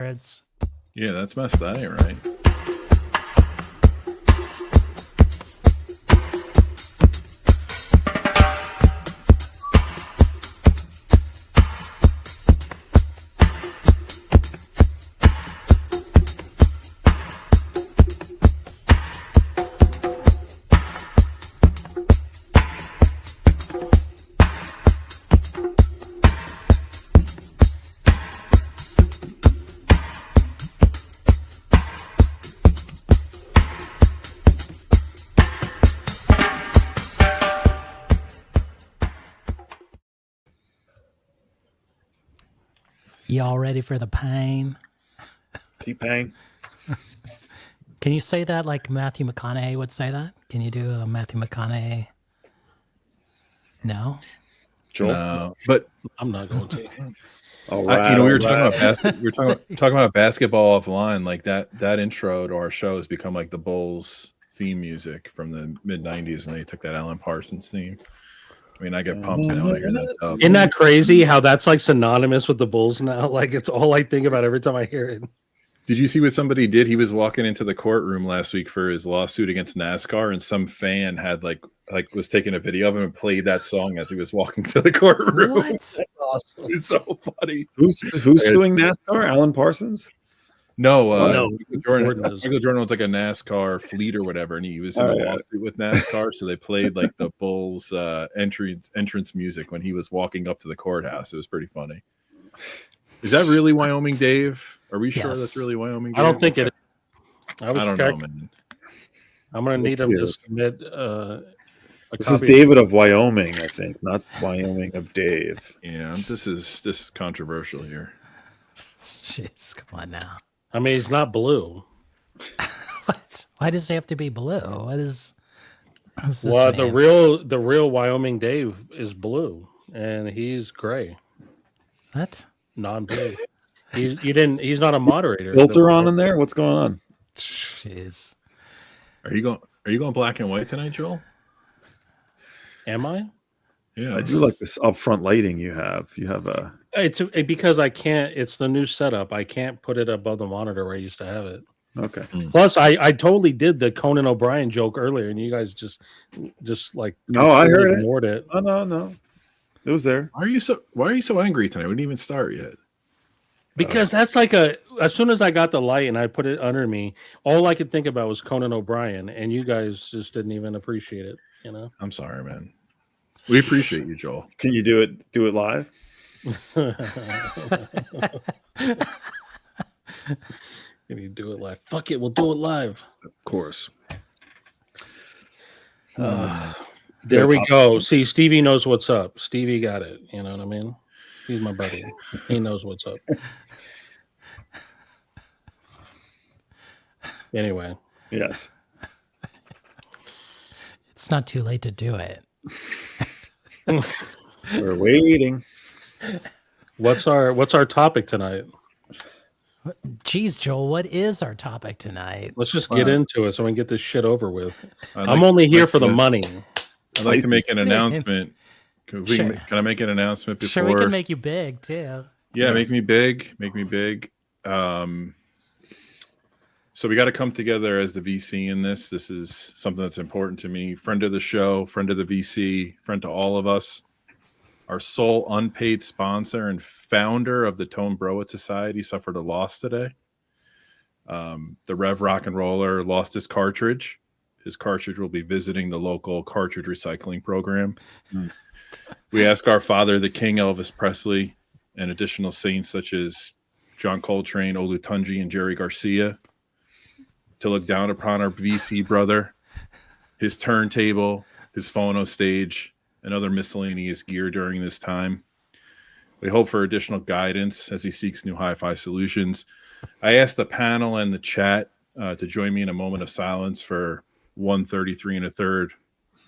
It's Yeah, that's messed. That ain't right. y'all ready for the pain? T-Pain. Can you say that like Matthew McConaughey would say that? Can you do a Matthew McConaughey? No. Joel. No, but I'm not going to. All right. we were talking about basketball offline. Like that intro to our show has become like the Bulls theme music from the mid '90s, and they took that Alan Parsons theme. I mean, I get pumped now when I hear that dub. Isn't that crazy how that's like synonymous with the Bulls now? Like it's all I think about every time I hear it. Did you see what somebody did? He was walking into the courtroom last week for his lawsuit against NASCAR, and some fan had like was taking a video of him and played that song as he was walking to the courtroom. What? That's awesome. It's so funny. Who's suing NASCAR? Alan Parsons? No, Michael Jordan was like a NASCAR fleet or whatever, and he was in a lawsuit with NASCAR, so they played like the Bulls entrance music when he was walking up to the courthouse. It was pretty funny. Is that really Wyoming Dave? Are we sure that's really Wyoming Dave? I don't think it is. I don't know, man. I'm going to need him to submit This is David of Wyoming, I think, not Wyoming of Dave. Yeah, this is controversial here. Jeez, come on now. I mean, he's not blue. What? Why does he have to be blue? What is this Well, man? the real Wyoming Dave is blue, and he's gray, What? non-blue. He's not a moderator. Filter on in there? What's going on? Jeez. Are you going black and white tonight, Joel? Am I? Yeah, I do like this upfront lighting you have. You have a... It's because I can't. It's the new setup. I can't put it above the monitor where I used to have it. Okay. Plus, I totally did the Conan O'Brien joke earlier, and you guys just like No, I heard it. ignored it. Oh, no. It was there. Why are you so angry tonight? We didn't even start yet. Because that's like as soon as I got the light and I put it under me, all I could think about was Conan O'Brien, and you guys just didn't even appreciate it. You know. I'm sorry, man. We appreciate you, Joel. Can you do it live? Can you do it live? Fuck it, we'll do it live. Of course. There we go. See, Stevie knows what's up. Stevie got it. You know what I mean? He's my buddy. He knows what's up. Anyway. Yes. It's not too late to do it. We're waiting. What's our topic tonight? Geez, Joel, what is our topic tonight? Let's just get into it so we can get this shit over with. I'm I'm only here for the money. I'd like to make an announcement. Sure. Can I make an announcement before? Sure, we can make you big too. Yeah, make me big. Make me big. So we got to come together as the VC in this. This is something that's important to me. Friend of the show, friend of the VC, friend to all of us. Our sole unpaid sponsor and founder of the Tone Browett Society suffered a loss today. The Rev Rock and Roller lost his cartridge. His cartridge will be visiting the local cartridge recycling program. We ask our father, the King Elvis Presley, and additional saints such as John Coltrane, Olu Tunji, and Jerry Garcia to look down upon our VC brother, his turntable, his phono stage, and other miscellaneous gear during this time. We hope for additional guidance as he seeks new hi-fi solutions. I asked the panel and the chat to join me in a moment of silence for 133 1/3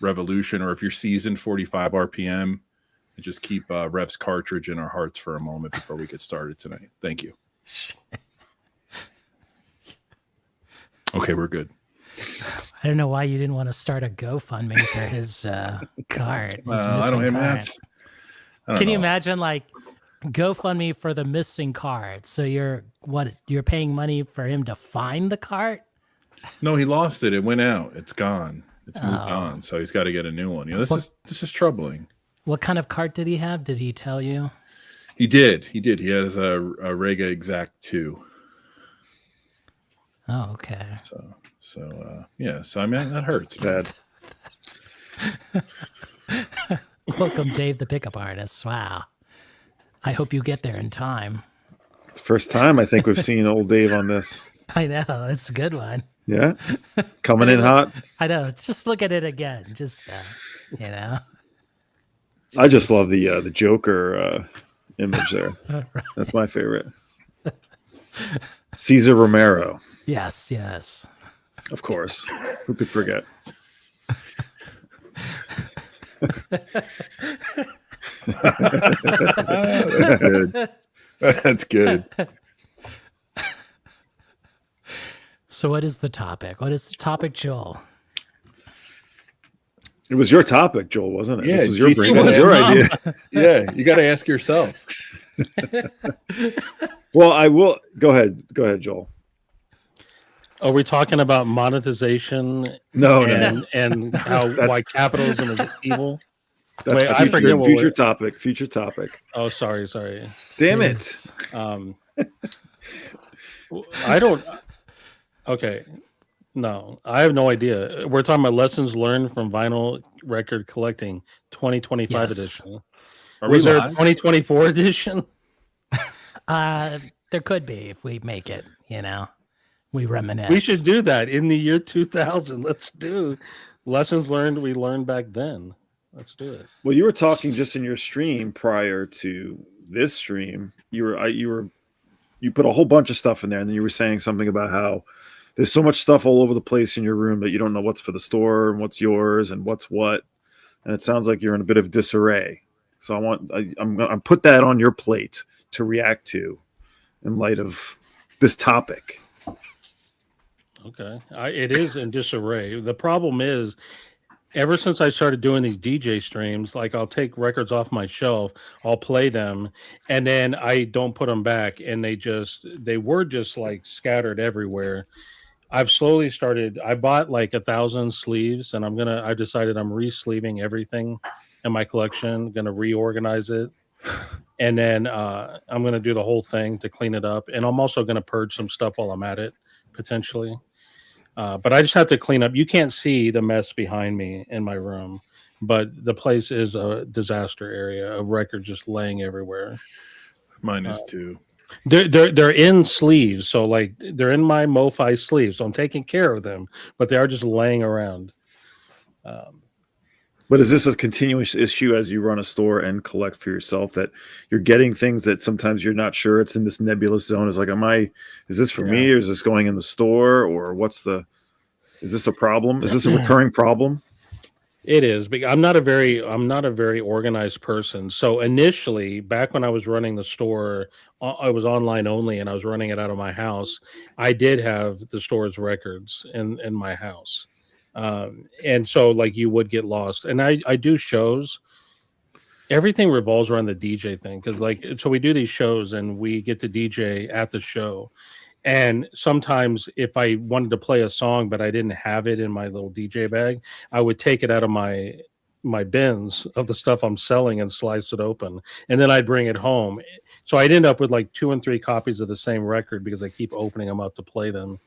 Revolution, or if you're seasoned, 45 RPM, and just keep Rev's cartridge in our hearts for a moment before we get started tonight. Thank you. Okay, we're good. I don't know why you didn't want to start a GoFundMe for his card. I don't have that. Can you imagine, like, GoFundMe for the missing cart. So you're paying money for him to find the cart? No, he lost it. It went out. It's gone. It's moved Oh. on. So he's got to get a new one. This What- is troubling. What kind of cart did he have? Did he tell you? He did. He has a Rega Exact 2. Oh, okay. So yeah. So I mean that hurts. Bad. Welcome, Dave, the pickup artist. Wow. I hope you get there in time. It's the first time I think we've seen old Dave on this. I know. It's a good one. Yeah, coming in hot. I know. Just look at it again. Just, you know. I just love the Joker image there. That's my favorite. Cesar Romero, Yes. of course. Who could forget? Good. That's good. So what is the topic? What is the topic, Joel? It was your topic, Joel, wasn't it? Yeah, this was your geez, brain. it This was was your not. idea. Yeah, you got to ask yourself. Well, I will. Go ahead, Joel. Are we talking about monetization No, and how why capitalism is evil? That's Wait, I future, forget what future we're- topic. Future topic. Oh, sorry. Damn it. Jeez. I don't. Okay, no, I have no idea. We're talking about lessons learned from vinyl record collecting, 2025 Yes. edition. Are we Was there a live? 2024 edition? There could be if we make it, you know. We reminisce. We should do that in the year 2000. Let's do lessons learned we learned back then. Let's do it. Well, you were talking just in your stream prior to this stream. You put a whole bunch of stuff in there, and then you were saying something about how there's so much stuff all over the place in your room that you don't know what's for the store and what's yours and what's what. And it sounds like you're in a bit of disarray. So I'm put that on your plate to react to in light of this topic. Okay, it is in disarray. The problem is, ever since I started doing these DJ streams, like I'll take records off my shelf, I'll play them, and then I don't put them back, and they were just like scattered everywhere. I've slowly started. I bought like 1,000 sleeves, and I decided I'm re-sleeving everything in my collection. Going to reorganize it, and then I'm going to do the whole thing to clean it up, and I'm also going to purge some stuff while I'm at it, potentially. But I just have to clean up. You can't see the mess behind me in my room, but the place is a disaster area of records just laying everywhere. Mine is too. They're in sleeves, so like they're in my MoFi sleeves, so I'm taking care of them, but they are just laying around. But is this a continuous issue as you run a store and collect for yourself, that you're getting things that sometimes you're not sure it's in this nebulous zone? It's like, is this for me, or is this going in the store, or is this a problem? Is this a recurring problem? It is, but I'm not a very organized person. So initially, back when I was running the store, I was online only, and I was running it out of my house. I did have the store's records in my house, and so like you would get lost. And I do shows. Everything revolves around the DJ thing, because so we do these shows and we get to DJ at the show. And sometimes if I wanted to play a song, but I didn't have it in my little DJ bag, I would take it out of my bins of the stuff I'm selling and slice it open. And then I'd bring it home. So I'd end up with like 2 and 3 copies of the same record because I keep opening them up to play them.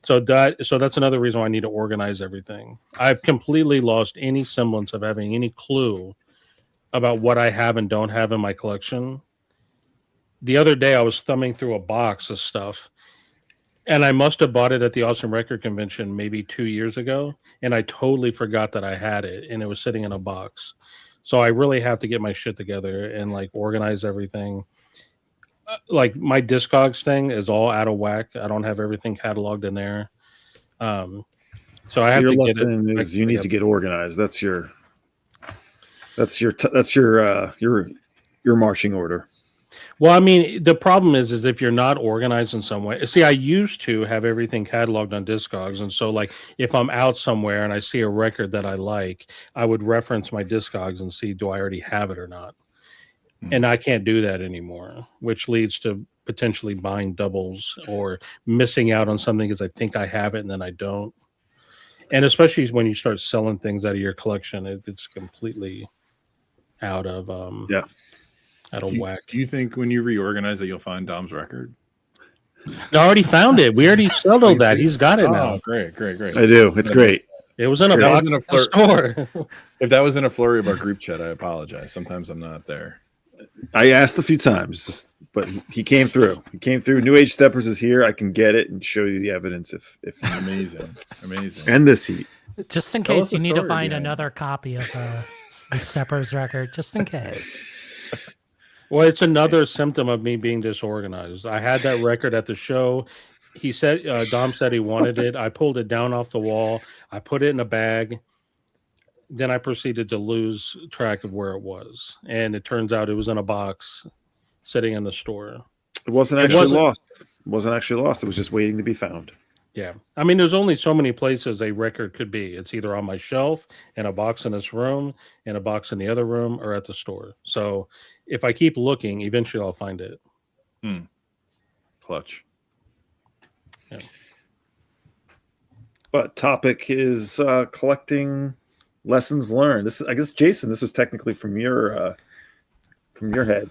So that's another reason why I need to organize everything. I've completely lost any semblance of having any clue about what I have and don't have in my collection. The other day I was thumbing through a box of stuff, and I must have bought it at the Austin Record Convention maybe 2 years ago, and I totally forgot that I had it, and it was sitting in a box. So I really have to get my shit together and like organize everything. Like my Discogs thing is all out of whack. I don't have everything cataloged in there. So I have Your to get lesson it. is you need to get organized. That's your marching order. Well, I mean, the problem is if you're not organized in some way. See, I used to have everything cataloged on Discogs, and so like if I'm out somewhere and I see a record that I like, I would reference my Discogs and see, do I already have it or not? And I can't do that anymore, which leads to potentially buying doubles or missing out on something because I think I have it and then I don't. And especially when you start selling things out of your collection, it's completely out of out of whack. Do you think when you reorganize that you'll find Dom's record? I already found it. We already settled that. He's got it now. Oh, great. I do. It's great. It was in a That box was in a at the store. If that was in a flurry of our group chat, I apologize. Sometimes I'm not there. I asked a few times, but he came through. He came through. New Age Steppers is here. I can get it and show you the evidence if Amazing. and this heat. Just in Tell case us you the need to story find behind it. another copy of the Steppers record, just in case. Well, it's another symptom of me being disorganized. I had that record at the show. He said, Dom said he wanted it. I pulled it down off the wall. I put it in a bag. Then I proceeded to lose track of where it was. And it turns out it was in a box sitting in the store. It wasn't actually lost. It wasn't actually lost. It was just waiting to be found. Yeah. I mean, there's only so many places a record could be. It's either on my shelf, in a box in this room, in a box in the other room, or at the store. So if I keep looking, eventually I'll find it. Clutch. Yeah. But topic is collecting lessons learned. This is, I guess, Jason, this was technically from your head.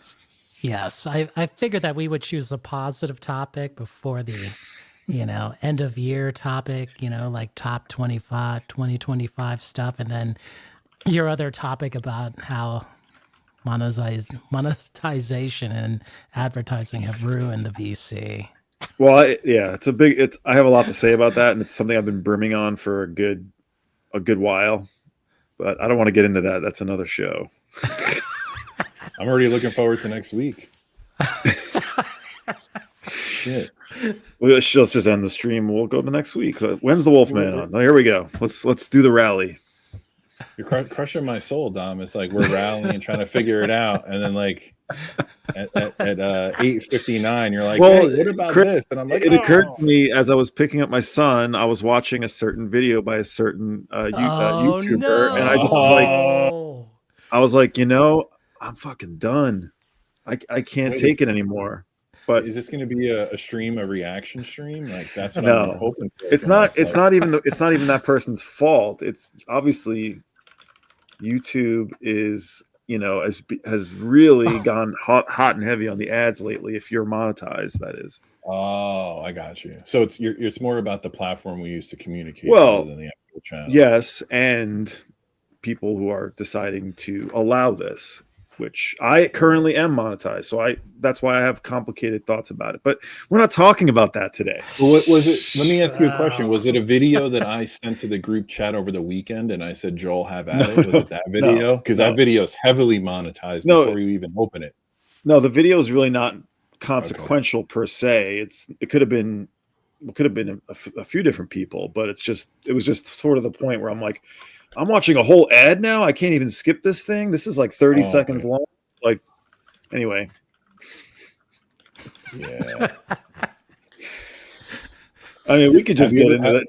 Yes, I figured that we would choose a positive topic before the, end of year topic, like top 25, 2025 stuff. And then your other topic about how monetization and advertising have ruined the VC. Well, I have a lot to say about that, and it's something I've been brimming on for a good while. But I don't want to get into that. That's another show. I'm already looking forward to next week. Shit. Let's just end the stream. We'll go to next week. When's the Wolfman on? Oh, here we go. Let's do the rally. You're crushing my soul, Dom. It's like we're rallying, trying to figure it out, and then like at 8:59, you're like, well, hey, what about Chris, this? And I'm like, it occurred to me as I was picking up my son, I was watching a certain video by a certain YouTuber, no. and I just was like, I'm fucking done. I can't take it anymore. But is this going to be a stream, a reaction stream? Like that's what No. I'm hoping for. it's not even that person's fault. It's obviously YouTube is has really gone hot and heavy on the ads lately. If you're monetized, that is. Oh, I got you. So it's more about the platform we use to communicate Well, rather than the actual channel. Yes, and people who are deciding to allow this, which I currently am monetized. So that's why I have complicated thoughts about it. But we're not talking about that today. Well, what was it? Let me ask you a question. Was it a video that I sent to the group chat over the weekend and I said, Joel, have at it? Was it that video? Because that video is heavily monetized before you even open it. No, the video is really not consequential per se. It could have been a few different people, but it was just sort of the point where I'm like, I'm watching a whole ad now. I can't even skip this thing. This is like 30 seconds long. Like, anyway. Yeah. I mean, we could just get into that.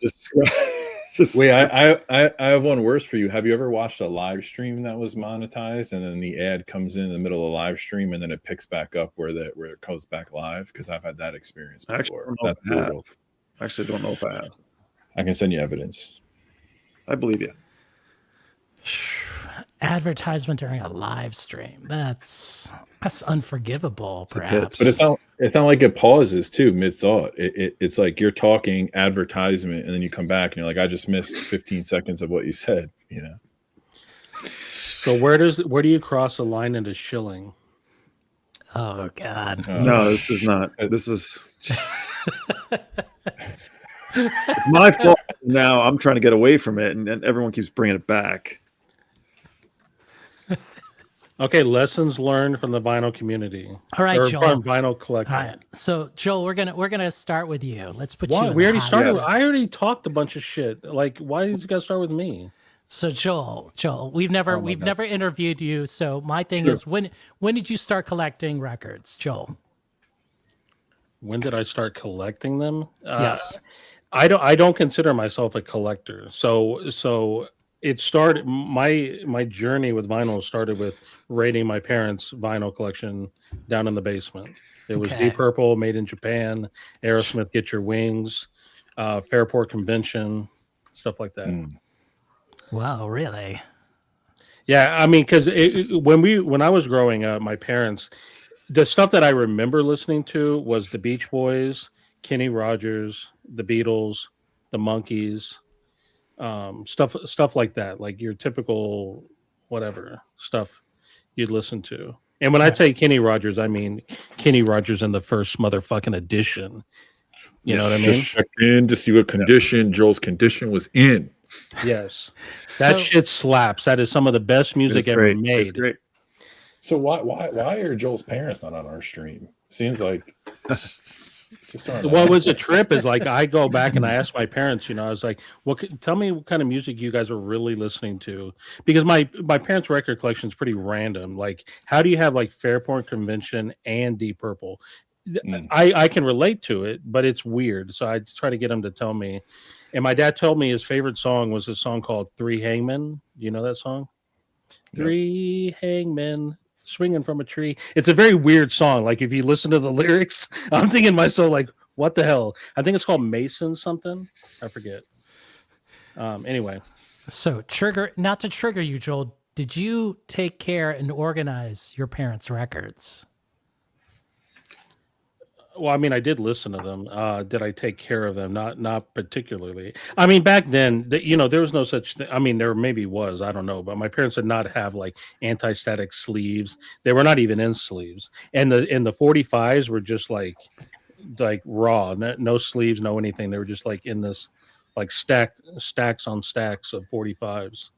Just wait, I have one worse for you. Have you ever watched a live stream that was monetized and then the ad comes in the middle of the live stream and then it picks back up where it goes back live? Because I've had that experience before. That's brutal. I actually don't know if I have. I can send you evidence. I believe you. Advertisement during a live stream. That's unforgivable, perhaps. But it's not like it pauses too mid thought. It's like you're talking advertisement and then you come back and you're like, I just missed 15 seconds of what you said. So where do you cross a line into shilling? Oh God. No, this is not. This is it's my fault. Now I'm trying to get away from it, and everyone keeps bringing it back. Okay, lessons learned from the vinyl community. All right, Joel. From vinyl collecting. All right. So, Joel, we're gonna start with you. Let's put Why? you. We already started. Yes. I already talked a bunch of shit. Like, why did you guys start with me? So, Joel, we've never interviewed you. So, my thing is, when did you start collecting records, Joel? When did I start collecting them? Yes. I don't consider myself a collector. So it started my journey with vinyl started with raiding my parents' vinyl collection down in the basement. It was Okay. Deep Purple, Made in Japan, Aerosmith, Get Your Wings, Fairport Convention, stuff like that. Mm. Wow, really? Yeah, I mean, because when I was growing up, my parents, the stuff that I remember listening to was the Beach Boys, Kenny Rogers, the Beatles, the Monkees, stuff like that, like your typical whatever stuff you'd listen to. And when I say Kenny Rogers, I mean Kenny Rogers in the first motherfucking edition. You know what I mean? Just check in to see what condition Joel's condition was in. Yes, So, that shit slaps. That is some of the best music It's ever great. made. It's great. So why are Joel's parents not on our stream? Seems like just aren't What was a trip is like I go back and I ask my parents, I was like, tell me what kind of music you guys are really listening to, because my parents' record collection is pretty random. Like, how do you have like Fairport Convention and Deep Purple? I can relate to it, but it's weird. So I try to get them to tell me. And my dad told me his favorite song was a song called Three Hangmen. You know that song? Yep. Three hangmen swinging from a tree. It's a very weird song. Like, if you listen to the lyrics, I'm thinking to myself, like, what the hell? I think it's called Mason something. I forget. Anyway. So not to trigger you, Joel, did you take care and organize your parents' records? Well, I mean, I did listen to them. Did I take care of them? Not particularly. I mean, back then, there was no such thing. I mean, there maybe was. I don't know. But my parents did not have like anti-static sleeves. They were not even in sleeves. And the 45s were just like raw, no sleeves, no anything. They were just like in this like stacks on stacks of 45s.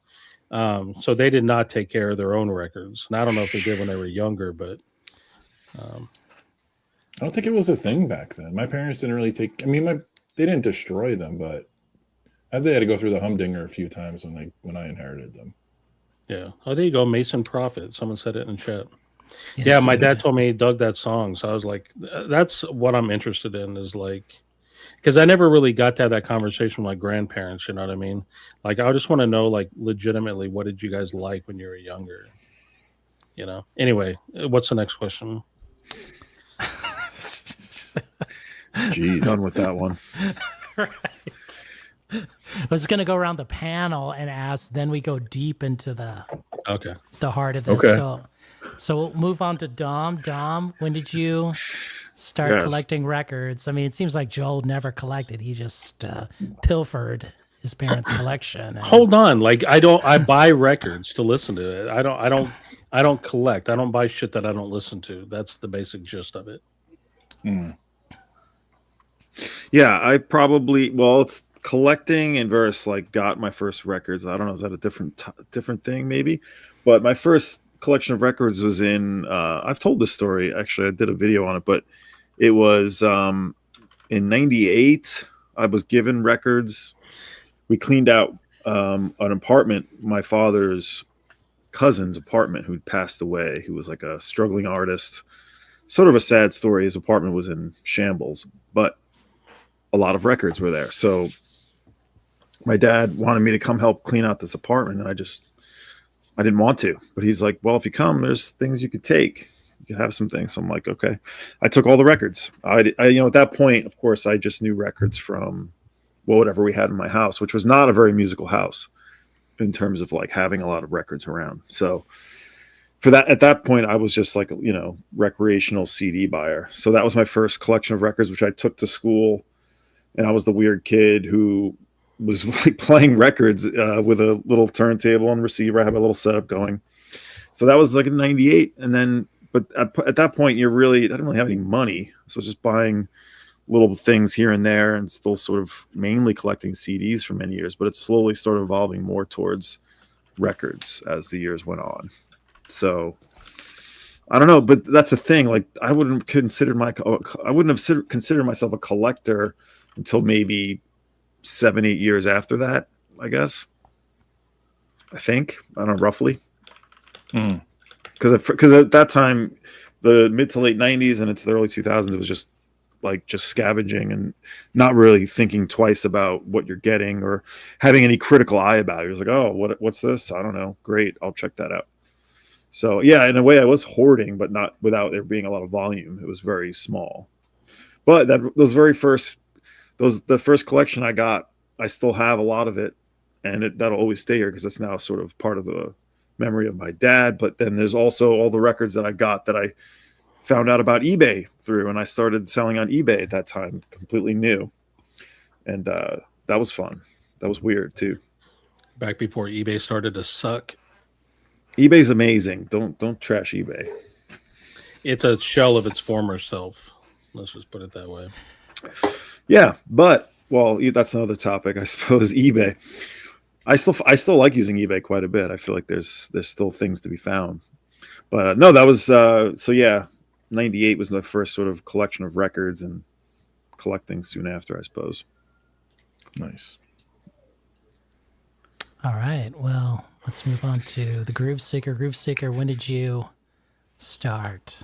So they did not take care of their own records. And I don't know if they did when they were younger, but I don't think it was a thing back then. My parents didn't really take. I mean, they didn't destroy them, but they had to go through the humdinger a few times when I inherited them. Yeah. Oh, there you go, Mason Prophet. Someone said it in chat. Yes. Yeah, my dad told me he dug that song, so I was like, that's what I'm interested in. Is like, because I never really got to have that conversation with my grandparents. You know what I mean? Like, I just want to know, like, legitimately, what did you guys like when you were younger? Anyway, what's the next question? Jeez. Done with that one. Right. I was going to go around the panel and ask, then we go deep into the heart of this. Okay. So we'll move on to Dom. Dom, when did you start collecting records? I mean, it seems like Joel never collected. He just pilfered his parents' collection. Hold on. Like, I buy records to listen to it. I don't collect. I don't buy shit that I don't listen to. That's the basic gist of it. Yeah, I probably it's collecting and versus like got my first records. I don't know, is that a different thing maybe? But my first collection of records was in I've told this story actually. I did a video on it, but it was in 98. I was given records. We cleaned out an apartment, my father's cousin's apartment, who'd passed away, who was like a struggling artist. Sort of a sad story. His apartment was in shambles, but a lot of records were there. So my dad wanted me to come help clean out this apartment, and I didn't want to, but he's like, well, if you come, there's things you could take. You could have some things. So I'm like, okay. I took all the records. I at that point, of course, I just knew records from whatever we had in my house, which was not a very musical house in terms of like having a lot of records around. So at that point, I was just like, recreational CD buyer. So that was my first collection of records, which I took to school. And I was the weird kid who was like playing records with a little turntable and receiver. I had a little setup going. So that was like in 98. And then, but at that point, I didn't really have any money. So just buying little things here and there, and still sort of mainly collecting CDs for many years. But it slowly started evolving more towards records as the years went on. So I don't know, but that's the thing. Like, I wouldn't have considered myself a collector until maybe 7-8 years after that, I guess. I think, I don't know, roughly. Because at that time, the mid to late 90s and into the early 2000s, it like just scavenging and not really thinking twice about what you're getting or having any critical eye about it. It was like, oh, what's this? I don't know. Great, I'll check that out. So yeah, in a way, I was hoarding, but not without there being a lot of volume. It was very small. But the first collection I got, I still have a lot of it, and that'll always stay here because it's now sort of part of the memory of my dad. But then there's also all the records that I got that I found out about eBay through, and I started selling on eBay at that time, completely new, and that was fun. That was weird too. Back before eBay started to suck. eBay's amazing. Don't trash eBay. It's a shell of its former self. Let's just put it that way. Yeah, but well, that's another topic, I suppose. eBay. I still like using eBay quite a bit. I feel like there's still things to be found. But no, that was so yeah. 98 was the first sort of collection of records, and collecting soon after, I suppose. Nice. All right. Well, let's move on to the Groove Seeker. Groove Seeker, when did you start?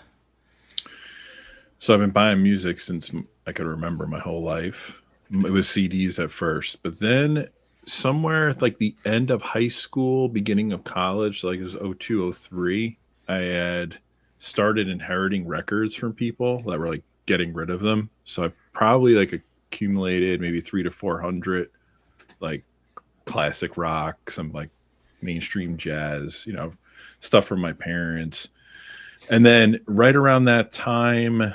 So I've been buying music since I could remember my whole life. It was CDs at first, but then somewhere at like the end of high school, beginning of college, like it was 02, 03, I had started inheriting records from people that were like getting rid of them. So I probably like accumulated maybe 300 to 400 like classic rock, some like mainstream jazz, stuff from my parents. And then right around that time,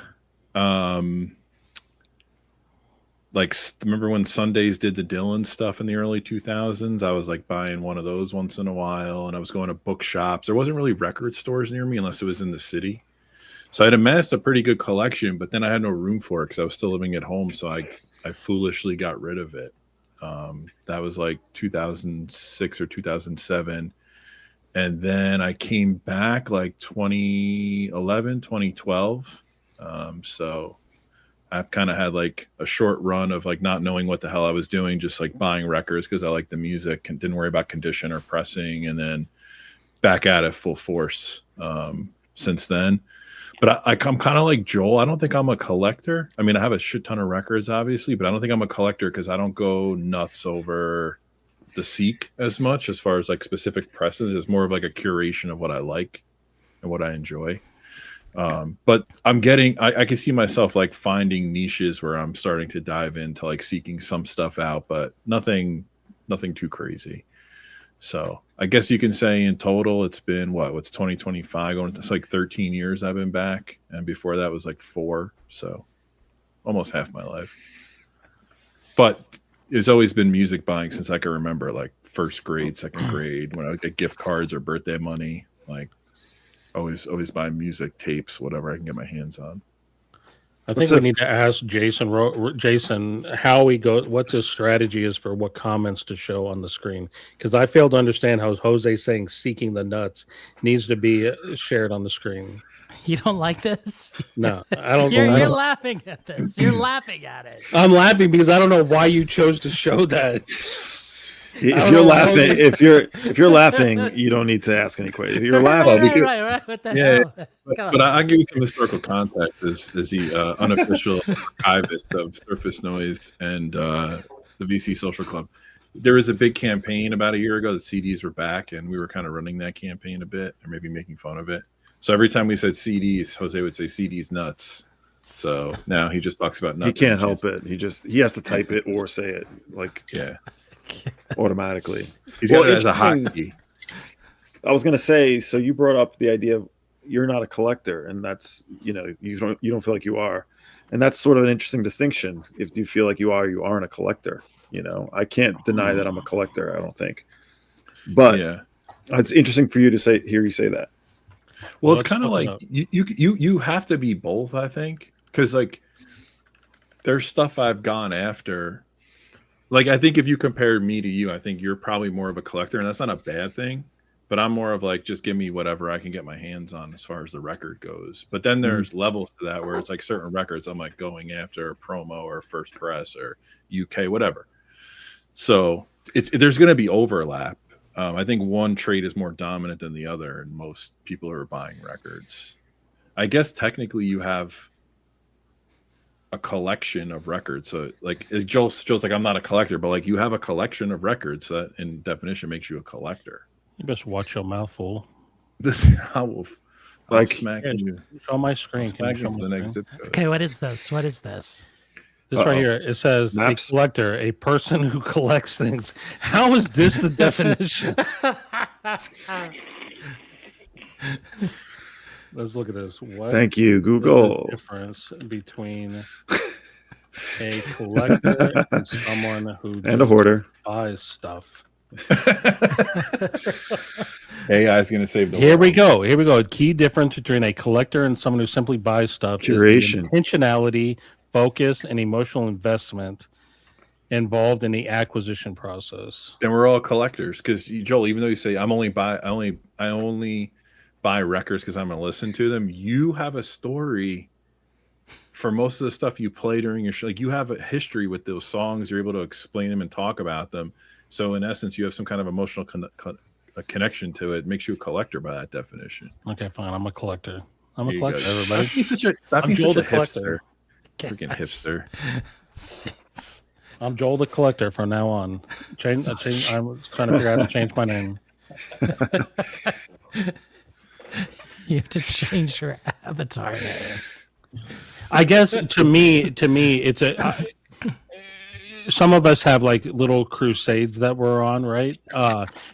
remember when Sundays did the Dylan stuff in the early 2000s? I was like buying one of those once in a while, and I was going to bookshops. There wasn't really record stores near me unless it was in the city. So I had amassed a pretty good collection, but then I had no room for it because I was still living at home. So I foolishly got rid of it. That was like 2006 or 2007. And then I came back like 2011, 2012. So I've kind of had like a short run of like not knowing what the hell I was doing, just like buying records because I liked the music and didn't worry about condition or pressing, and then back at it full force since then. But I'm kind of like Joel. I don't think I'm a collector. I mean, I have a shit ton of records, obviously, but I don't think I'm a collector because I don't go nuts over the Seek as much as far as like specific presses. It's more of like a curation of what I like and what I enjoy. But I can see myself like finding niches where I'm starting to dive into like seeking some stuff out, but nothing too crazy. So I guess you can say in total, it's been what's 2025 going. It's like 13 years I've been back. And before that was like 4. So almost half my life, but it's always been music buying since I can remember, like first grade, second grade, when I would get gift cards or birthday money, like always buying music, tapes, whatever I can get my hands on. I think we need to ask Jason how he goes, what's his strategy is for what comments to show on the screen. Because I fail to understand how Jose saying seeking the nuts needs to be shared on the screen. You don't like this? No, I don't. You're laughing at this. You're laughing at it. I'm laughing because I don't know why you chose to show that. If you're laughing, you don't need to ask any questions. If you're laughing, right. What the hell? But I'll give you some historical context as the unofficial archivist of Surface Noise and the VC Social Club. There was a big campaign about a year ago that CDs were back, and we were kind of running that campaign a bit, or maybe making fun of it. So every time we said CDs, Jose would say CDs nuts. So now he just talks about nuts. He can't help it. He has to type it or say it automatically. He's got it as a hotkey. I was gonna say, so you brought up the idea of you're not a collector, and that's you don't feel like you are, and that's sort of an interesting distinction. If you feel like you aren't a collector. I can't deny that I'm a collector. I don't think, but it's interesting for you to hear you say that. Well, it's kind of like you have to be both, I think, because like there's stuff I've gone after. Like, I think if you compare me to you, I think you're probably more of a collector, and that's not a bad thing. But I'm more of like, just give me whatever I can get my hands on as far as the record goes. But then there's levels to that where it's like certain records I'm like going after a promo or first press or UK, whatever. So there's going to be overlap. I think one trait is more dominant than the other, and most people who are buying records. I guess technically you have a collection of records. So like Joel's like, I'm not a collector, but like you have a collection of records that in definition makes you a collector. You best watch your mouth, fool. This I'll Like- smack Yeah, you. Show my I'll screen. Can smack you you show to my the next screen? zip code. Okay, what is this? What is this? This right Uh-oh. here, it says Maps? a collector, a person who collects things. How is this the definition? Let's look at this. What Thank you, is Google. the difference between a collector and someone who And a just hoarder. buys stuff? AI is going to save the Here world. we go. Here we go. Key difference between a collector and someone who simply buys stuff Curation. is the intentionality, focus, and emotional investment involved in the acquisition process. Then we're all collectors because Joel, even though you say I only buy records because I'm going to listen to them, you have a story for most of the stuff you play during your show. Like you have a history with those songs. You're able to explain them and talk about them. So in essence, you have some kind of emotional a connection to it. Makes you a collector by that definition. Okay, fine. I'm a collector. I'm a There you go. collector, everybody. Stop being Joel such a the collector. hipster. Gosh. Freaking hipster. Jeez. I'm Joel the collector from now on. I'm trying to figure out how to change my name. You have to change your avatar name. I guess to me, it's some of us have like little crusades that we're on, right?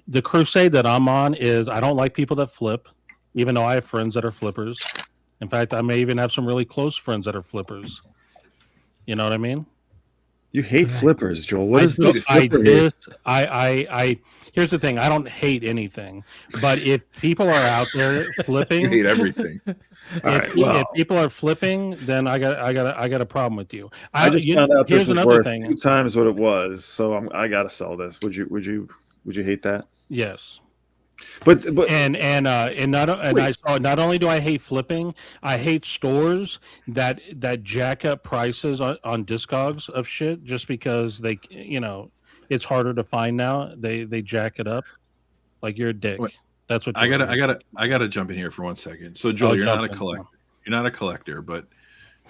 The crusade that I'm on is I don't like people that flip, even though I have friends that are flippers. In fact, I may even have some really close friends that are flippers. You know what I mean? You hate flippers, Joel. What is this? I flipper here? here's the thing. I don't hate anything, but if people are out there You flipping, hate everything. All right, if well, people are flipping, then I got a problem with you. I just found out here's this is another worth thing. 2 times what it was, so I gotta sell this. Would you hate that? Yes. But And I saw not only do I hate flipping, I hate stores that jack up prices on Discogs of shit just because they it's harder to find now. They jack it up. Like you're a dick. Wait, That's what I gotta jump in here for 1 second. So Joel, you're not a collector. You're not a collector, but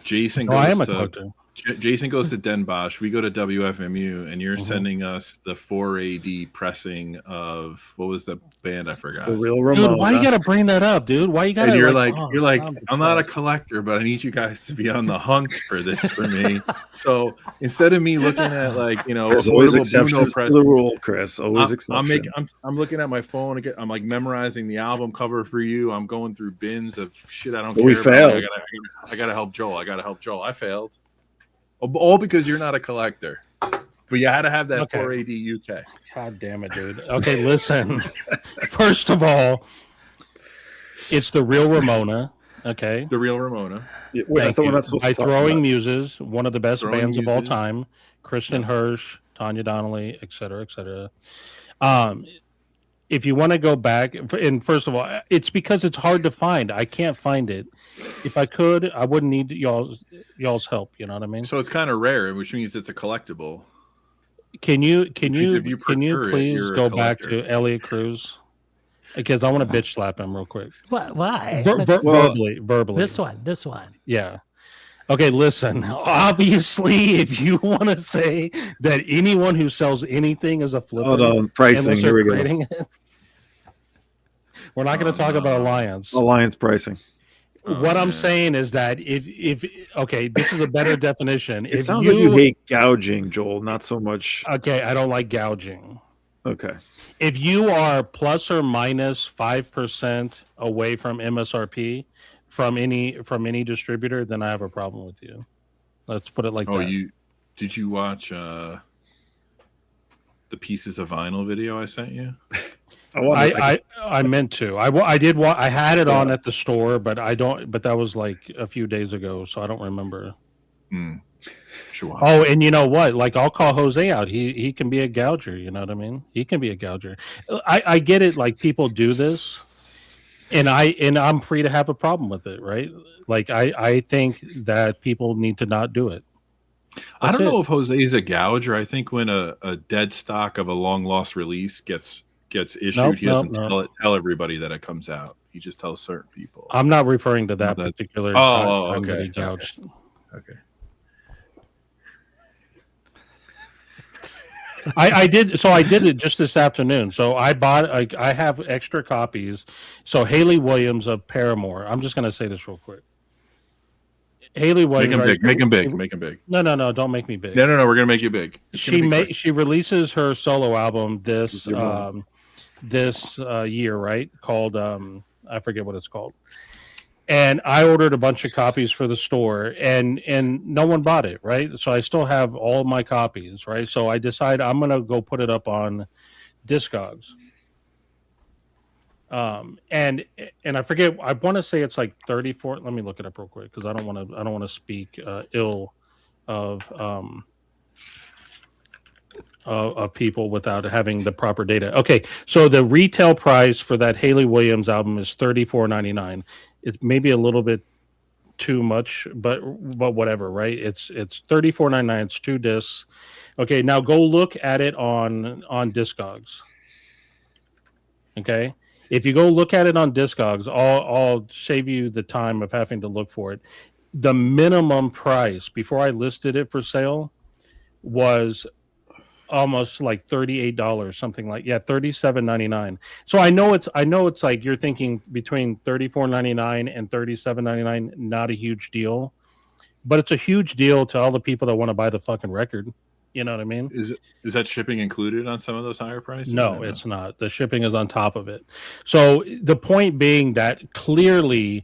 Jason No, goes I am a to collector. Jason goes to Den Bosch. We go to WFMU, and you're Mhm. sending us the 4AD pressing of what was the band? I forgot. the real Ramona. Dude, why you gotta bring that up, dude? Why you gotta? And you're I'm not a depressed. collector, but I need you guys to be on the hunt for this for me. So instead of me looking at There's always affordable exceptions Bruno to the rule, Chris. Always exceptions. I'm looking at my phone. Again, I'm like memorizing the album cover for you. I'm going through bins of shit I don't But care we about. failed. I gotta help Joel. I failed. All because you're not a collector. But you had to have that Okay. 4AD UK. God damn it, dude. Okay, listen. First of all, it's the real Ramona. Okay. The real Ramona. Yeah, wait, I Thank thought you. we're not supposed By to talk Throwing about- Muses, one of the best Throwing bands of all Muses. time. Kristen Hirsch, Tanya Donnelly, et cetera, et cetera. If you want to go back, and first of all, it's because it's hard to find. I can't find it. If I could, I wouldn't need y'all's help. You know what I mean? So it's kind of rare, which means it's a collectible. Can you Because if you procure it, please you're a go back collector. to Elliot Cruz? Because I want to bitch slap him real quick. What? Why? Well, verbally. This one. Yeah. Okay, listen. Obviously, if you want to say that anyone who sells anything is a flipper, Hold on, pricing. unless Here we they're go. creating it, we're not going to talk about Alliance. Alliance pricing. What I'm man. saying is that if okay, this is a better definition. It sounds like you hate gouging, Joel. Not so much. Okay, I don't like gouging. Okay. If you are plus or minus 5% away from MSRP from any distributor, then I have a problem with you. Let's put it like that. Did you watch the Pieces of Vinyl video I sent you? I meant to. I did. I had it on at the store, but I don't. But that was like a few days ago, so I don't remember. Sure. Oh, and you know what? Like I'll call Jose out. He can be a gouger. You know what I mean? He can be a gouger. I get it. Like people do this, and I'm free to have a problem with it, right? Like I think that people need to not do it. I don't know if Jose's a gouger. I think when a dead stock of a long lost release gets issued, he doesn't tell everybody that it comes out. He just tells certain people. I'm not referring to that particular time that okay. he gouged. Okay. I did. So I did it just this afternoon. So I bought. I have extra copies. So Haley Williams of Paramore. I'm just gonna say this real quick. Haley Make Williams. him right, big. Make him big. Make him big. No, don't make me big. No. We're gonna make you big. It's gonna be quick. She releases her solo album With your mom. this year, right? Called I forget what it's called. And I ordered a bunch of copies for the store, and no one bought it, right? So I still have all my copies, right? So I decide I'm gonna go put it up on Discogs. And I forget. I want to say it's like 34. Let me look it up real quick because I don't want to speak ill of people without having the proper data. Okay, so the retail price for that Haley Williams album is $34.99. It's maybe a little bit too much, but whatever, right? It's $34.99. It's 2 discs. Okay, now go look at it on Discogs. Okay, if you go look at it on Discogs, I'll save you the time of having to look for it. The minimum price before I listed it for sale was almost like $38, something like $37.99. So I know it's like you're thinking between $34.99 and $37.99, not a huge deal, but it's a huge deal to all the people that want to buy the fucking record. You know what I mean? Is that shipping included on some of those higher prices? No, it's not. The shipping is on top of it. So the point being that clearly,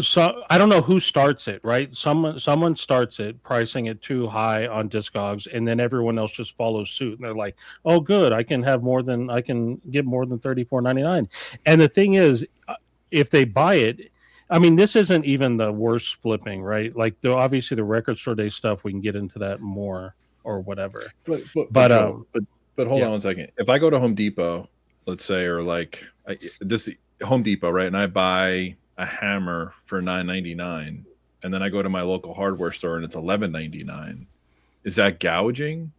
so I don't know who starts it, right? Someone starts it, pricing it too high on Discogs, and then everyone else just follows suit. And they're like, "Oh, good, I can get more than $34.99." And the thing is, if they buy it, I mean, this isn't even the worst flipping, right? Like, obviously the record store day stuff, we can get into that more or whatever. But hold yeah. on 1 second. If I go to Home Depot, let's say, or like this Home Depot, right, and I buy a hammer for $9.99, and then I go to my local hardware store and it's $11.99, is that gouging?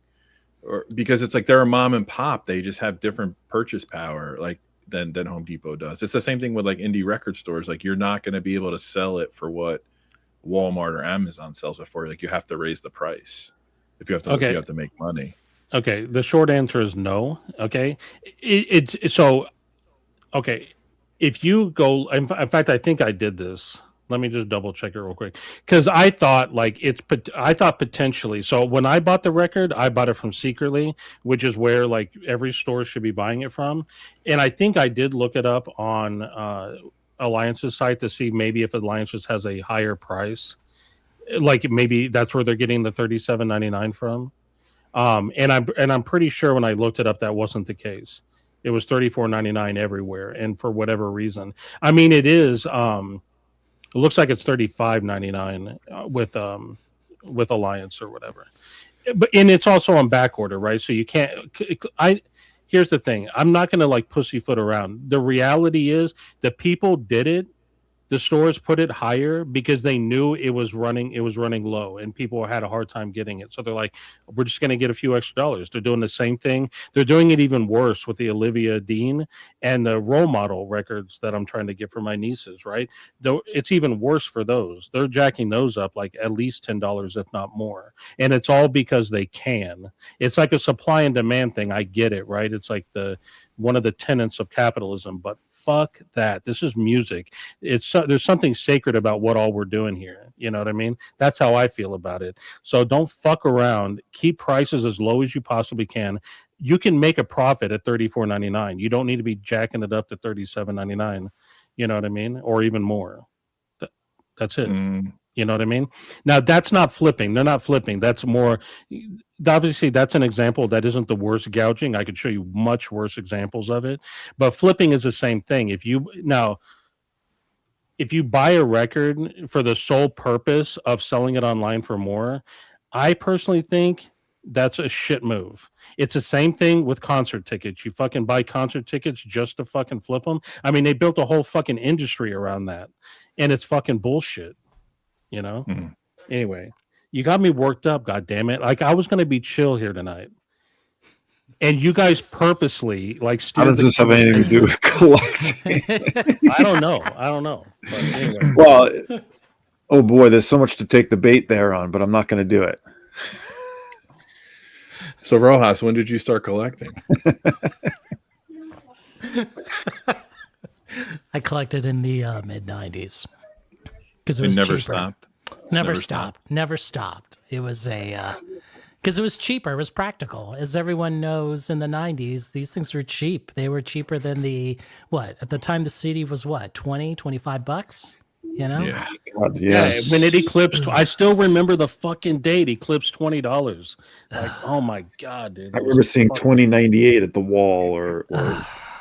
Or because it's like they're a mom and pop, they just have different purchase power, like than Home Depot does. It's the same thing with like indie record stores. Like you're not going to be able to sell it for what Walmart or Amazon sells it for. Like you have to raise the price if you have to. Okay. If you have to make money. Okay, the short answer is no. Okay, okay. If you go, in fact, I think I did this. Let me just double check it real quick because I thought potentially. So when I bought the record, I bought it from Secretly, which is where like every store should be buying it from. And I think I did look it up on Alliance's site to see maybe if Alliance's has a higher price, like maybe that's where they're getting the $37.99 from. And I'm pretty sure when I looked it up, that wasn't the case. It was $34.99 everywhere, and for whatever reason, I mean, it is. It looks like it's $35.99 with Alliance or whatever, and it's also on back order, right? So you can't. Here's the thing: I'm not going to like pussyfoot around. The reality is, the people did it. The stores put it higher because they knew it was running low and people had a hard time getting it. So they're like, we're just going to get a few extra dollars. They're doing the same thing. They're doing it even worse with the Olivia Dean and the Role Model records that I'm trying to get for my nieces, right? Though it's even worse for those. They're jacking those up like at least $10, if not more. And it's all because they can. It's like a supply and demand thing. I get it, right? It's like one of the tenets of capitalism, but fuck that. This is music. There's something sacred about what all we're doing here. You know what I mean? That's how I feel about it. So don't fuck around. Keep prices as low as you possibly can. You can make a profit at $34.99. You don't need to be jacking it up to $37.99. You know what I mean? Or even more. That's it. You know what I mean? Now, that's not flipping. They're not flipping. That's more, obviously, that's an example that isn't the worst gouging. I could show you much worse examples of it. But flipping is the same thing. If you buy a record for the sole purpose of selling it online for more, I personally think that's a shit move. It's the same thing with concert tickets. You fucking buy concert tickets just to fucking flip them. I mean, they built a whole fucking industry around that. And it's fucking bullshit. You know? Anyway, you got me worked up, god damn it. Like I was gonna be chill here tonight. And you guys purposely like how does this have anything to do with collecting? I don't know. But anyway. Well, oh boy, there's so much to take the bait there on, but I'm not gonna do it. So Rojas, when did you start collecting? I collected in the mid '90s because it And was never cheaper. stopped. Never Never stopped. Never stopped. It was a because it was cheaper. It was practical. As everyone knows, in the '90s, these things were cheap. They were cheaper than the what at the time the CD was what 25 bucks. You know. Yeah. God, yeah. Yeah, when it eclipsed, I still remember the fucking date. Eclipsed $20. Like, oh my god, dude! I that was remember seeing fucking- 2098 at the Wall or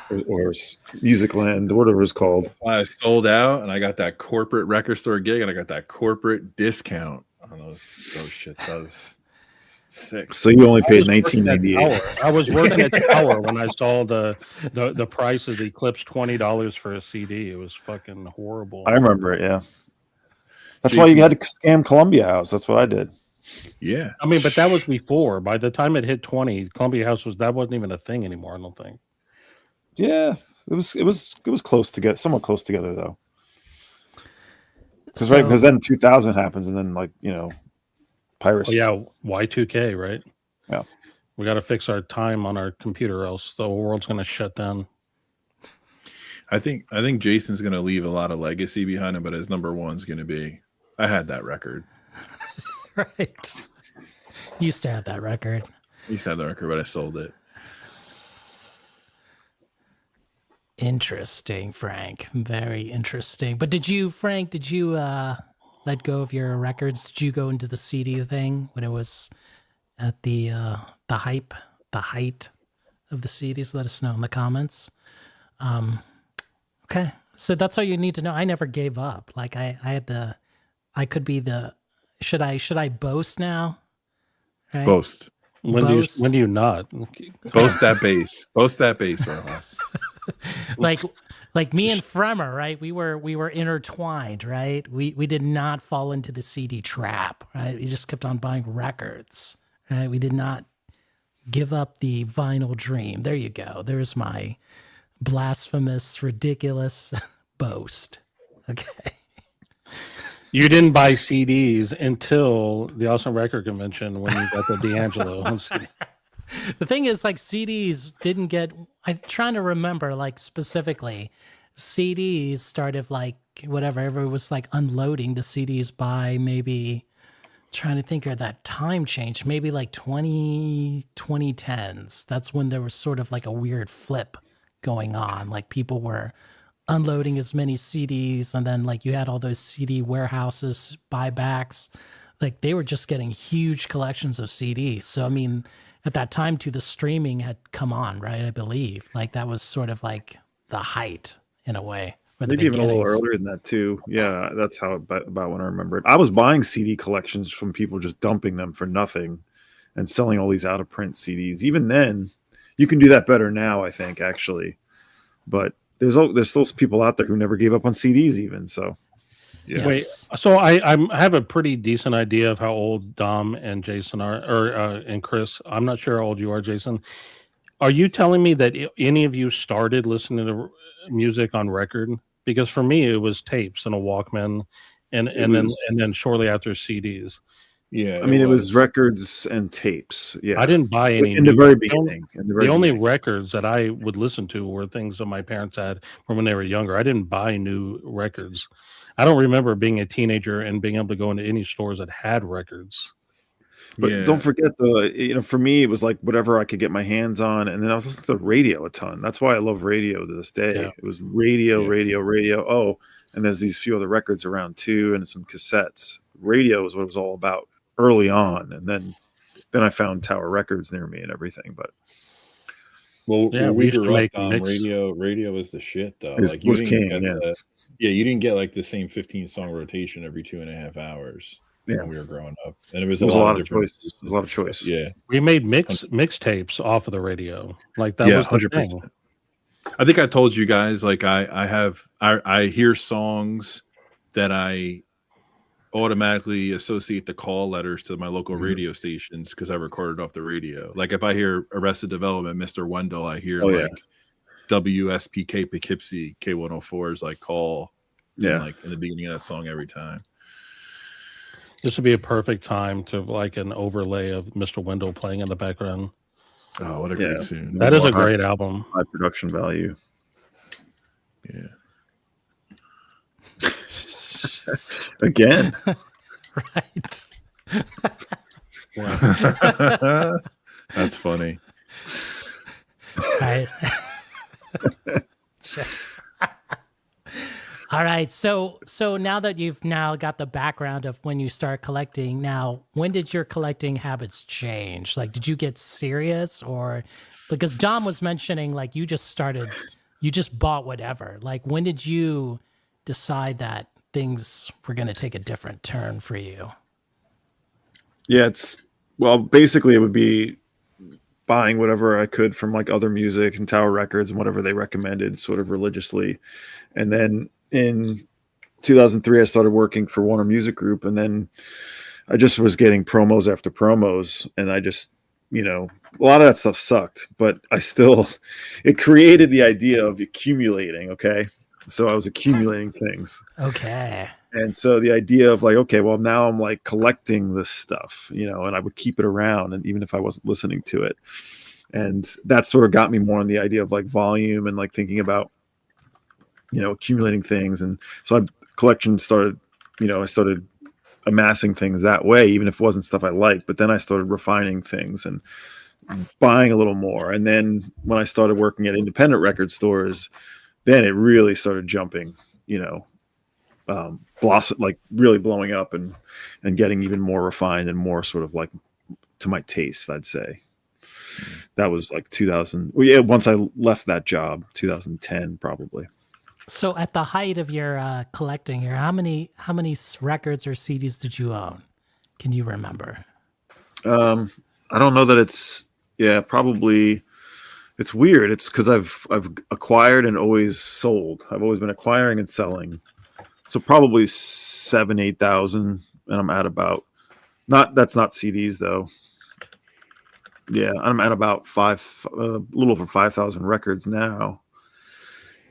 Musicland, whatever it's called. I sold out, and I got that corporate record store gig, and I got that corporate discount on those shits. I was sick. So you only I paid was working at 1998. Tower. I was working at Tower when I saw the prices eclipsed $20 for a CD. It was fucking horrible. I remember it. Yeah, that's why you had to scam Columbia House. That's what I did. Yeah. I mean, but that was before. By the time it hit 20, Columbia House wasn't even a thing anymore. I don't think. Yeah, it was close to get somewhat close together though. Because So- because then 2000 happens and then Oh piracy. yeah, Y2K, right? Yeah. We got to fix our time on our computer, or else the world's going to shut down. I think Jason's gonna leave a lot of legacy behind him, but his number one's gonna be I had that record. Right. Used to have that record. I used to have the record, but I sold it. Interesting, Frank. Very interesting. But Frank, did you let go of your records? Did you go into the CD thing when it was at the height of the CDs? Let us know in the comments. Okay. So that's all you need to know. I never gave up. Like I could be should I boast now? Right? Boast. Boast. When do you not? Boast that bass. Boast that bass, Rojas. like me and Fremer, right? We were intertwined, right? We did not fall into the CD trap, right? We just kept on buying records, right? We did not give up the vinyl dream. There you go. There's my blasphemous, ridiculous boast. Okay. You didn't buy CDs until the Awesome Record Convention when you got the D'Angelo on CD. The thing is, like, CDs didn't get. I'm trying to remember, like, specifically, CDs started like whatever. Everyone was like unloading the CDs by maybe. Trying to think of that time change, maybe like 2010s. That's when there was sort of like a weird flip going on. Like people were unloading as many CDs, and then like you had all those CD warehouses, buybacks. Like they were just getting huge collections of CDs. So I mean, at that time too, the streaming had come on, right? I believe like that was sort of like the height in a way. or the Maybe even a little beginnings. earlier than that too. Yeah, that's how about when I remember it. I was buying CD collections from people just dumping them for nothing and selling all these out of print CDs. Even then, you can do that better now, I think, actually. But there's still people out there who never gave up on CDs, even so. Yeah. Wait, so I have a pretty decent idea of how old Dom and Jason are, or and Chris. I'm not sure how old you are, Jason. Are you telling me that any of you started listening to music on record? Because for me, it was tapes and a Walkman, and then shortly after CDs. Yeah. I mean, it was records and tapes. Yeah, I didn't buy any in the new- very beginning. The only records that I would listen to were things that my parents had from when they were younger. I didn't buy new records. I don't remember being a teenager and being able to go into any stores that had records. But don't forget for me, it was like whatever I could get my hands on. And then I was listening to the radio a ton. That's why I love radio to this day. Yeah. It was radio, Yeah. radio. Oh, and there's these few other records around too, and some cassettes. Radio is what it was all about early on. And then I found Tower Records near me and everything. But Well, Yeah, we we used to grew up, make Dom, mix. radio was the shit though. It Like you was didn't king, get you didn't get like the same 15-song rotation every 2.5 hours Yeah. when we were growing up. And it was there was a lot of different choice. There was a lot of choice. Yeah. We made mixtapes off of the radio. Like that Yeah, was the 100%. thing. I think I told you guys like I hear songs that I automatically associate the call letters to my local radio stations because I recorded off the radio. Like if I hear Arrested Development, Mr. Wendell, I hear Oh, yeah. like WSPK Poughkeepsie K104's like call Yeah. like in the beginning of that song every time. This would be a perfect time to like an overlay of Mr. Wendell playing in the background. Oh, what a Yeah. great tune. That is More a great album. high production value. Yeah. Again. Right. That's funny. Right. All right. So now that you've now got the background of when you start collecting, now when did your collecting habits change? Like, did you get serious, or because Dom was mentioning like you just bought whatever. Like, when did you decide that things were going to take a different turn for you? Yeah, well, basically it would be buying whatever I could from like other music and Tower Records and whatever they recommended sort of religiously. And then in 2003, I started working for Warner Music Group, and then I just was getting promos after promos, and I just, a lot of that stuff sucked, but it created the idea of accumulating. Okay. So I was accumulating things. Okay. And so the idea of like, okay, well, now I'm like collecting this stuff, and I would keep it around, and even if I wasn't listening to it. And that sort of got me more on the idea of like volume and like thinking about, accumulating things. And so collection started, I started amassing things that way, even if it wasn't stuff I liked. But then I started refining things and buying a little more. And then when I started working at independent record stores, then it really started jumping, blossom, like really blowing up and getting even more refined and more sort of like to my taste, I'd say. That was like 2000. Well, yeah, once I left that job, 2010 probably. So at the height of your collecting here, how many records or CDs did you own? Can you remember? I don't know that it's probably. It's weird. It's because I've acquired and always sold. I've always been acquiring and selling. So probably 7,000-8,000, and I'm at about that's not CDs though. Yeah, I'm at about a little over 5,000 records now.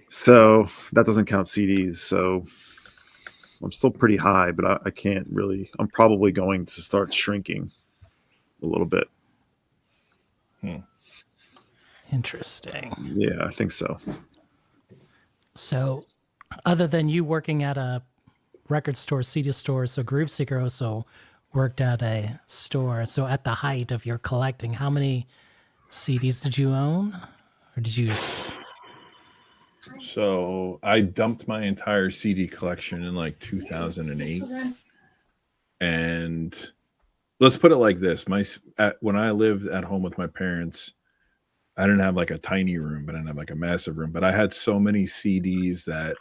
So that doesn't count CDs. So I'm still pretty high, but I can't really. I'm probably going to start shrinking a little bit. Interesting. Yeah, I think so. So, other than you working at a record store, CD store, so Groove Seeker also worked at a store. So, at the height of your collecting, how many CDs did you own, or did you? So I dumped my entire CD collection in like 2008, and let's put it like this: when I lived at home with my parents, I didn't have like a tiny room, but I didn't have like a massive room. But I had so many CDs that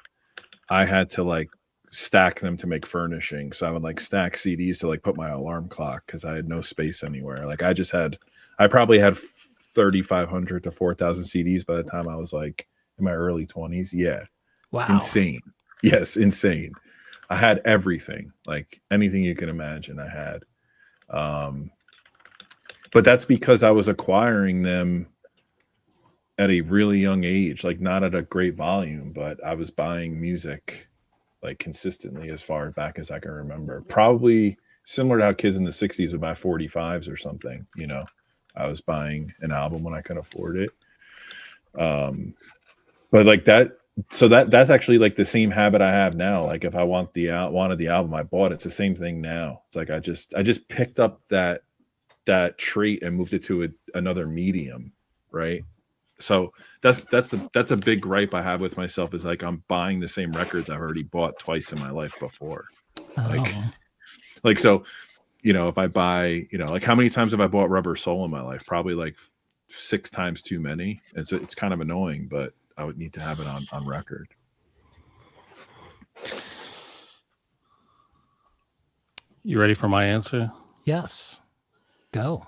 I had to like stack them to make furnishing. So I would like stack CDs to like put my alarm clock because I had no space anywhere. Like I probably had 3,500 to 4,000 CDs by the time I was like in my early 20s. Yeah. Wow. Insane. Yes, insane. I had everything, like anything you can imagine I had. But that's because I was acquiring them at a really young age, like not at a great volume, but I was buying music like consistently as far back as I can remember. Probably similar to how kids in the 60s would buy 45s or something, I was buying an album when I could afford it. But like that, so that's actually like the same habit I have now. Like if I wanted the album, I bought it. It's the same thing now. It's like I just picked up that trait and moved it to another medium, right? So that's a big gripe I have with myself is like I'm buying the same records I've already bought twice in my life before. Like so, if I buy, like how many times have I bought Rubber Soul in my life? Probably like 6 times too many. And so it's kind of annoying, but I would need to have it on record. You ready for my answer? Yes. Go.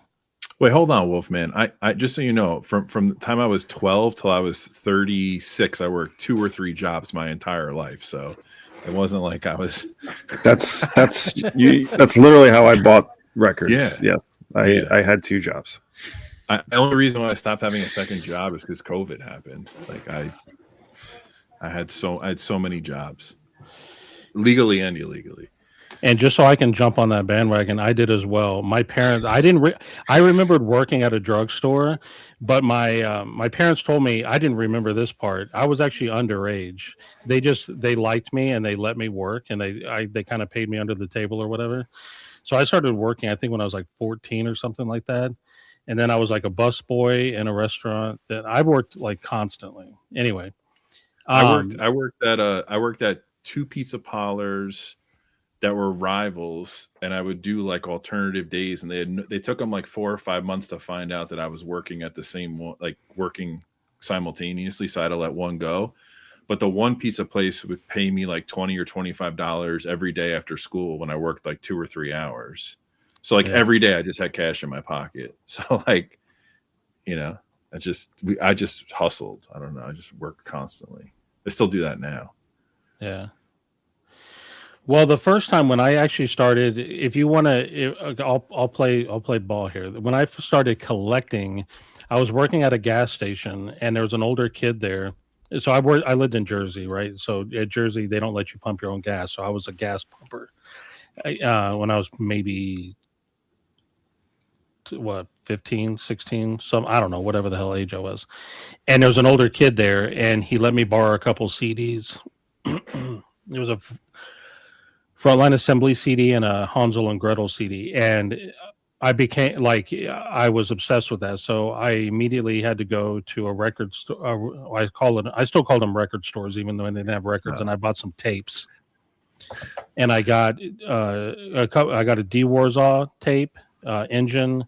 Wait, hold on, Wolfman. I just so you know, from the time I was 12 till I was 36, I worked 2 or 3 jobs my entire life. So it wasn't like I was. That's literally how I bought records. Yeah. Yes, I had 2 jobs. The only reason why I stopped having a second job is because COVID happened. Like I had so many jobs, legally and illegally. And just so I can jump on that bandwagon, I did as well. My parents, I remembered working at a drugstore, but my parents told me I didn't remember this part. I was actually underage. They liked me and they let me work, and they kind of paid me under the table or whatever. So I started working, I think when I was like 14 or something like that. And then I was like a busboy in a restaurant that I worked like constantly. Anyway, I worked at two pizza parlors that were rivals, and I would do like alternative days, and they took them like 4 or 5 months to find out that I was working at the same one, like working simultaneously, so I had to let one go. But the one pizza place would pay me like $20 or $25 every day after school when I worked like 2 or 3 hours. So like every day I just had cash in my pocket. So like, you know, I just hustled. I don't know. I just worked constantly. I still do that now. Yeah. Well, the first time when I actually started, if you want to, I'll play ball here. When I started collecting, I was working at a gas station, and there was an older kid there. So I lived in Jersey, right? So at Jersey, they don't let you pump your own gas. So I was a gas pumper when I was maybe 15, 16, I don't know, whatever the hell age I was. And there was an older kid there, and he let me borrow a couple CDs. There was a Frontline Assembly CD and a Hansel and Gretel CD, and I became like, I was obsessed with that. So I immediately had to go to a record store. I still call them record stores, even though they didn't have records. And I bought some tapes, and I got a D Warsaw tape, Engine.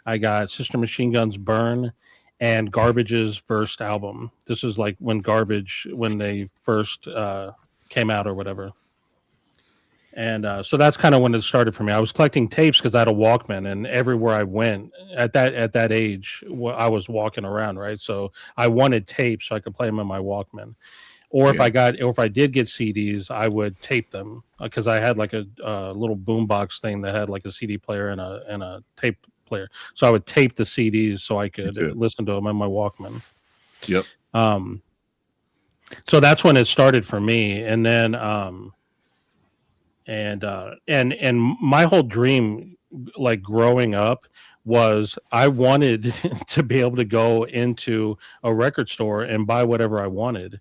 I got Sister Machine Guns Burn, and Garbage's first album. This is like when they first came out or whatever. And so that's kind of when it started for me. I was collecting tapes because I had a Walkman, and everywhere I went at that age, I was walking around, right? So I wanted tapes so I could play them in my Walkman. Or if I did get CDs, I would tape them because I had like a little boombox thing that had like a CD player and a tape player. So I would tape the CDs so I could listen to them on my Walkman. Yep. So that's when it started for me, and then and my whole dream, like growing up, was I wanted to be able to go into a record store and buy whatever I wanted,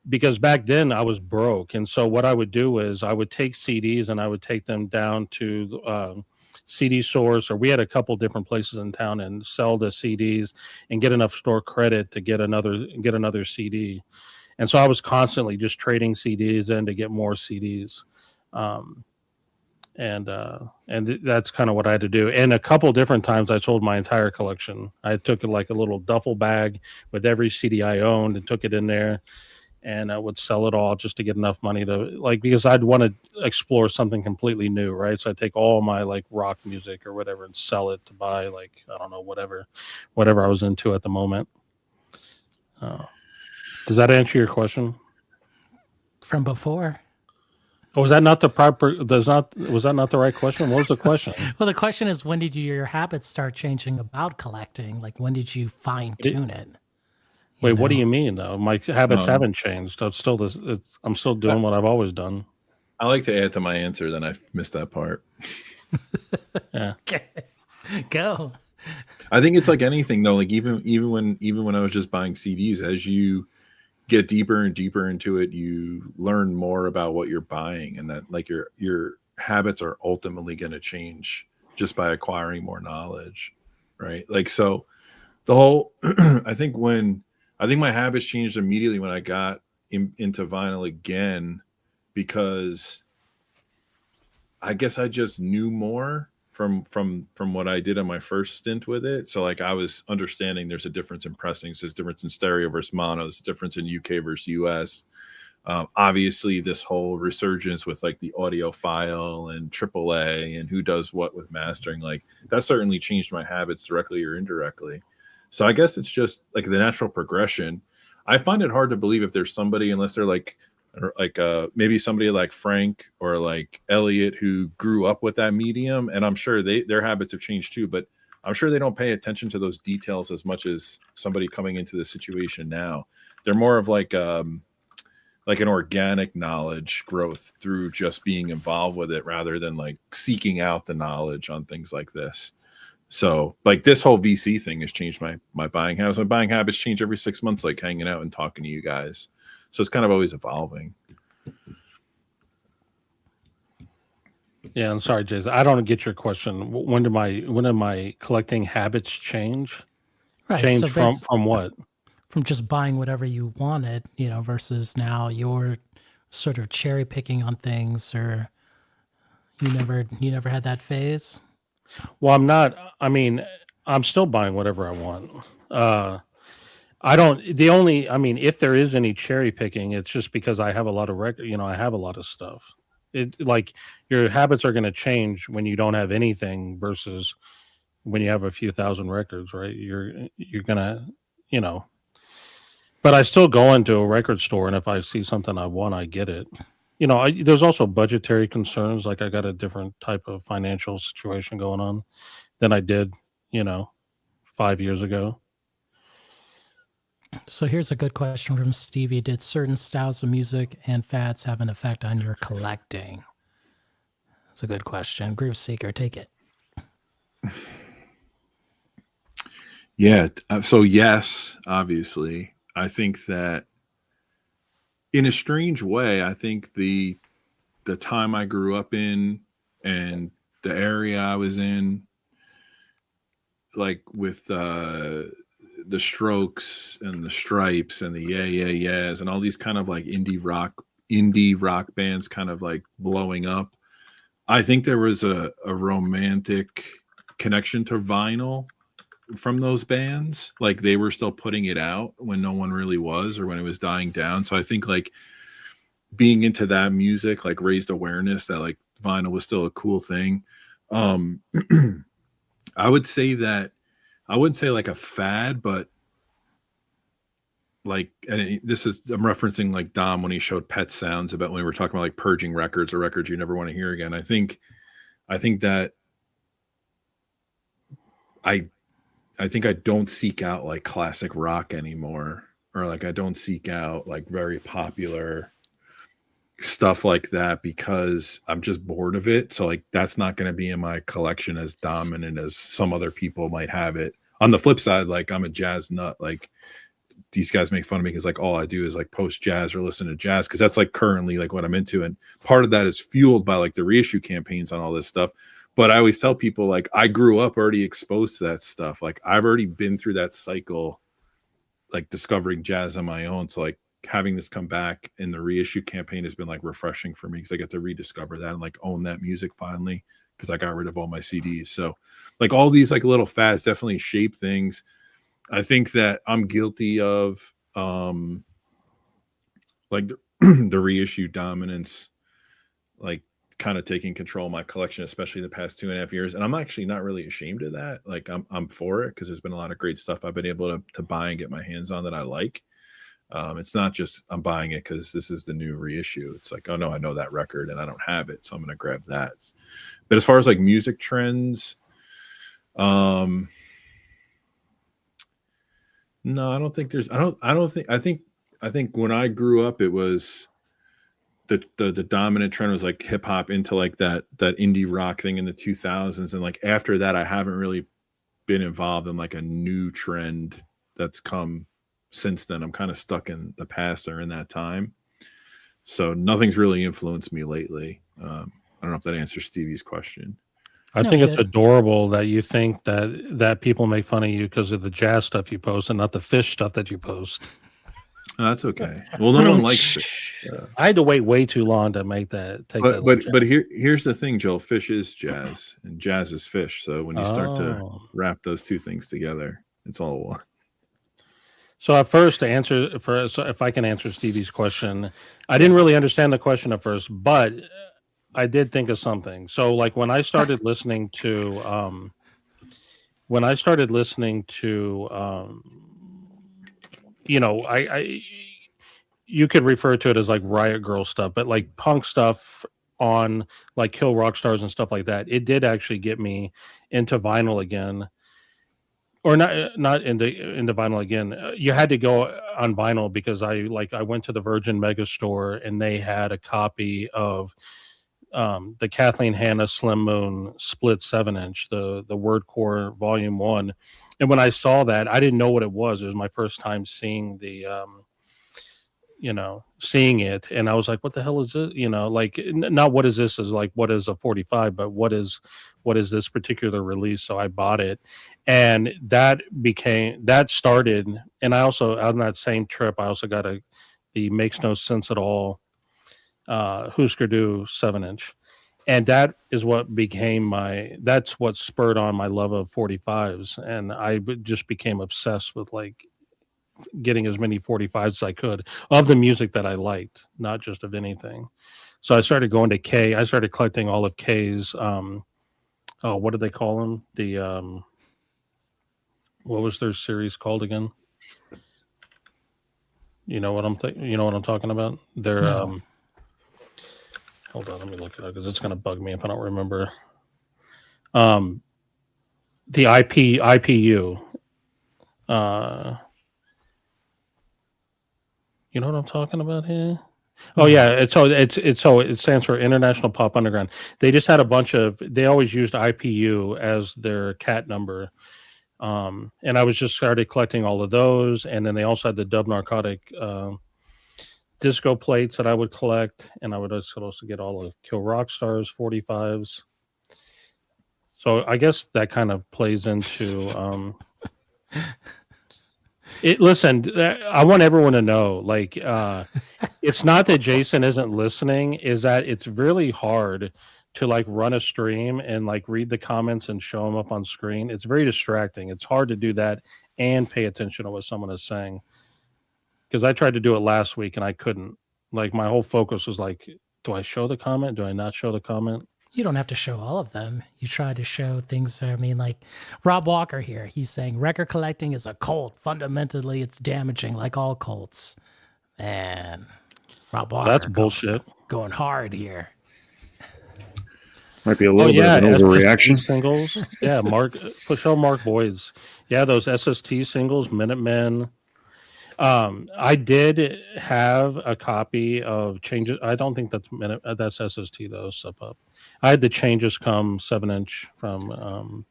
because back then I was broke. And so what I would do is I would take CDs and I would take them down to CD Source, or we had a couple different places in town, and sell the CDs and get enough store credit to get another CD. And so I was constantly just trading CDs in to get more CDs. And that's kind of what I had to do. And a couple different times I sold my entire collection. I took like a little duffel bag with every CD I owned and took it in there, and I would sell it all just to get enough money to, because I'd want to explore something completely new, right? So I take all my like rock music or whatever and sell it to buy, like, I don't know, whatever I was into at the moment. Does that answer your question? From before. Oh, was that not the proper? Was that not the right question? What was the question? Well, the question is, when did your habits start changing about collecting? Like, when did you fine tune it? Wait, what do you mean though? My habits haven't changed. I'm still I'm still doing what I've always done. I like to add to my answer, then I missed that part. Yeah. Okay. Go. I think it's like anything though. Like even when I was just buying CDs, as you get deeper and deeper into it, you learn more about what you're buying, and that like your habits are ultimately going to change just by acquiring more knowledge, right? Like, so the whole I think my habits changed immediately when I got into vinyl again, because I guess I just knew more from what I did on my first stint with it. So like I was understanding there's a difference in pressings, there's a difference in stereo versus mono, there's a difference in UK versus US. Obviously this whole resurgence with like the audiophile and AAA and who does what with mastering, like that certainly changed my habits directly or indirectly. So I guess it's just like the natural progression. I find it hard to believe if there's somebody, unless they're like maybe somebody like Frank or like Elliot who grew up with that medium, and I'm sure their habits have changed too, but I'm sure they don't pay attention to those details as much as somebody coming into the situation now. They're more of like like an organic knowledge growth through just being involved with it rather than like seeking out the knowledge on things like this. So like this whole VC thing has changed my buying habits. My buying habits change every 6 months, like hanging out and talking to you guys. So it's kind of always evolving. Yeah, I'm sorry, Jason. I don't get your question. When did my collecting habits change? Right. Change So from what? from just buying whatever you wanted, versus now you're sort of cherry picking on things, or you never had that phase. Well, I'm not. I mean, I'm still buying whatever I want. I don't. The only. I mean, if there is any cherry picking, it's just because I have a lot of I have a lot of stuff. It like your habits are going to change when you don't have anything versus when you have a few thousand records, right? You're gonna, But I still go into a record store, and if I see something I want, I get it. There's also budgetary concerns. Like I got a different type of financial situation going on than I did, 5 years ago. So here's a good question from Stevie. Did certain styles of music and fads have an effect on your collecting? That's a good question. Groove Seeker, take it. Yeah. So yes, obviously, I think that in a strange way, I think the time I grew up in and the area I was in, like with the Strokes and the Stripes and the Yeah Yeah Yeahs and all these kind of like indie rock bands kind of like blowing up. I think there was a romantic connection to vinyl from those bands. Like they were still putting it out when no one really was, or when it was dying down. So I think like being into that music like raised awareness that like vinyl was still a cool thing. I would say that I wouldn't say like a fad, but like, and this is, I'm referencing like Dom when he showed Pet Sounds about when we were talking about like purging records or records you never want to hear again. I think that I think I don't seek out like classic rock anymore, or like I don't seek out like very popular stuff like that because I'm just bored of it. So like that's not going to be in my collection as dominant as some other people might have it. On the flip side, like I'm a jazz nut. Like these guys make fun of me because like all I do is like post jazz or listen to jazz because that's like currently like what I'm into. And part of that is fueled by like the reissue campaigns on all this stuff. But I always tell people like I grew up already exposed to that stuff. Like I've already been through that cycle, like discovering jazz on my own. So like having this come back in the reissue campaign has been like refreshing for me because I get to rediscover that and like own that music finally because I got rid of all my CDs. So like all these like little fads definitely shape things. I think that I'm guilty of like the reissue dominance, like kind of taking control of my collection, especially the past 2.5 years. And I'm actually not really ashamed of that. Like I'm for it because there's been a lot of great stuff I've been able to buy and get my hands on that I like. It's not just I'm buying it because this is the new reissue. It's like, oh no, I know that record and I don't have it, so I'm going to grab that. But as far as like music trends, no, I don't think there's. I think when I grew up, it was the dominant trend was like hip hop into like that indie rock thing in the 2000s, and like after that, I haven't really been involved in like a new trend that's come since then. I'm kind of stuck in the past or in that time, so nothing's really influenced me lately. I don't know if that answers Stevie's question. I No, think it it's did. adorable that you think that people make fun of you because of the jazz stuff you post and not the fish stuff that you post. Oh, that's okay. Well, no one likes it. I had to wait way too long to make that. But here's the thing, Joel. Fish is jazz, and jazz is fish. So when you start to wrap those two things together, it's all one. So at first, so if I can answer Stevie's question, I didn't really understand the question at first, but I did think of something. So like when I started listening to I you could refer to it as like Riot Girl stuff, but like punk stuff on like Kill Rock Stars and stuff like that. It did actually get me into vinyl again. or not in the vinyl again. You had to go on vinyl because I went to the Virgin Mega Store and they had a copy of the Kathleen Hanna Slim Moon split 7-inch, the Word Core Volume 1. And when I saw that, I didn't know what it was. It was my first time seeing the seeing it, and I was like, what the hell is it? Like, not what is this, is like, what is a 45, but what is this particular release? So I bought it, and that started. And I also, on that same trip, I also got the Makes No Sense at All Husker Du 7-inch, and that is what became that's what spurred on my love of 45s, and I just became obsessed with like getting as many 45s as I could of the music that I liked, not just of anything. So I started going to K. I started collecting all of K's. What did they call them? The what was their series called again? You know what I'm talking about? Their No. hold on, let me look it up because it's going to bug me if I don't remember. The IPU. You know what I'm talking about here? Oh yeah, it stands for International Pop Underground. They just had a bunch of. They always used IPU as their cat number, and I was just started collecting all of those. And then they also had the Dub Narcotic disco plates that I would collect, and I would also get all of Kill Rock Stars 45s. So I guess that kind of plays into. Listen, I want everyone to know, like, it's not that Jason isn't listening, is that it's really hard to like run a stream and like read the comments and show them up on screen. It's very distracting. It's hard to do that and pay attention to what someone is saying. Because I tried to do it last week and I couldn't. Like, my whole focus was like, do I show the comment? Do I not show the comment? You don't have to show all of them. You try to show things. I mean, like Rob Walker here, he's saying record collecting is a cult. Fundamentally, it's damaging, like all cults. Man, Rob Walker. That's bullshit. Going hard here. Might be a little bit of an overreaction. Singles. Yeah, show Mark Boyd's. Yeah, those SST singles, Minutemen. I did have a copy of Changes. I don't think that's SST though. Sub Up. I had the Changes Come 7-inch from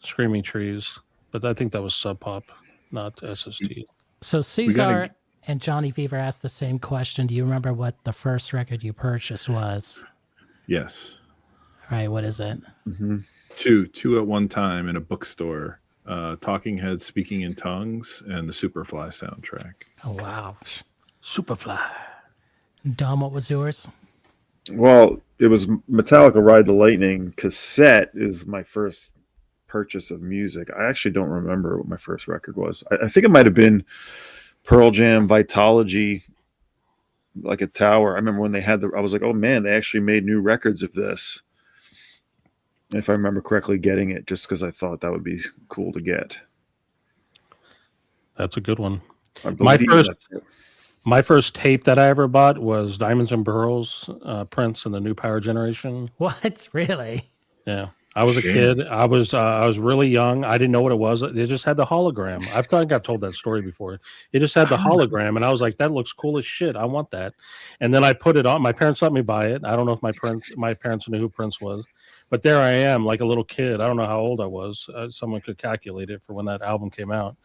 Screaming Trees, but I think that was Sub Pop, not SST. So Cesar and Johnny Fever asked the same question. Do you remember what the first record you purchased was? Yes. All right, what is it? Mm-hmm. Two at one time in a bookstore. Talking Heads Speaking in Tongues and the Superfly soundtrack. Oh, wow. Superfly. Dom, what was yours? Well, it was Metallica Ride the Lightning cassette is my first purchase of music. I actually don't remember what my first record was. I think it might have been Pearl Jam Vitology, like a tower. I remember when they had I was like, oh man, they actually made new records of this. If I remember correctly, getting it just because I thought that would be cool to get. That's a good one. My first tape that I ever bought was Diamonds and Pearls, Prince and the New Power Generation. What? Really? Yeah. I was a kid. I was really young. I didn't know what it was. They just had the hologram. I think I've told that story before. It just had the hologram, and I was like, "That looks cool as shit. I want that." And then I put it on. My parents let me buy it. I don't know if my parents knew who Prince was, but there I am, like a little kid. I don't know how old I was. Someone could calculate it for when that album came out.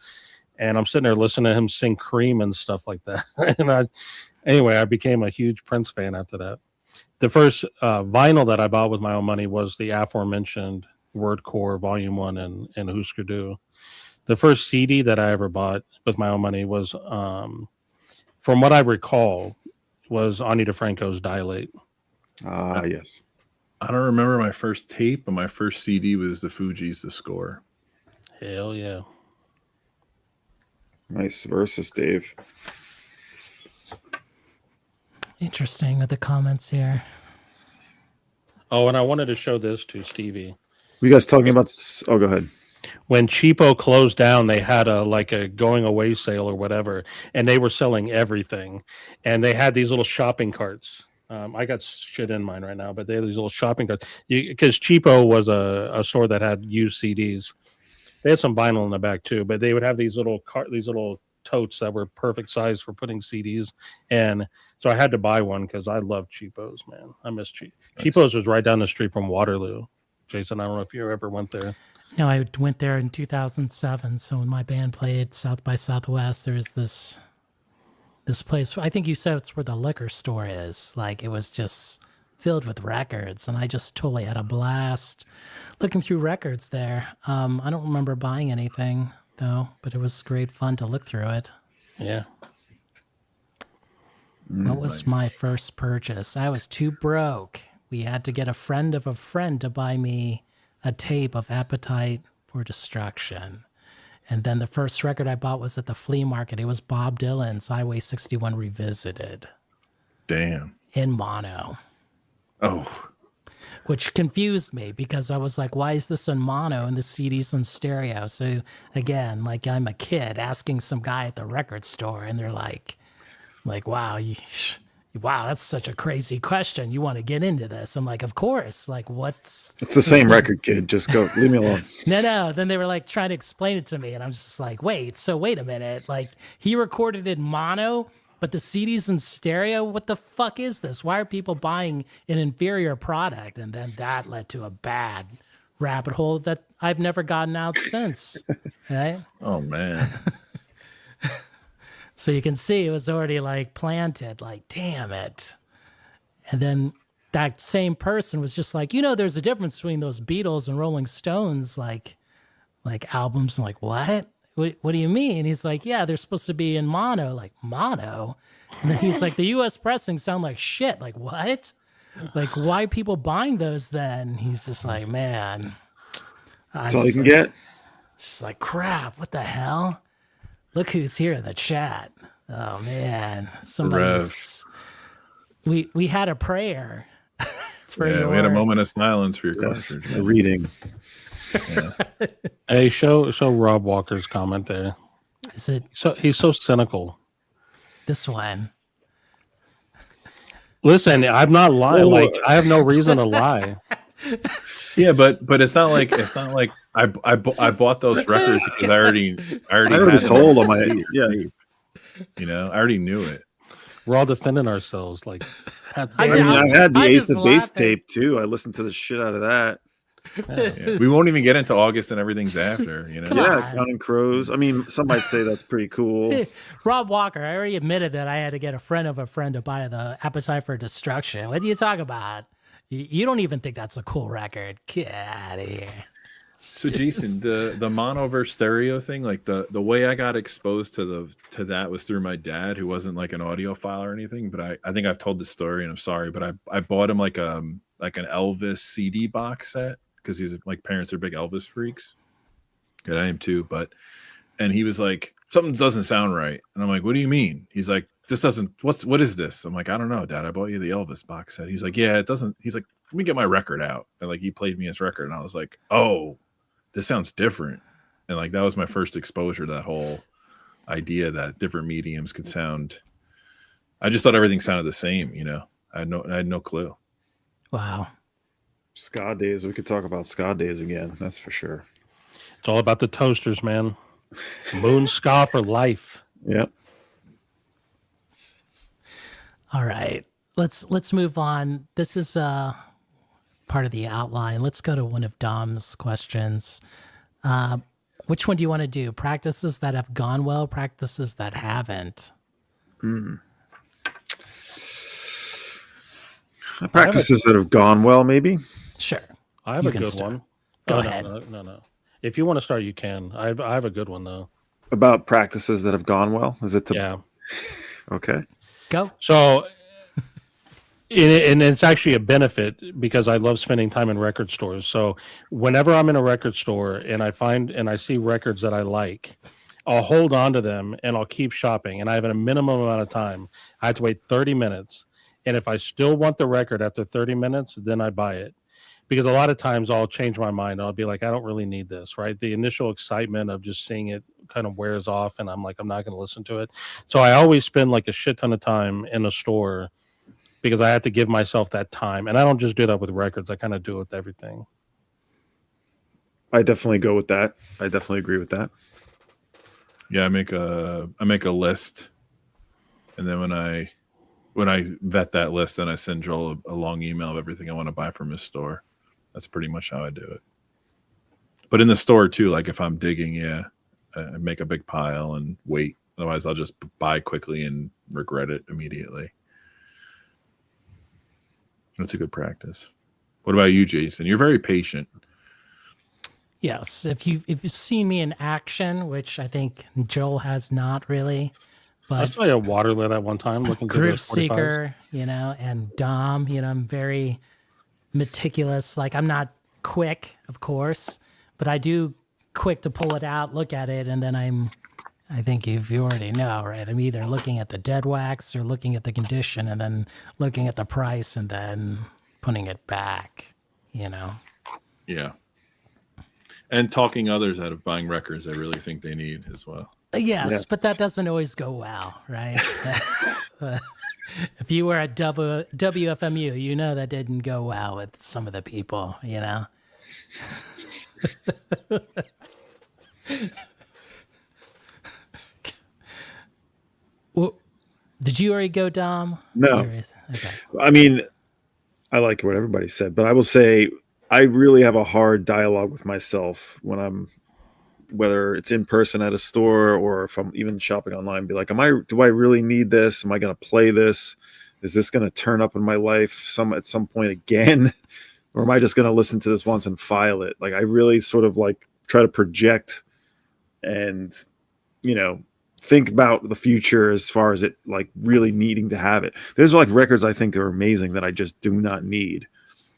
And I'm sitting there listening to him sing Cream and stuff like that. And I became a huge Prince fan after that. The first vinyl that I bought with my own money was the aforementioned Word Core Volume 1 and Husker Du. The first CD that I ever bought with my own money was, from what I recall, was Ani DeFranco's Dilate. Ah, yes. I don't remember my first tape, but my first CD was the Fugees' The Score. Hell yeah. Nice versus, Dave. Interesting with the comments here. Oh, and I wanted to show this to Stevie. Were you guys talking about? Oh, go ahead. When Cheapo closed down, they had a going away sale or whatever, and they were selling everything. And they had these little shopping carts. I got shit in mine right now, but they had these little shopping carts because Cheapo was a store that had used CDs. They had some vinyl in the back too, but they would have these little totes that were perfect size for putting CDs. And so I had to buy one because I love cheapos, man. I miss Cheapos was right down the street from Waterloo. Jason, I don't know if you ever went there. No, I went there in 2007. So when my band played South by Southwest, there was this place. I think you said it's where the liquor store is. Like, it was just filled with records, and I just totally had a blast looking through records there. I don't remember buying anything though, but it was great fun to look through it. Yeah. What was my first purchase? I was too broke. We had to get a friend of a friend to buy me a tape of Appetite for Destruction. And then the first record I bought was at the flea market. It was Bob Dylan's Highway 61 Revisited. Damn. In mono. Oh. Which confused me because I was like, why is this in mono and the CD's in stereo? So again, like, I'm a kid asking some guy at the record store, and they're like, wow, wow, that's such a crazy question. You want to get into this? I'm like, of course. Like, It's the same record, kid. Just go, leave me alone. No. Then they were like trying to explain it to me, and I'm just like, wait a minute. Like, he recorded in mono, but the CD's in stereo? What the fuck is this? Why are people buying an inferior product? And then that led to a bad rabbit hole that I've never gotten out since. Right? Oh, man. So you can see it was already like planted, like, damn it. And then that same person was just like, there's a difference between those Beatles and Rolling Stones, like albums. I'm like, what? What do you mean? He's like, yeah, they're supposed to be in mono. Like, mono? And then he's like, the U.S. pressing sound like shit. Like, what? Like, why are people buying those then? He's just like, man. That's all you can get. It's like, crap, what the hell? Look who's here in the chat. Oh, man. Somebody's... We had a prayer for we had a moment of silence for your cartridge. A reading. Yeah. Hey, show Rob Walker's comment there. Is it He's so cynical. this one? Listen, I'm not lying. Like, I have no reason to lie. Yeah, but it's not like I bought those records because I already had told them. them. I already knew it. We're all defending ourselves. Like, I had the Ace just of Base laughing. tape too. I listened to the shit out of that. Yeah. We won't even get into August and everything's after. Come Yeah, on. Counting Crows. I mean, some might say that's pretty cool. Rob Walker, I already admitted that I had to get a friend of a friend to buy the Appetite for Destruction. What do you talk about? You don't even think that's a cool record. Get out of here. So Jason, the mono versus stereo thing, like the way I got exposed to that was through my dad, who wasn't like an audiophile or anything. But I think I've told this story, and I'm sorry, but I bought him like an Elvis CD box set because he's like, parents are big Elvis freaks, and I am too. And he was like, something doesn't sound right, and I'm like, what do you mean? He's like, this doesn't. What is this? I'm like, I don't know, Dad. I bought you the Elvis box set. He's like, yeah, it doesn't. He's like, let me get my record out, and like he played me his record, and I was like, oh, this sounds different. And like that was my first exposure to that whole idea that different mediums could sound. I just thought everything sounded the same, I had no clue. Wow. Ska days. We could talk about ska days again. That's for sure. it's all about the toasters, man. Moon ska for life. Yep. All right. Let's move on. This is part of the outline. Let's go to one of Dom's questions. Which one do you want to do? Practices that have gone well, practices that haven't? Practices that have gone well, maybe. Sure. I have You a can good start. one. Go Oh, ahead. No. If you want to start, you can. I have a good one though. About practices that have gone well. Is it? Yeah. Okay. Go. So, and it's actually a benefit because I love spending time in record stores. So whenever I'm in a record store and I see records that I like, I'll hold on to them and I'll keep shopping. And I have a minimum amount of time. I have to wait 30 minutes. And if I still want the record after 30 minutes, then I buy it. Because a lot of times I'll change my mind. I'll be like, I don't really need this, right? The initial excitement of just seeing it kind of wears off and I'm like, I'm not going to listen to it. So I always spend like a shit ton of time in a store because I have to give myself that time. And I don't just do that with records. I kind of do it with everything. I definitely go with that. I definitely agree with that. Yeah, I make a list, and then when I vet that list, then I send Joel a long email of everything I want to buy from his store. That's pretty much how I do it. But in the store too, like if I'm digging, yeah, I make a big pile and wait. Otherwise, I'll just buy quickly and regret it immediately. That's a good practice. What about you, Jason? You're very patient. Yes, if you've seen me in action, which I think Joel has not really, I but saw you at Waterloo that one time looking through Groove those 45s. Seeker, and Dom, I'm very meticulous. Like I'm not quick, of course, but I do quick to pull it out, look at it, and then I think if you already know, right? I'm either looking at the dead wax or looking at the condition and then looking at the price and then putting it back, Yeah. And talking others out of buying records I really think they need as well. Yes, but that doesn't always go well, right? If you were at WFMU, that didn't go well with some of the people, Well, did you already go, Dom? No. Okay. I mean, I like what everybody said, but I will say I really have a hard dialogue with myself when I'm, whether it's in person at a store or if I'm even shopping online, be like, do I really need this? Am I going to play this? Is this going to turn up in my life at some point again? Or am I just going to listen to this once and file it? Like I really sort of like try to project and, think about the future as far as it like really needing to have it. There's like records I think are amazing that I just do not need.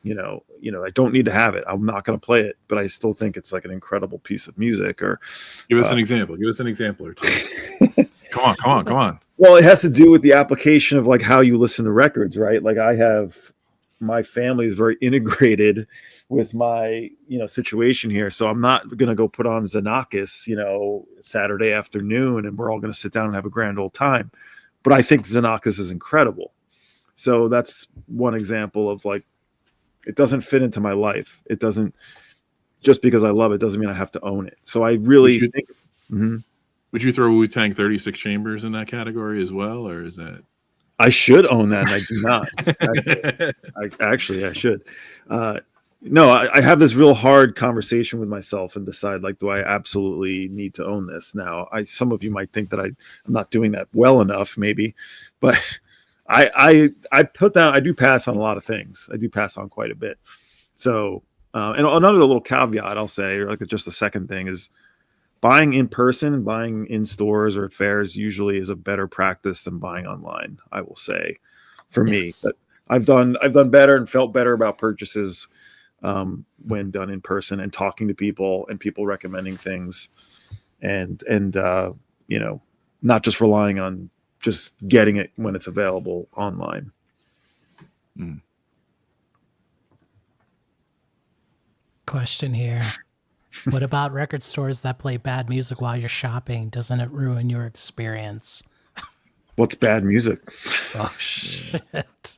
I don't need to have it. I'm not going to play it, but I still think it's like an incredible piece of music. Or give us an example. Give us an example or two. Come on. Well, it has to do with the application of like how you listen to records, right? Like my family is very integrated with my, situation here. So I'm not going to go put on Xenakis, Saturday afternoon and we're all going to sit down and have a grand old time. But I think Xenakis is incredible. So that's one example of like, it doesn't fit into my life. It doesn't, just because I love it doesn't mean I have to own it. So I really think. Mm-hmm. Would you throw Wu-Tang 36 Chambers in that category as well? Or is that? I should own that, and I do not. I should. No, I have this real hard conversation with myself and decide, like, do I absolutely need to own this now? Some of you might think that I'm not doing that well enough, maybe, but I do pass on a lot of things. I do pass on quite a bit. So, and another little caveat I'll say, or like just the second thing is, buying in person, buying in stores or at fairs usually is a better practice than buying online, I will say, for me. But I've done better and felt better about purchases when done in person and talking to people and people recommending things and not just relying on just getting it when it's available online. Question here. What about record stores that play bad music while you're shopping? Doesn't it ruin your experience? What's bad music? Oh, shit.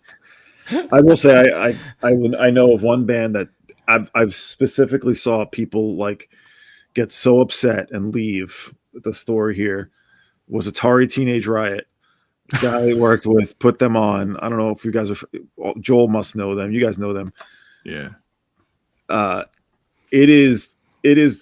I will say I know of one band that I've specifically saw people like get so upset and leave the store here. Was Atari Teenage Riot. The guy I worked with put them on. I don't know if you guys are. Joel must know them. You guys know them. Yeah. It is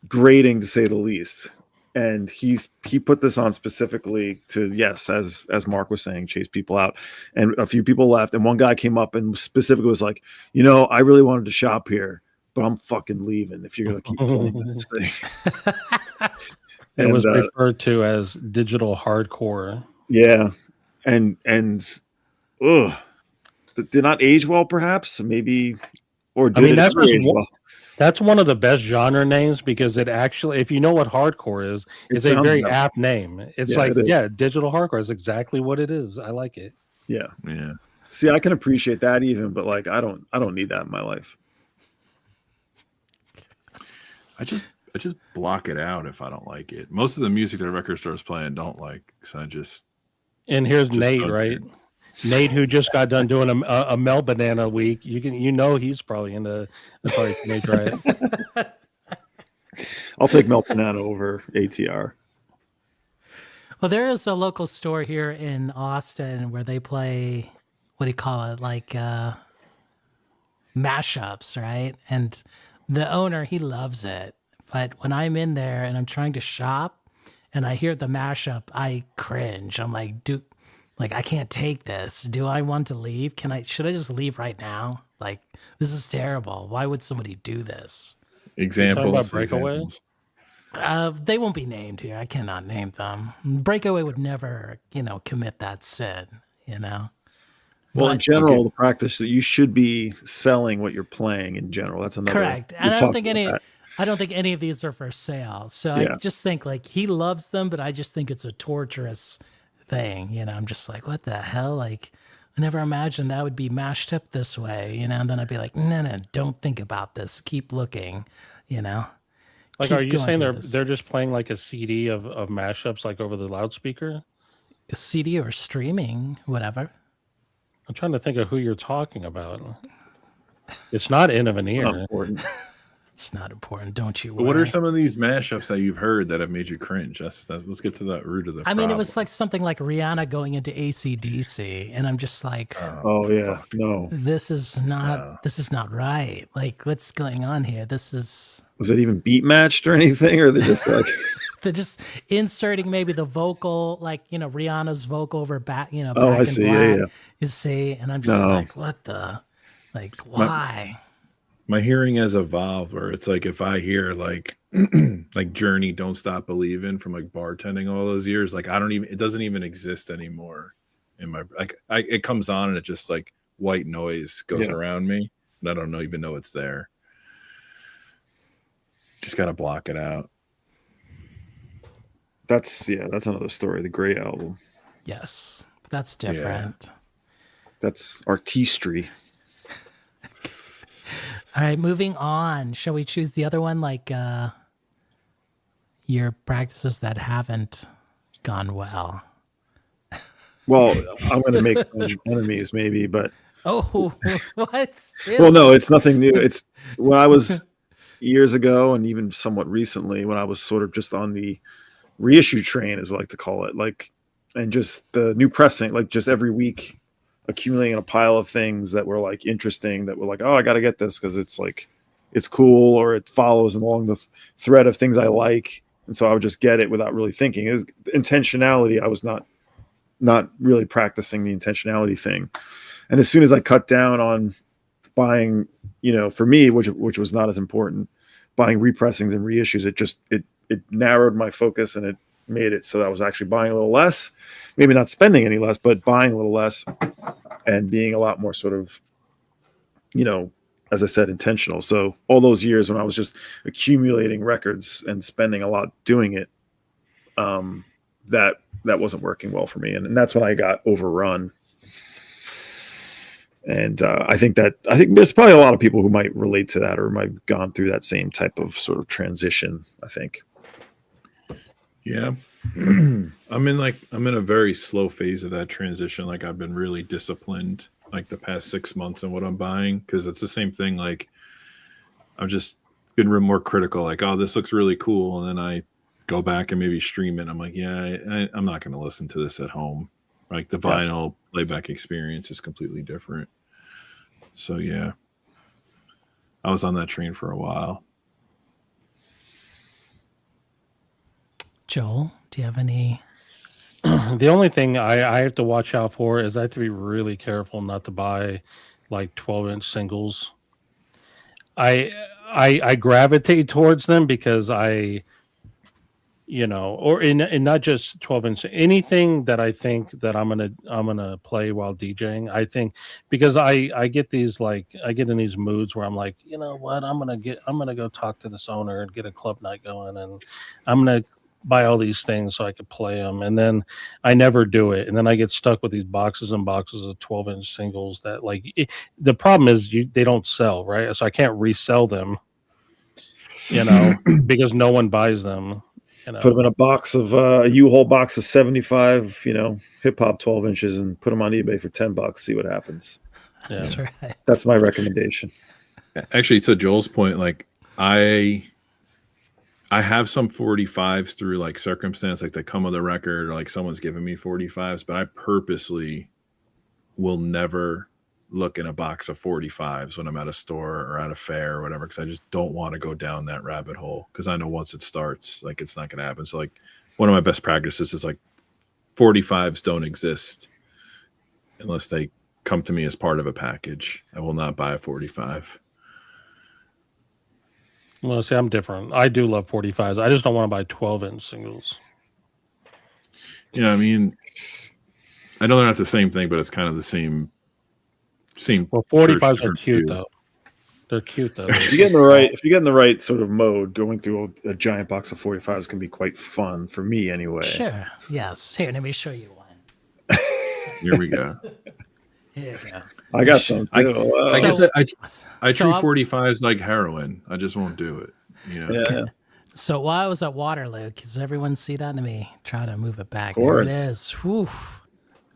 grating to say the least. And he put this on specifically to, yes, as Mark was saying, chase people out. And a few people left. And one guy came up and specifically was like, I really wanted to shop here, but I'm fucking leaving if you're going to keep playing this thing. It was referred to as digital hardcore. Yeah. And did not age well, perhaps, maybe, or did it ever age well? That's one of the best genre names because it actually, if you know what hardcore is, it's a very apt name. It's digital hardcore is exactly what it is. I like it. Yeah. Yeah. See, I can appreciate that even, but like, I don't need that in my life. I just block it out if I don't like it. Most of the music that a record store is playing I don't like. So and here's Nate, right? Nate, who just got done doing a Mel Banana week, he's probably into the Teenage Riot. I'll take Melt Banana over ATR. Well, there is a local store here in Austin where they play, what do you call it, like mashups, right? And the owner, he loves it. But when I'm in there and I'm trying to shop and I hear the mashup, I cringe. I'm like, dude, like I can't take this. Do I want to leave? Should I just leave right now? Like, this is terrible. Why would somebody do this? Examples. Breakaway? Examples. They won't be named here. I cannot name them. Breakaway would never, commit that sin, Well, But- in general, the practice that you should be selling what you're playing in general. That's another. Correct. we've And I talked don't think about any of these are for sale. So Yeah. I just think like he loves them, but I just think it's a torturous thing. I'm just like, what the hell? Like, I never imagined that would be mashed up this way, and then I'd be like, no, don't think about this. Keep looking, Like, Keep are you going saying with this. they're just playing like a CD of mashups, like over the loudspeaker? A CD or streaming, whatever. I'm trying to think of who you're talking about. It's not in a It's not veneer. important. It's not important. Don't you But worry. what are some of these mashups that you've heard that have made you cringe? Let's get to the root of the I mean, it problem. was like something like Rihanna going into AC/DC, and I'm just like, Oh yeah, no. this is not Wow. this is not right. Like, what's going on here? This is Was it even beat matched or anything, or they just like? they're just inserting maybe the vocal, like Rihanna's vocal over back, Oh, back I in see. black. Yeah, yeah. You see, and I'm just No. like, what the, like, why? My hearing has evolved where it's like if I hear like like Journey Don't Stop Believing from like bartending all those years, like it doesn't even exist anymore in my it comes on and it just like white noise goes Yeah. around me and I don't even know it's there. Just gotta block it out. That's another story. The Gray album. Yes, that's different. That's artistry. All right, moving on. Shall we choose the other one, like your practices that haven't gone well? Well, I'm going to make some enemies, maybe, but Oh, what? well, no, it's nothing new. It's when I was years ago, and even somewhat recently, when I was sort of just on the reissue train, as we like to call it, like, and just the new pressing, like just every week accumulating a pile of things that were like interesting, that were like, oh, I got to get this because it's like it's cool, or it follows along the thread of things I like, and so I would just get it without really thinking. It was intentionality. I was not really practicing the intentionality thing, and as soon as I cut down on buying, for me, which was not as important, buying repressings and reissues, it narrowed my focus, and it made it so that I was actually buying a little less, maybe not spending any less, but buying a little less and being a lot more sort of, as I said, intentional. So all those years when I was just accumulating records and spending a lot doing it, that wasn't working well for me. And that's when I got overrun. And I think there's probably a lot of people who might relate to that or might have gone through that same type of sort of transition, I think. Yeah. I'm in a very slow phase of that transition. Like I've been really disciplined like the past 6 months in what I'm buying, because it's the same thing. Like I've just been more critical, like, oh, this looks really cool, and then I go back and maybe stream it. I'm like, yeah, I'm not going to listen to this at home. Like the vinyl playback experience is completely different. So yeah, I was on that train for a while. Joel, do you have any? The only thing I have to watch out for is I have to be really careful not to buy like 12-inch singles. I gravitate towards them because or in not just 12-inch, anything that I think that I'm gonna play while DJing. I think because I get these I get in these moods where I'm like, you know what, I'm gonna go talk to this owner and get a club night going, and I'm gonna buy all these things so I could play them, and then I never do it, and then I get stuck with these boxes and boxes of 12-inch singles that the problem is they don't sell, right? So I can't resell them, because no one buys them. Put them in a box of a U-Haul box of 75, hip hop 12 inches, and put them on eBay for $10. See what happens. Yeah. That's right. That's my recommendation. Actually, to Joel's point, like I I have some 45s through like circumstance, like they come with a record or like someone's giving me 45s, but I purposely will never look in a box of 45s when I'm at a store or at a fair or whatever, because I just don't want to go down that rabbit hole, because I know once it starts, like it's not going to happen. So like one of my best practices is like 45s don't exist unless they come to me as part of a package. I will not buy a 45. Well, see, I'm different. I do love 45s. I just don't want to buy 12-inch singles. Yeah, I mean, I know they're not the same thing, but it's kind of the same. Well, 45s are different cute view. though. They're cute though. If you get in the right sort of mode, going through a giant box of 45s can be quite fun for me anyway. Sure. Yes. Here, let me show you one. Here we go. Here you go. I got some I- too. I guess So- I so treat I'll- 45s like heroin. I just won't do it. You know. yeah. So while I was at Waterloo, does everyone see that? Let me try to move it back. Of There it course. is. Whew.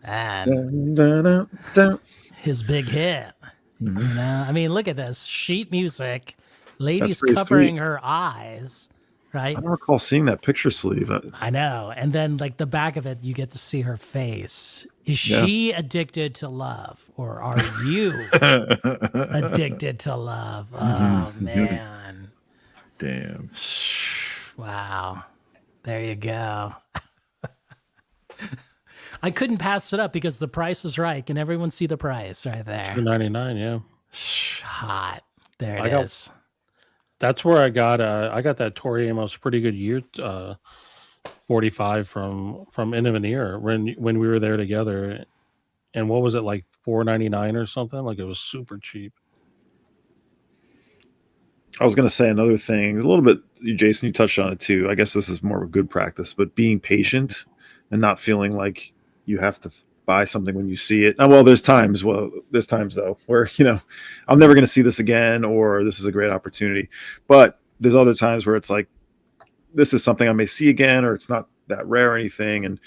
Man, Dun, dun, dun, dun. his big hit. You know, I mean, look at this sheet music. Ladies pretty covering sweet. her eyes, right? I don't recall seeing that picture sleeve. I know. And then, like, the back of it, you get to see her face. Is Yeah. she addicted to love, or are you addicted to love? Oh, man. Damn. Wow. There you go. I couldn't pass it up because the price is right. Can everyone see the price right there? $2.99. Yeah, Hot. There I it got- is. that's where I got that Tori Amos Pretty Good Year 45 from End of an Ear when we were there together. And what was it, like $4.99 or something? Like, it was super cheap. I was going to say another thing, a little bit, Jason, you touched on it too. I guess this is more of a good practice, but being patient and not feeling like you have to buy something when you see it. Well, there's times though where, I'm never going to see this again, or this is a great opportunity. But there's other times where it's like, this is something I may see again, or it's not that rare or anything. And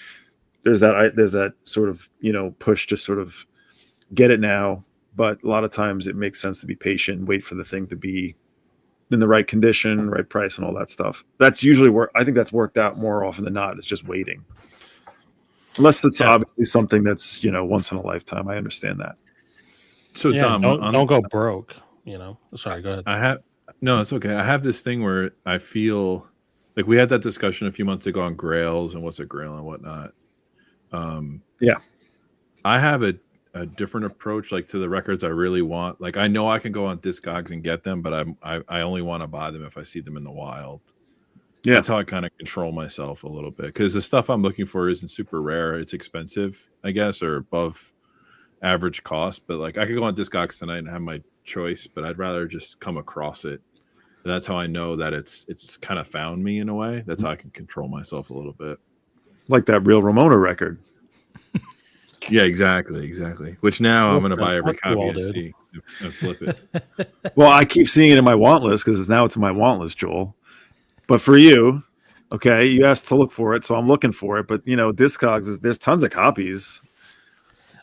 there's that sort of, push to sort of get it now. But a lot of times it makes sense to be patient and wait for the thing to be in the right condition, right price, and all that stuff. That's usually where I think that's worked out more often than not. It's just waiting. Unless it's obviously something that's, once in a lifetime. I understand that. So Yeah, Dom, don't go broke. Sorry, go ahead. It's okay. I have this thing where I feel like we had that discussion a few months ago on grails and what's a grail and whatnot. Yeah. I have a different approach, like to the records I really want. Like I know I can go on Discogs and get them, but I only want to buy them if I see them in the wild. Yeah. That's how I kind of control myself a little bit, because the stuff I'm looking for isn't super rare. It's expensive, I guess, or above average cost. But like I could go on Discogs tonight and have my choice, but I'd rather just come across it. And that's how I know that it's kind of found me in a way. That's how I can control myself a little bit. Like that real Ramona record. Yeah, exactly. Which now I'm going to buy every Fuck you copy all, I dude. see and flip it. Well, I keep seeing it in my want list because now it's in my want list, Joel. But for you, okay, you asked to look for it, so I'm looking for it. But Discogs there's tons of copies.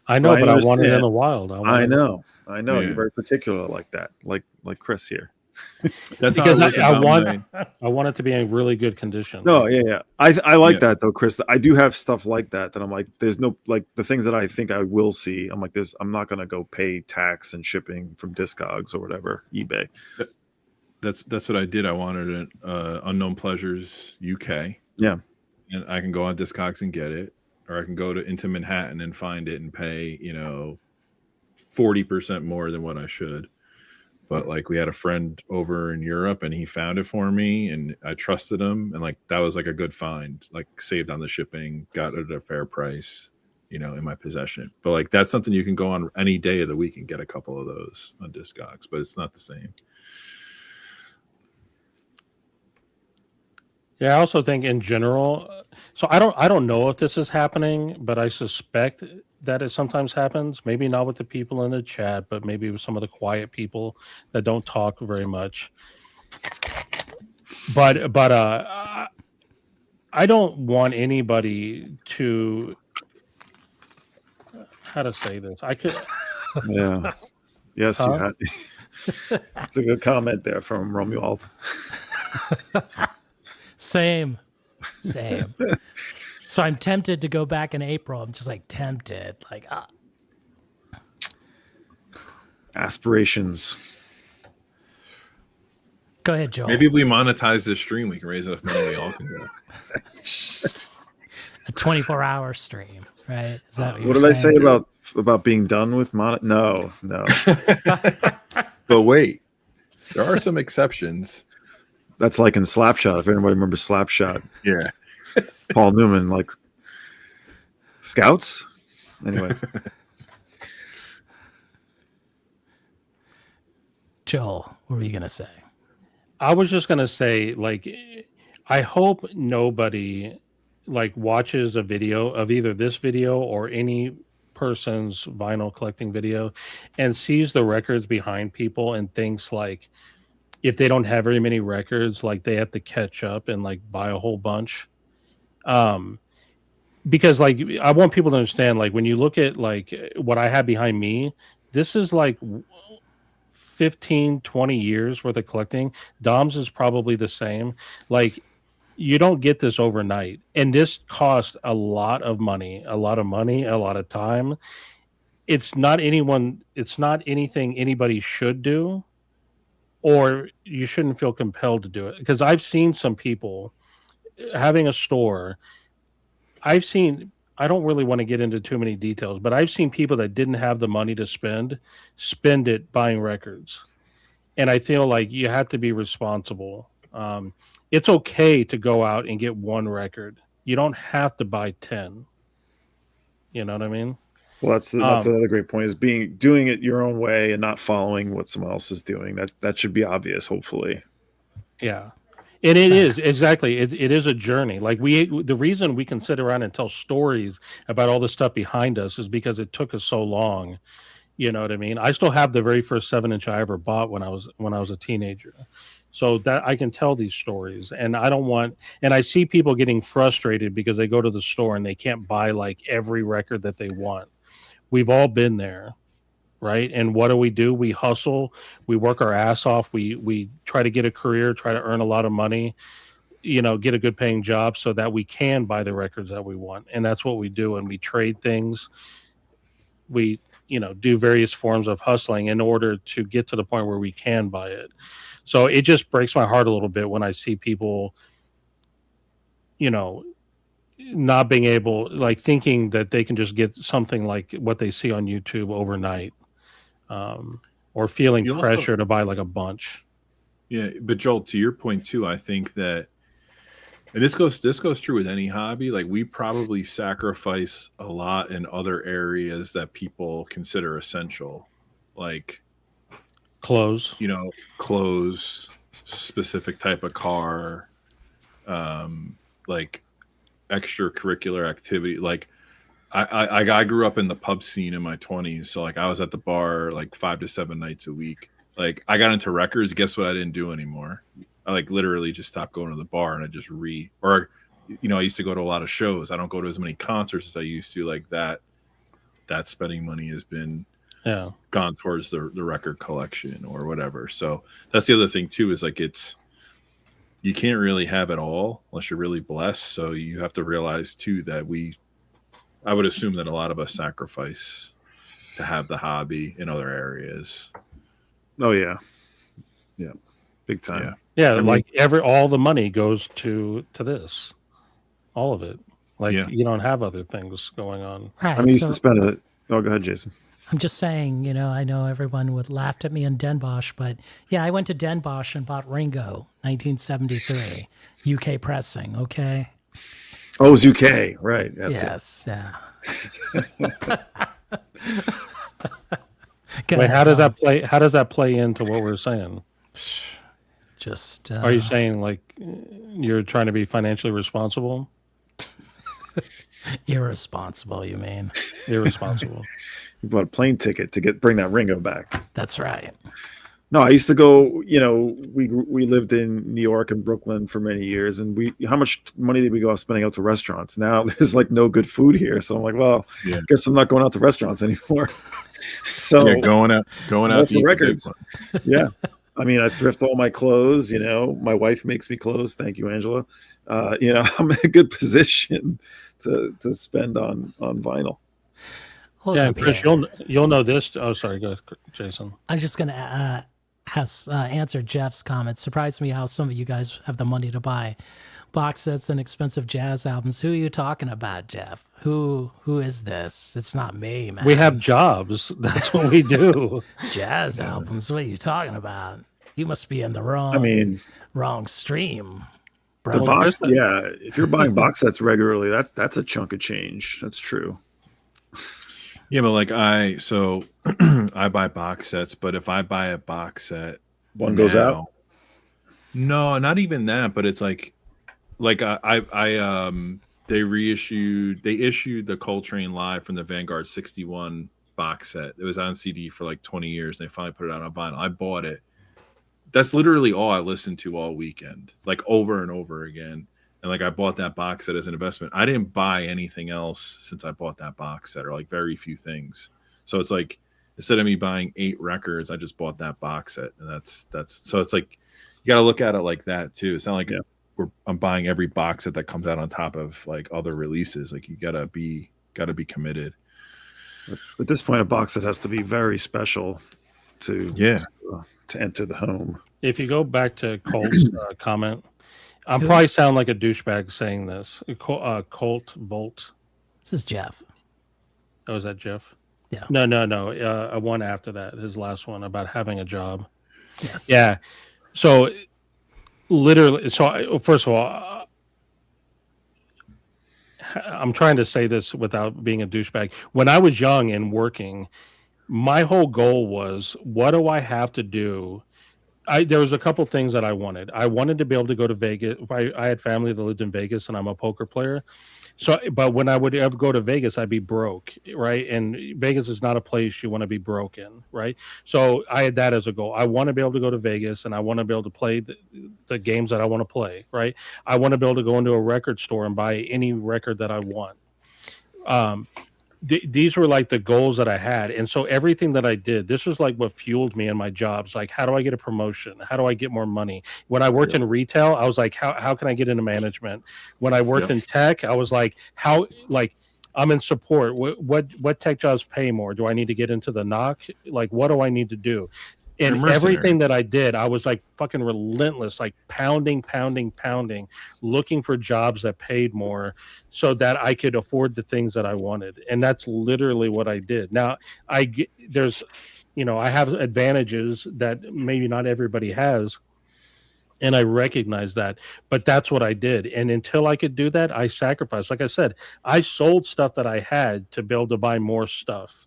I know, I but I want it in understand. the wild. I know. Yeah. You're very particular like that, like Chris here. That's Because how it is I about want- my- I want it to be in really good condition. No, yeah. I like Yeah. that though, Chris. I do have stuff like that I'm like, there's no, like, the things that I think I will see. I'm like, I'm not gonna go pay tax and shipping from Discogs or whatever, eBay. That's what I did. I wanted it Unknown Pleasures UK. Yeah. And I can go on Discogs and get it, or I can go into Manhattan and find it and pay 40% more than what I should. But like we had a friend over in Europe and he found it for me and I trusted him, and like that was like a good find, like saved on the shipping, got it at a fair price, in my possession. But like that's something you can go on any day of the week and get a couple of those on Discogs, but it's not the same. Yeah, I also think in general. So I don't know if this is happening, but I suspect that it sometimes happens. Maybe not with the people in the chat, but maybe with some of the quiet people that don't talk very much. But I don't want anybody to. How to say this? I could. Yeah. Yes, Huh? you had. It's a good comment there from Romuald. Same. So I'm tempted to go back in April. I'm just like tempted. Like, Aspirations. go ahead, Joel. Maybe if we monetize this stream, we can raise enough money we all can go. A 24-hour stream, right? Is that What did I say about being done with No. But wait, there are some exceptions. That's like in Slapshot. If anybody remembers Slapshot, Yeah. Paul Newman, like Scouts. Anyway, Joel, what were you gonna say? I was just gonna say, like, I hope nobody like watches a video of either this video or any person's vinyl collecting video and sees the records behind people and thinks like if they don't have very many records, like they have to catch up and like buy a whole bunch. Because like I want people to understand, like when you look at like what I have behind me, this is like 15, 20 years worth of collecting. Dom's is probably the same. Like you don't get this overnight. And this cost a lot of money, a lot of time. It's not anything anybody should do, or you shouldn't feel compelled to do it. Because I've seen some people having a store. I don't really want to get into too many details, but I've seen people that didn't have the money to spend it buying records. And I feel like you have to be responsible. It's okay to go out and get one record. You don't have to buy 10. You know what I mean? well, that's another great point, is doing it your own way and not following what someone else is doing. That should be obvious, hopefully. Yeah. And it is exactly. It is a journey. Like the reason we can sit around and tell stories about all the stuff behind us is because it took us so long. You know what I mean? I still have the very first 7-inch I ever bought when I was a teenager, so that I can tell these stories. And I don't want. And I see people getting frustrated because they go to the store and they can't buy like every record that they want. We've all been there. Right. And what do? We hustle, we work our ass off. We try to get a career, try to earn a lot of money, get a good paying job so that we can buy the records that we want. And that's what we do. And we trade things. We, do various forms of hustling in order to get to the point where we can buy it. So it just breaks my heart a little bit when I see people, not being able, like thinking that they can just get something like what they see on YouTube overnight. Or feeling pressure to buy like a bunch. Yeah, but Joel, to your point too, I think that, and this goes true with any hobby. Like we probably sacrifice a lot in other areas that people consider essential, like clothes, specific type of car, like extracurricular activity, like. I grew up in the pub scene in my 20s, so like I was at the bar like 5 to 7 nights a week. Like I got into records. Guess what? I didn't do anymore. I like literally just stopped going to the bar and I just I used to go to a lot of shows. I don't go to as many concerts as I used to. Like that spending money has been gone towards the record collection or whatever. So that's the other thing too, is like you can't really have it all unless you're really blessed. So you have to realize too that I would assume that a lot of us sacrifice to have the hobby in other areas. Oh yeah, big time. Yeah, like all the money goes to this, all of it. Like you don't have other things going on. Right, I used to spend it. Oh, go ahead, Jason. I'm just saying, I know everyone would laugh at me in Den Bosch, but yeah, I went to Den Bosch and bought Ringo, 1973, UK pressing. Okay. Oh, it was UK, right? Yes, yeah. Wait, how does that play? How does that play into what we're saying? Just are you saying like you're trying to be financially responsible? Irresponsible, you mean? Irresponsible. You bought a plane ticket to bring that Ringo back. That's right. No, I used to go, we lived in New York and Brooklyn for many years, and how much money did we go out spending out to restaurants? Now there's like no good food here. So I'm like, well, I guess I'm not going out to restaurants anymore. So going out to eat records. Yeah. I mean, I thrift all my clothes. My wife makes me clothes. Thank you, Angela. I'm in a good position to spend on vinyl. Hold Yeah, up and Chris, here. you'll know this. Oh, sorry, go ahead, Jason. I'm just gonna answer Jeff's comments. Surprised me how some of you guys have the money to buy box sets and expensive jazz albums. Who are you talking about, Jeff? Who is this? It's not me, man. We have jobs. That's what we do. jazz albums. What are you talking about? You must be in the I mean, wrong stream, the bro. Well, box. Chris, Yeah, if you're buying box sets regularly, that's a chunk of change. That's true. Yeah, but like I buy box sets, but if I buy a box set, One goes out. No, not even that, but it's like they issued the Coltrane Live from the Vanguard 61 box set. It was on CD for like 20 years and they finally put it out on vinyl. I bought it. That's literally all I listened to all weekend, like over and over again. And like I bought that box set as an investment. I didn't buy anything else since I bought that box set, or like very few things. So it's like instead of me buying 8 records, I just bought that box set. And that's so it's like you got to look at it like that too. It's not like I'm buying every box set that comes out on top of like other releases. Like you gotta be committed. At this point, a box set has to be very special to enter the home. if you go back to Colt's comment, I'm probably sound like a douchebag saying this. Colt Bolt. This is Jeff. Oh, is that Jeff? Yeah. No. One after that, his last one about having a job. Yes. Yeah. So literally, first of all, I'm trying to say this without being a douchebag. When I was young and working, my whole goal was, what do I have to do? There was a couple things that I wanted. I wanted to be able to go to Vegas. I had family that lived in Vegas, and I'm a poker player. So, but when I would ever go to Vegas, I'd be broke, right? And Vegas is not a place you want to be broke in, right? So I had that as a goal. I want to be able to go to Vegas, and I want to be able to play the games that I want to play, right? I want to be able to go into a record store and buy any record that I want. These were like the goals that I had. And so everything that I did, this was like what fueled me in my jobs. Like, how do I get a promotion? How do I get more money? When I worked in retail, I was like, how can I get into management? When I worked in tech, I was like, I'm in support. What tech jobs pay more? Do I need to get into the knock? Like, what do I need to do? And everything that I did, I was like fucking relentless, like pounding, looking for jobs that paid more so that I could afford the things that I wanted. And that's literally what I did. Now, I have advantages that maybe not everybody has. And I recognize that, but that's what I did. And until I could do that, I sacrificed. Like I said, I sold stuff that I had to be able to buy more stuff.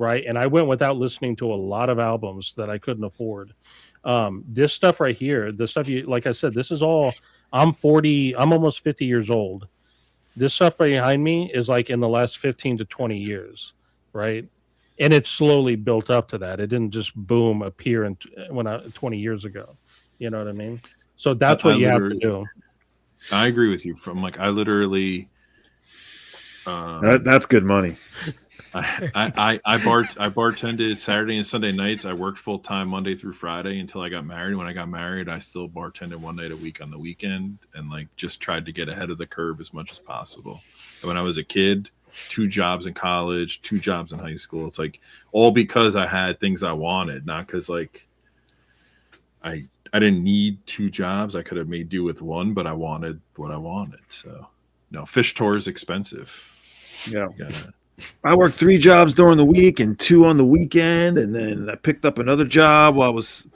Right. And I went without listening to a lot of albums that I couldn't afford. This stuff right here, the stuff like I said, this is all, I'm almost 50 years old. This stuff behind me is like in the last 15 to 20 years. Right. And it slowly built up to that. It didn't just boom appear 20 years ago. You know what I mean? So that's what you have to do. I agree with you. I literally, that's good money. I bartended Saturday and Sunday nights. I worked full time Monday through Friday until I got married. When I got married, I still bartended one night a week on the weekend and just tried to get ahead of the curve as much as possible. And when I was a kid, 2 jobs in college, 2 jobs in high school. It's like all because I had things I wanted, not because I didn't need 2 jobs. I could have made do with one, but I wanted what I wanted. So no, fish tour is expensive. Yeah. I worked 3 jobs during the week and 2 on the weekend, and then I picked up another job while I was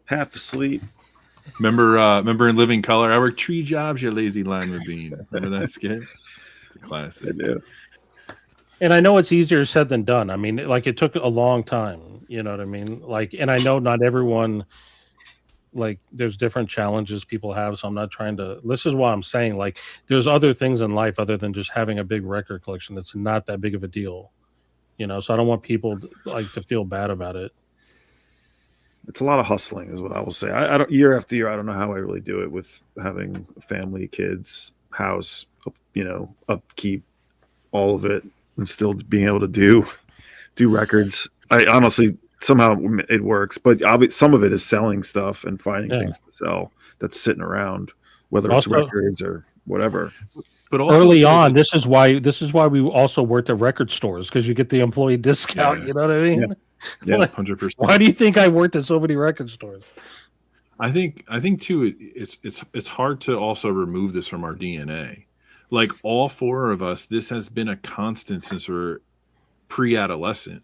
half asleep. Remember in Living Color, I worked 3 jobs, you lazy lima bean. Remember that skit? It's a classic. I do. And I know it's easier said than done. I mean, like it took a long time. You know what I mean? And I know not everyone. There's different challenges people have, so I'm not trying to. This is why I'm saying there's other things in life other than just having a big record collection. It's not that big of a deal, so I don't want people to feel bad about it. It's a lot of hustling is what I will say. I don't, year after year, I don't know how I really do it with having family, kids, house, upkeep, all of it, and still being able to do records. I honestly, somehow it works. But some of it is selling stuff and finding Yeah. things to sell that's sitting around, whether it's Also- records or whatever. But also Early it's like- on, this is why we also worked at record stores, because you get the employee discount. Yeah. You know what I mean? Yeah. Like, 100%. why do you think I worked at so many record stores? I think too. It's hard to also remove this from our DNA. Like all four of us, this has been a constant since we're pre-adolescent.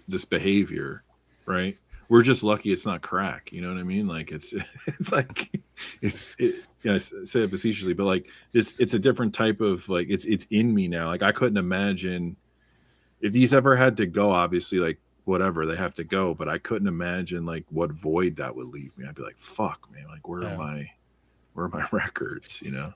This behavior, right? We're just lucky it's not crack. You know what I mean? Like it's like I say it facetiously, but like it's a different type of like it's in me now. Like I couldn't imagine if these ever had to go. Obviously, like whatever they have to go, but I couldn't imagine like what void that would leave me. I'd be like, fuck, man, like where are my records, you know?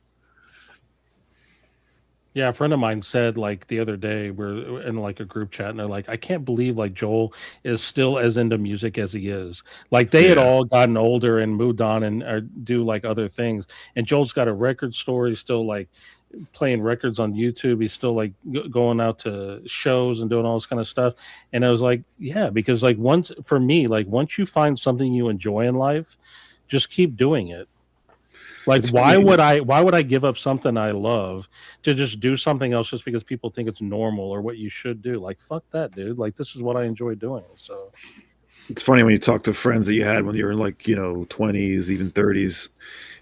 Yeah, a friend of mine said like the other day we're in like a group chat and they're like, I can't believe like Joel is still as into music as he is. Like they had Yeah. all gotten older and moved on and do like other things. And Joel's got a record store. He's still like playing records on YouTube. He's still like going out to shows and doing all this kind of stuff. And I was like, yeah, because like once you find something you enjoy in life, just keep doing it. Like It's why funny. would I give up something I love to just do something else just because people think it's normal or what you should do? Like fuck that, dude. Like this is what I enjoy doing. So It's funny when you talk to friends that you had when you were in like 20s, even 30s,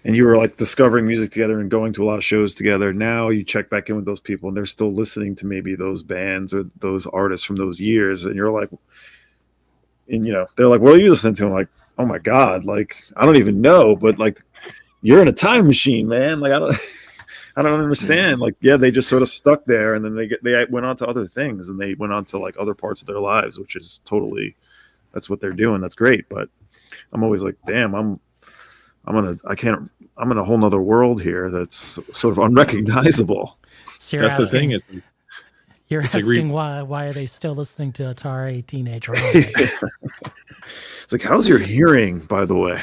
and you were like discovering music together and going to a lot of shows together. Now you check back in with those people and they're still listening to maybe those bands or those artists from those years, and you're like, and they're like, what are you listening to? I'm like, oh my god, like I don't even know, but like you're in a time machine, man. Like I don't understand. Like, yeah, they just sort of stuck there, and then they went on to other things, and they went on to like other parts of their lives, which is totally, that's what they're doing. That's great. But I'm always like, damn, I'm in a whole nother world here that's sort of unrecognizable. So you're That's the asking, thing is you're it's like asking why are they still listening to Atari Teenage Rock? It's like, how's your hearing, by the way?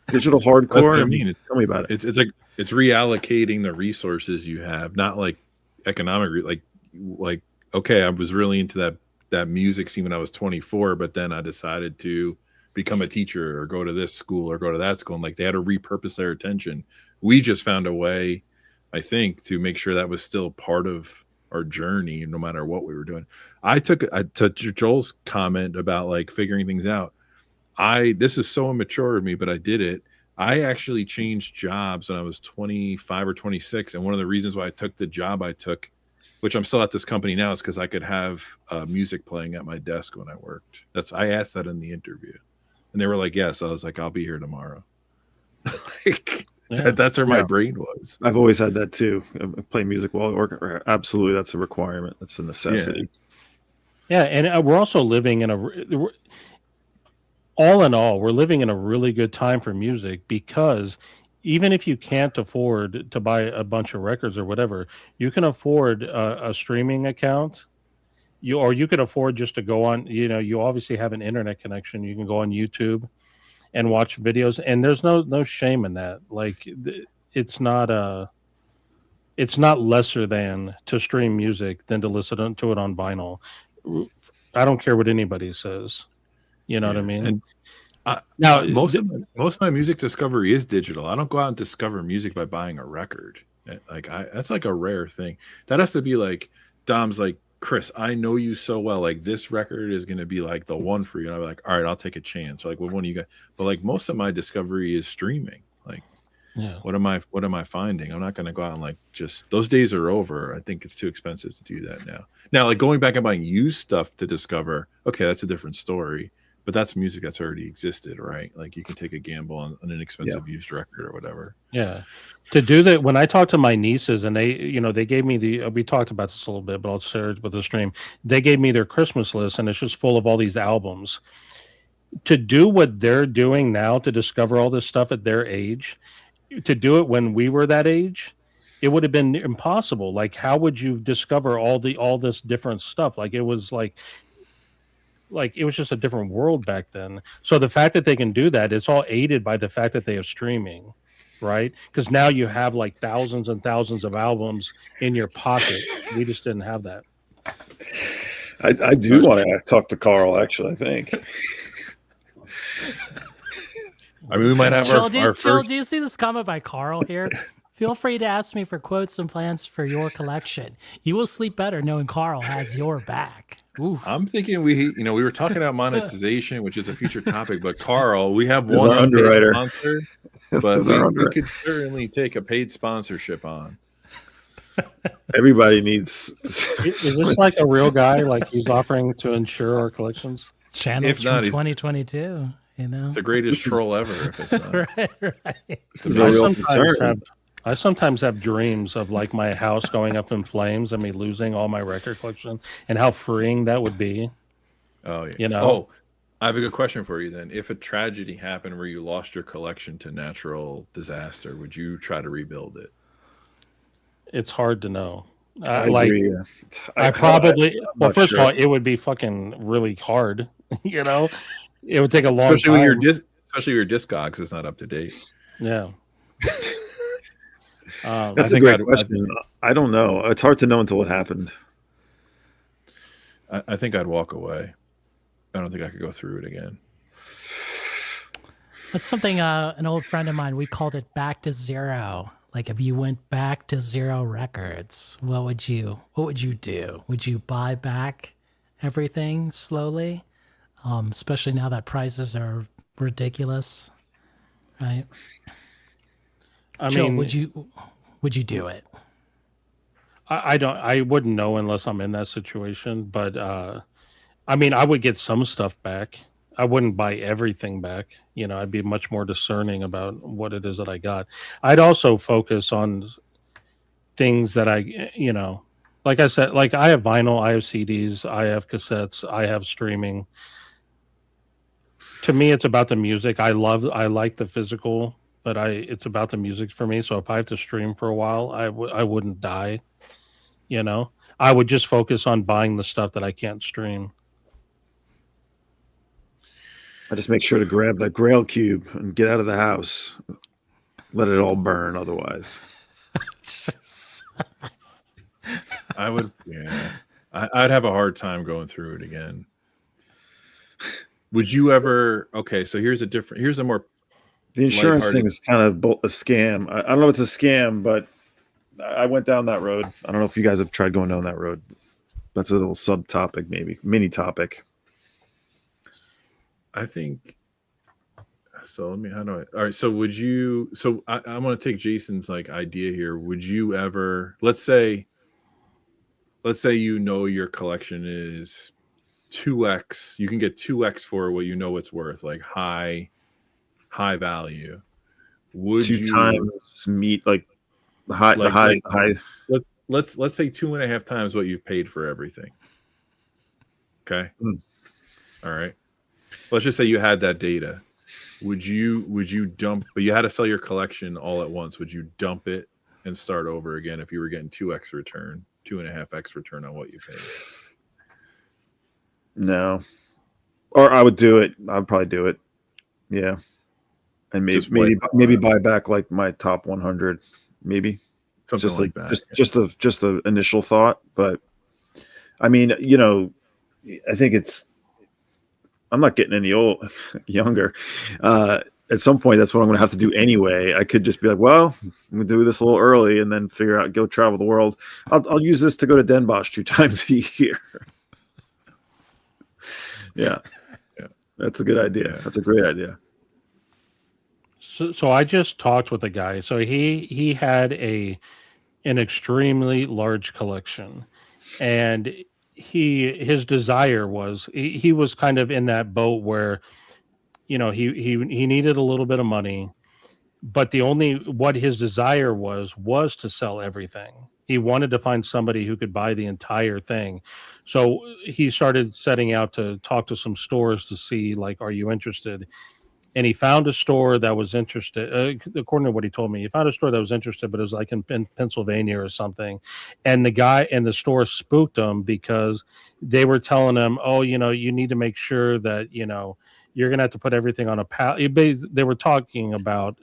Digital that's what hardcore. I mean. Tell me about it. It's like it's reallocating the resources you have, not like economic. Like okay, I was really into that music scene when I was 24, but then I decided to become a teacher or go to this school or go to that school, and like they had to repurpose their attention. We just found a way, I think, to make sure that was still part of our journey, no matter what we were doing. I took Joel's comment about like figuring things out. This is so immature of me, but I did it. I actually changed jobs when I was 25 or 26, and one of the reasons why I took the job I took, which I'm still at this company now, is because I could have music playing at my desk when I worked. I asked that in the interview, and they were like, "Yes." I was like, "I'll be here tomorrow." Like, that's where my brain was. I've always had that too. Play music while working. Absolutely, that's a requirement. That's a necessity. yeah, and we're also living in all in all, we're living in a really good time for music, because even if you can't afford to buy a bunch of records or whatever, you can afford a streaming account. You could afford just to go on, you obviously have an internet connection. You can go on YouTube and watch videos, and there's no shame in that. Like it's not lesser than to stream music than to listen to it on vinyl. I don't care what anybody says. You know what I mean? And now most of my music discovery is digital. I don't go out and discover music by buying a record. Like that's like a rare thing. That has to be like Dom's like, Chris, I know you so well. Like this record is going to be like the one for you. And I'm like, all right, I'll take a chance. So like, what one of you guys? But like most of my discovery is streaming. Like, yeah. What am I finding? I'm not going to go out and like just those days are over. I think it's too expensive to do that now. Now, like going back and buying used stuff to discover, okay, that's a different story. But that's music that's already existed, right? Like you can take a gamble on an inexpensive used record or whatever. Yeah. To do that, when I talk to my nieces and they gave me we talked about this a little bit, but I'll share it with the stream. They gave me their Christmas list, and it's just full of all these albums. To do what they're doing now, to discover all this stuff at their age, to do it when we were that age, it would have been impossible. Like, how would you discover all this different stuff? Like, it was it was just a different world back then. So the fact that they can do that, it's all aided by the fact that they have streaming, right? Because now you have like thousands and thousands of albums in your pocket. We just didn't have that. I do want to talk to Carl. Actually, I think. I mean, we might have Jill, our first. do you see this comment by Carl here? Feel free to ask me for quotes and plans for your collection. You will sleep better knowing Carl has your back. Ooh. I'm thinking we were talking about monetization, which is a future topic, but Carl, we have As one our unpaid underwriter. sponsor, but As our we underwriter. could certainly take a paid sponsorship on. Everybody needs. Is this like a real guy? Like he's offering to insure our collections? Channels If not, from he's- 2022, you know? It's the greatest troll ever. If it's not. right. This is a real concern. I sometimes have dreams of like my house going up in flames and me losing all my record collection, and how freeing that would be. Oh, yeah. You know? Oh, I have a good question for you then. If a tragedy happened where you lost your collection to natural disaster, would you try to rebuild it? It's hard to know. I Like agree. Yeah. I probably I'm well, not first sure. of all, it would be fucking really hard. You know, it would take a long Especially time. when especially your Discogs is not up to date. Yeah. That's a think great I'd- question. I don't know. It's hard to know until it happened. I think I'd walk away. I don't think I could go through it again. That's something an old friend of mine, we called it back to zero. Like if you went back to zero records, what would you do? Would you buy back everything slowly? Especially now that prices are ridiculous. Right? I Jill, mean, would you do it? I wouldn't know unless I'm in that situation, but I mean, I would get some stuff back. I wouldn't buy everything back. You know, I'd be much more discerning about what it is that I got. I'd also focus on things that you know, like I said, like I have vinyl, I have CDs, I have cassettes, I have streaming. To me, it's about the music. I like the physical, but it's about the music for me. So if I have to stream for a while, I wouldn't die. You know, I would just focus on buying the stuff that I can't stream. I just make sure to grab that Grail cube and get out of the house. Let it all burn. Otherwise, I would, yeah. I'd have a hard time going through it again. Would you ever? Okay, so here's a more the insurance lighthearted- thing is kind of a scam. I don't know if it's a scam, but I went down that road. I don't know if you guys have tried going down that road. That's a little subtopic, maybe mini topic. I think so. Let me. How do I? All right. So would you? So I want to take Jason's like idea here. Would you ever? Let's say you know your collection is 2x. You can get 2x for what you know it's worth, like high value. Would Two you times meet like the high, Like- high. let's say 2.5 times what you've paid for everything? Okay. All right. Let's just say you had that data. Would you dump, but you had to sell your collection all at once? Would you dump it and start over again if you were getting 2x return, 2.5x return on what you paid? No, or I would do it. I'd probably do it. Yeah, and Just maybe buy back like my top 100, maybe Something just like that. just a initial thought. But I mean, you know, I think I'm not getting any younger. At some point, that's what I'm going to have to do anyway. I could just be like, well, I'm going to do this a little early and then go travel the world. I'll use this to go to Den Bosch 2 times a year. Yeah. That's a good idea. Yeah. That's a great idea. So I just talked with a guy. So he had an extremely large collection, and his desire was he was kind of in that boat where, you know, he needed a little bit of money, but what his desire was to sell everything. He wanted to find somebody who could buy the entire thing. So he started setting out to talk to some stores to see, like, are you interested? And he found a store that was interested. According to what he told me, he found a store that was interested, but it was like in Pennsylvania or something. And the guy in the store spooked him because they were telling him, oh, you know, you need to make sure that, you know, you're gonna have to put everything on a pallet. They were talking about,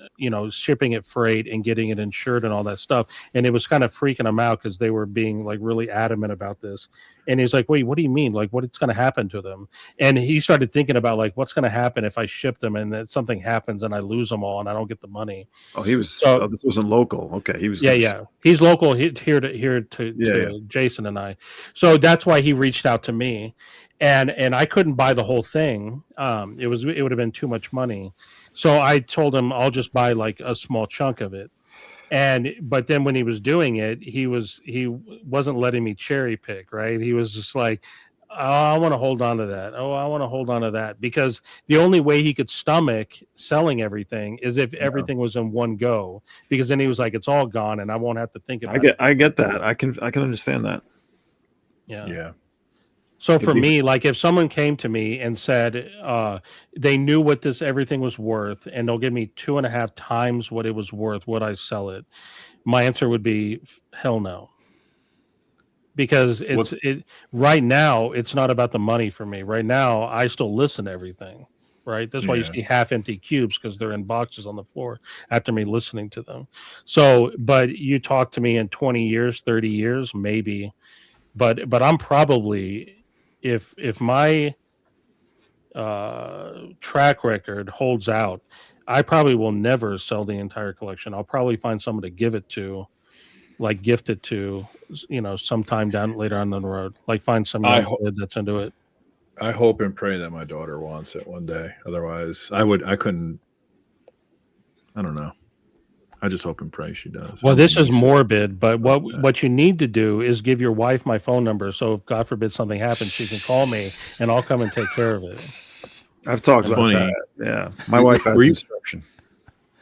shipping it freight and getting it insured and all that stuff, and it was kind of freaking him out because they were being like really adamant about this. And he's like, "Wait, what do you mean? Like, what's going to happen to them?" And he started thinking about like, what's going to happen if I ship them and then something happens and I lose them all and I don't get the money. Oh, he was. So- This wasn't local. Okay, he was. Yeah. He's local here to Jason and I. So that's why he reached out to me, and I couldn't buy the whole thing. It would have been too much money. So I told him I'll just buy like a small chunk of it. But then when he was doing it, he wasn't letting me cherry pick, right? He was just like, "Oh, I want to hold on to that. Oh, I want to hold on to that," because the only way he could stomach selling everything is if everything was in one go, because then he was like, "It's all gone and I won't have to think about it." I get that. I can understand that. Yeah. So for me, like if someone came to me and said they knew what everything was worth and they'll give me 2.5 times what it was worth, would I sell it? My answer would be hell no. Because right now it's not about the money for me. Right now I still listen to everything. Right. That's why you see half empty cubes, because they're in boxes on the floor after me listening to them. So, but you talk to me in 20 years, 30 years, maybe. But I'm probably, if my track record holds out, I probably will never sell the entire collection. I'll probably find someone to give it to, like gift it to, sometime later on the road. Like find some young kid that's into it. I hope and pray that my daughter wants it one day. Otherwise, I couldn't. I don't know. I just hope and pray she does. Well, this is morbid, but what you need to do is give your wife my phone number, so if God forbid something happens, she can call me and I'll come and take care of it. I've talked about that. Yeah, my wife has instruction.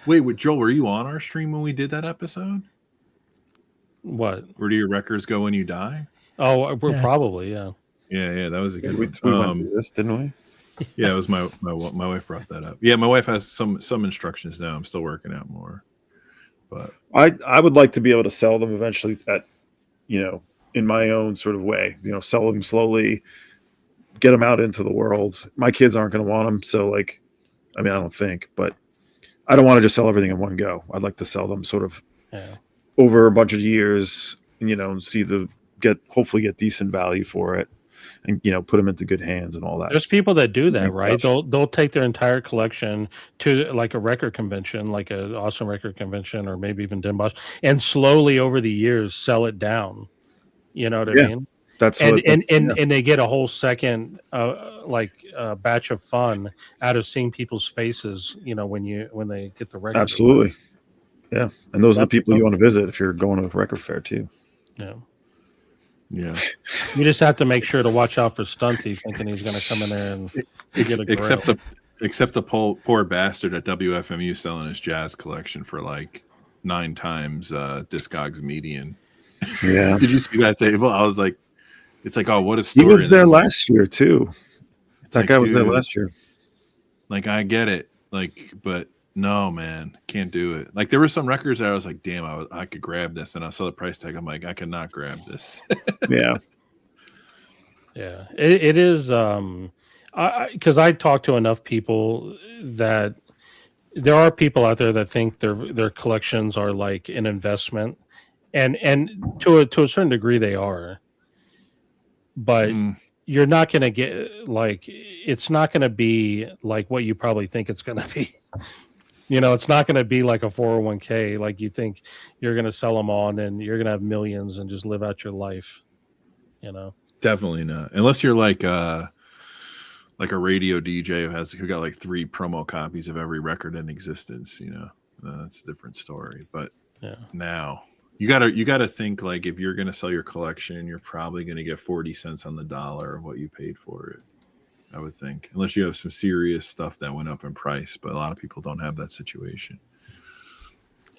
Wait, Joel, were you on our stream when we did that episode? What? Where do your records go when you die? Oh, we're probably, yeah. Yeah, that was a good one. We went through this, didn't we? Yeah, it was my wife brought that up. Yeah, my wife has some instructions now. I'm still working out more. But I would like to be able to sell them eventually at, in my own sort of way, sell them slowly, get them out into the world. My kids aren't going to want them. So I don't think, but I don't want to just sell everything in one go. I'd like to sell them sort of over a bunch of years, and hopefully get decent value for it, and put them into good hands and all that. There's people that do that, right? They'll take their entire collection to like a record convention, like an awesome record convention, or maybe even Den Bosch, and slowly over the years sell it down. You know what I mean? That's and they get a whole second batch of fun out of seeing people's faces. When they get the record. Absolutely, yeah. And those are the people you want to visit if you're going to a record fair too. Yeah. Yeah, you just have to make sure to watch out for Stunty, thinking he's going to come in there and get a except the poor bastard at WFMU selling his jazz collection for like 9 times Discogs median. Yeah, did you see that table? I was like, it's like, oh, what a story. He was there last year too. That guy was there last year. Like, I get it, but. No, man, can't do it. Like there were some records that I was like, damn, I could grab this, and I saw the price tag. I'm like, I cannot grab this. Yeah. It is. Because I talk to enough people that there are people out there that think their collections are like an investment, and to a certain degree they are. But you're not going to get it's not going to be like what you probably think it's going to be. It's not going to be like a 401k. Like you think you're going to sell them on and you're going to have millions and just live out your life. Definitely not. Unless you're like a radio DJ who got like 3 promo copies of every record in existence. That's a different story. But now you gotta think like if you're going to sell your collection, you're probably going to get 40 cents on the dollar of what you paid for it. I would think, unless you have some serious stuff that went up in price, but a lot of people don't have that situation.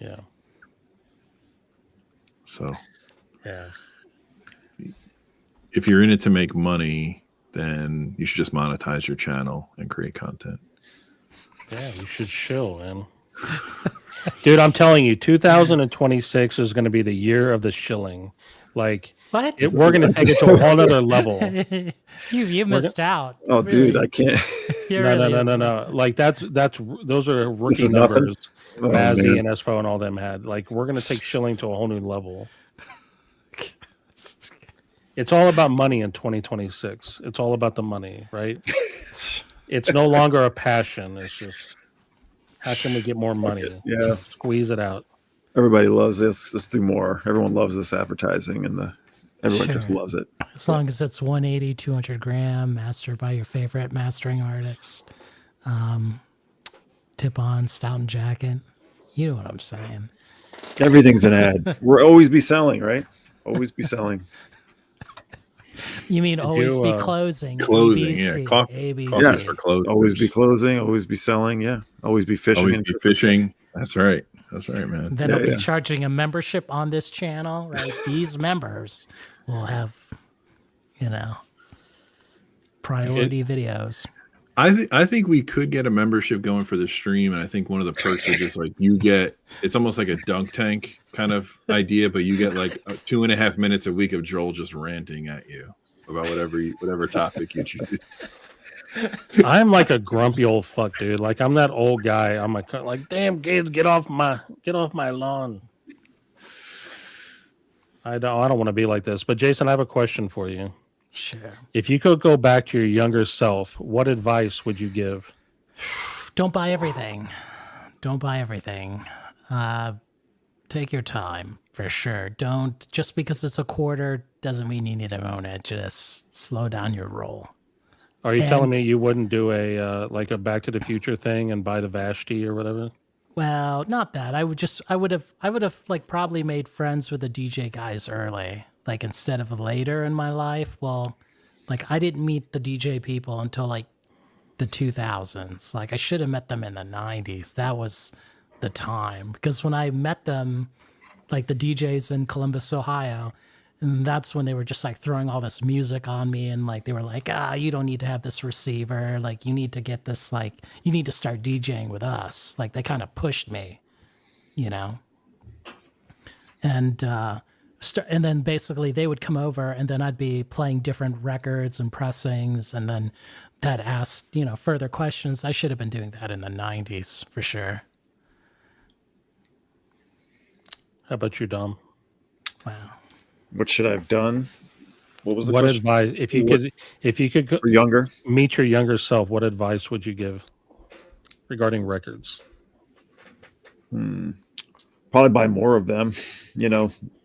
Yeah. So, if you're in it to make money, then you should just monetize your channel and create content. Yeah, you should chill, man. Dude, I'm telling you, 2026 is going to be the year of the shilling. Like What? we're going to take it to a whole other level. you missed out. Oh, dude, Really. I can't. You're No, really- no. Like those are This rookie is nothing? numbers. Oh, Bazzi man. and Espo and all them had. Like we're going to take shilling to a whole new level. It's all about money in 2026. It's all about the money, right? It's no longer a passion. It's just how can we get more money? Yeah. Just squeeze it out. Everybody loves this. Let's do more. Everyone loves this advertising, and everyone just Sure. loves it. As long as it's 180, 200 gram, mastered by your favorite mastering artist. Tip on, Stout and Jacket. You know what I'm saying. Everything's an ad. We'll always be selling, right? Always be selling. You mean always you, be closing? Closing, ABC, yeah. Coffee ABC. Yes. for closing. Always be closing. Always be selling. Yeah. Always be fishing. Always and be fishing. That's right. That's right, man. Then Yeah, I'll be yeah. charging a membership on this channel, right? These members will have, priority videos. I think we could get a membership going for the stream, and I think one of the perks is just like it's almost like a dunk tank kind of idea, but you get like 2.5 minutes a week of Joel just ranting at you about whatever topic you choose. I'm like a grumpy old fuck, dude. Like I'm that old guy. I'm like, damn, kids, get off my lawn. I don't want to be like this. But Jason, I have a question for you. Sure. If you could go back to your younger self, what advice would you give? Don't buy everything. Don't buy everything. Take your time for sure. Don't just because it's a quarter doesn't mean you need to own it. Just slow down your roll. Are you telling And- me you wouldn't do a like a Back to the Future thing and buy the Vashti or whatever? Well, not that. I would have like probably made friends with the DJ guys early, like instead of later in my life. Well, like I didn't meet the DJ people until like the 2000s. Like I should have met them in the 90s. That was the time because when I met them, like the DJs in Columbus, Ohio, and that's when they were just like throwing all this music on me and like they were like, you don't need to have this receiver, like you need to get this, like you need to start DJing with us. Like they kind of pushed me, and and then basically they would come over and then I'd be playing different records and pressings and then that asked further questions. I should have been doing that in the 90s for sure. How about you, Dom? Wow. What should I have done? What was the What question? advice if you could go, For younger? meet your younger self, what advice would you give regarding records? Probably buy more of them.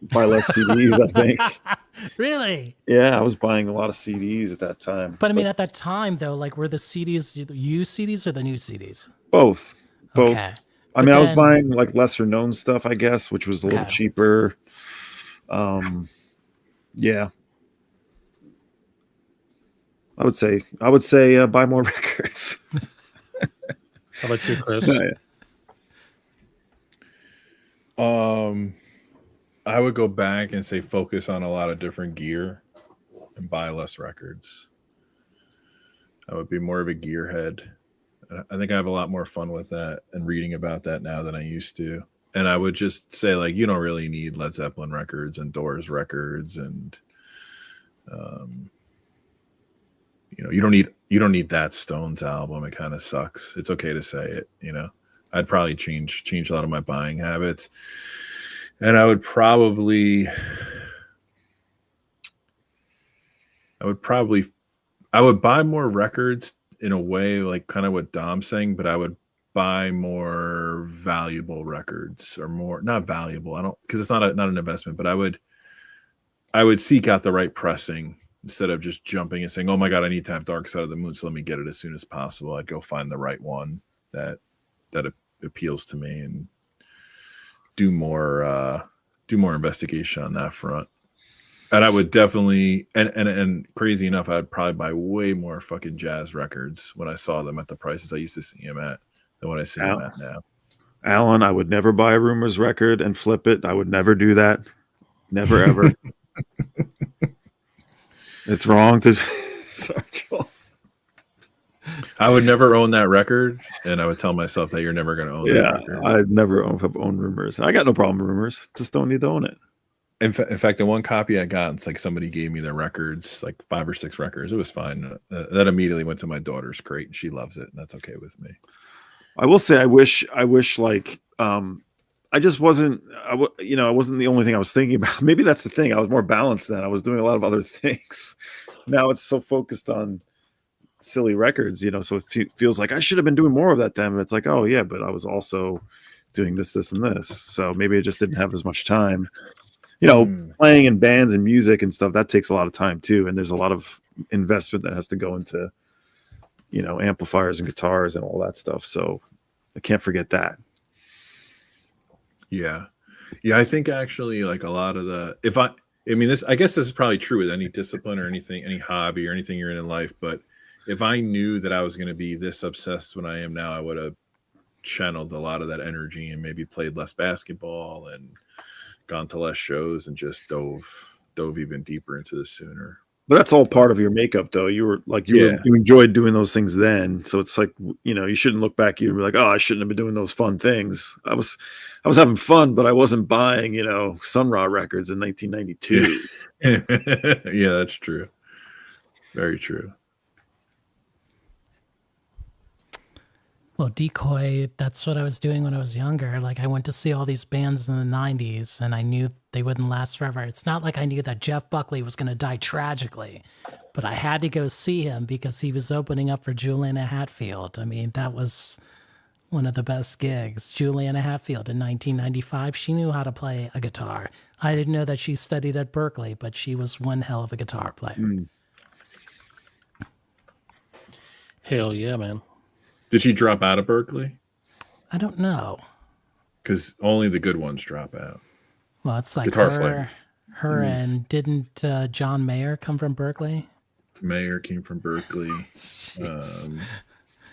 Buy less CDs, I think. Really? Yeah, I was buying a lot of CDs at that time. But I mean, at that time though, like were the CDs used CDs or the new CDs? Both. Okay. I mean, I was then- buying like lesser known stuff, I guess, which was a little Okay. cheaper. Yeah. I would say buy more records. How about you, Chris? I would go back and say focus on a lot of different gear and buy less records. I would be more of a gearhead. I think I have a lot more fun with that and reading about that now than I used to. And I would just say, like, you don't really need Led Zeppelin records and Doors records, and you don't need that Stones album. It kind of sucks. It's okay to say it. I'd probably change a lot of my buying habits, and I would buy more records in a way, like kind of what Dom's saying, but I would buy more valuable records, or more, not valuable. I don't, because it's not an investment, but I would seek out the right pressing instead of just jumping and saying, oh my God, I need to have Dark Side of the Moon, so let me get it as soon as possible. I'd go find the right one that appeals to me and do more investigation on that front. And I would definitely, and crazy enough, I'd probably buy way more fucking jazz records when I saw them at the prices I used to see them at than what I see them at now. Alan, I would never buy a Rumors record and flip it. I would never do that. Never, ever. It's wrong to... Sorry, Joel. I would never own that record, and I would tell myself that you're never going to own that Yeah, record. I'd never own Rumors. I got no problem with Rumors. Just don't need to own it. In fact, the one copy I got, it's like somebody gave me their records, like 5 or 6 records. It was fine. That immediately went to my daughter's crate, and she loves it, and that's okay with me. I will say, I wish like, I just wasn't, I wasn't the only thing I was thinking about. Maybe that's the thing. I was more balanced then. I was doing a lot of other things. Now it's so focused on silly records, so it feels like I should have been doing more of that then. It's like, oh yeah, but I was also doing this, and this. So maybe I just didn't have as much time. Playing in bands and music and stuff, that takes a lot of time too. And there's a lot of investment that has to go into, amplifiers and guitars and all that stuff. So I can't forget that. Yeah. Yeah. I think actually like a lot of I guess this is probably true with any discipline or anything, any hobby or anything you're in life. But if I knew that I was going to be this obsessed when I am now, I would have channeled a lot of that energy and maybe played less basketball and gone to less shows and just dove even deeper into this sooner. But that's all part of your makeup, though. You were like, you enjoyed doing those things then. So it's like, you shouldn't look back and be like, oh, I shouldn't have been doing those fun things. I was having fun, but I wasn't buying, Sun Ra records in 1992. Yeah, that's true. Very true. Well, Decoy, that's what I was doing when I was younger. Like, I went to see all these bands in the 90s, and I knew they wouldn't last forever. It's not like I knew that Jeff Buckley was going to die tragically, but I had to go see him because he was opening up for Juliana Hatfield. I mean, that was one of the best gigs. Juliana Hatfield in 1995, she knew how to play a guitar. I didn't know that she studied at Berkeley, but she was one hell of a guitar player. Hell yeah, man. Did she drop out of Berkeley? I don't know. Because only the good ones drop out. Well, it's like Guitar her and didn't John Mayer come from Berkeley? Mayer came from Berkeley. A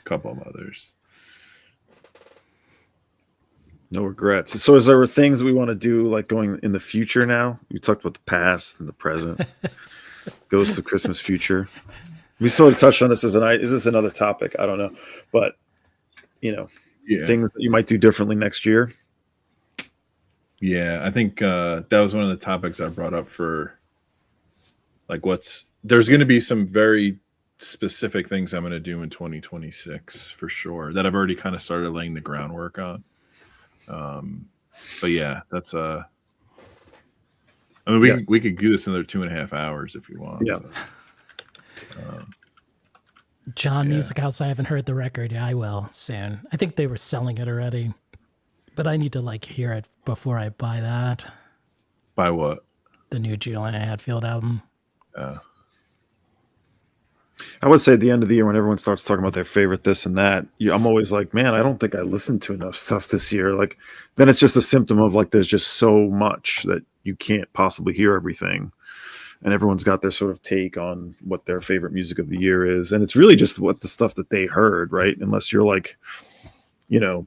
couple of others. No regrets. So is there things that we want to do like going in the future now? You talked about the past and the present. Goes to Christmas future. We sort of touched on this is this another topic? I don't know. But things that you might do differently next year. Yeah, I think that was one of the topics I brought up for like there's going to be some very specific things I'm going to do in 2026 for sure that I've already kind of started laying the groundwork on. But yeah, that's I mean, we could do this another 2.5 hours if you want. Yeah. John Music House, I haven't heard the record. Yeah, I will soon. I think they were selling it already, but I need to like hear it before I buy that. Buy what? The new Juliana Hatfield album. I would say at the end of the year when everyone starts talking about their favorite this and that, I'm always like, man, I don't think I listened to enough stuff this year. Like, then it's just a symptom of like there's just so much that you can't possibly hear everything. And everyone's got their sort of take on what their favorite music of the year is. And it's really just what the stuff that they heard, right? Unless you're like, a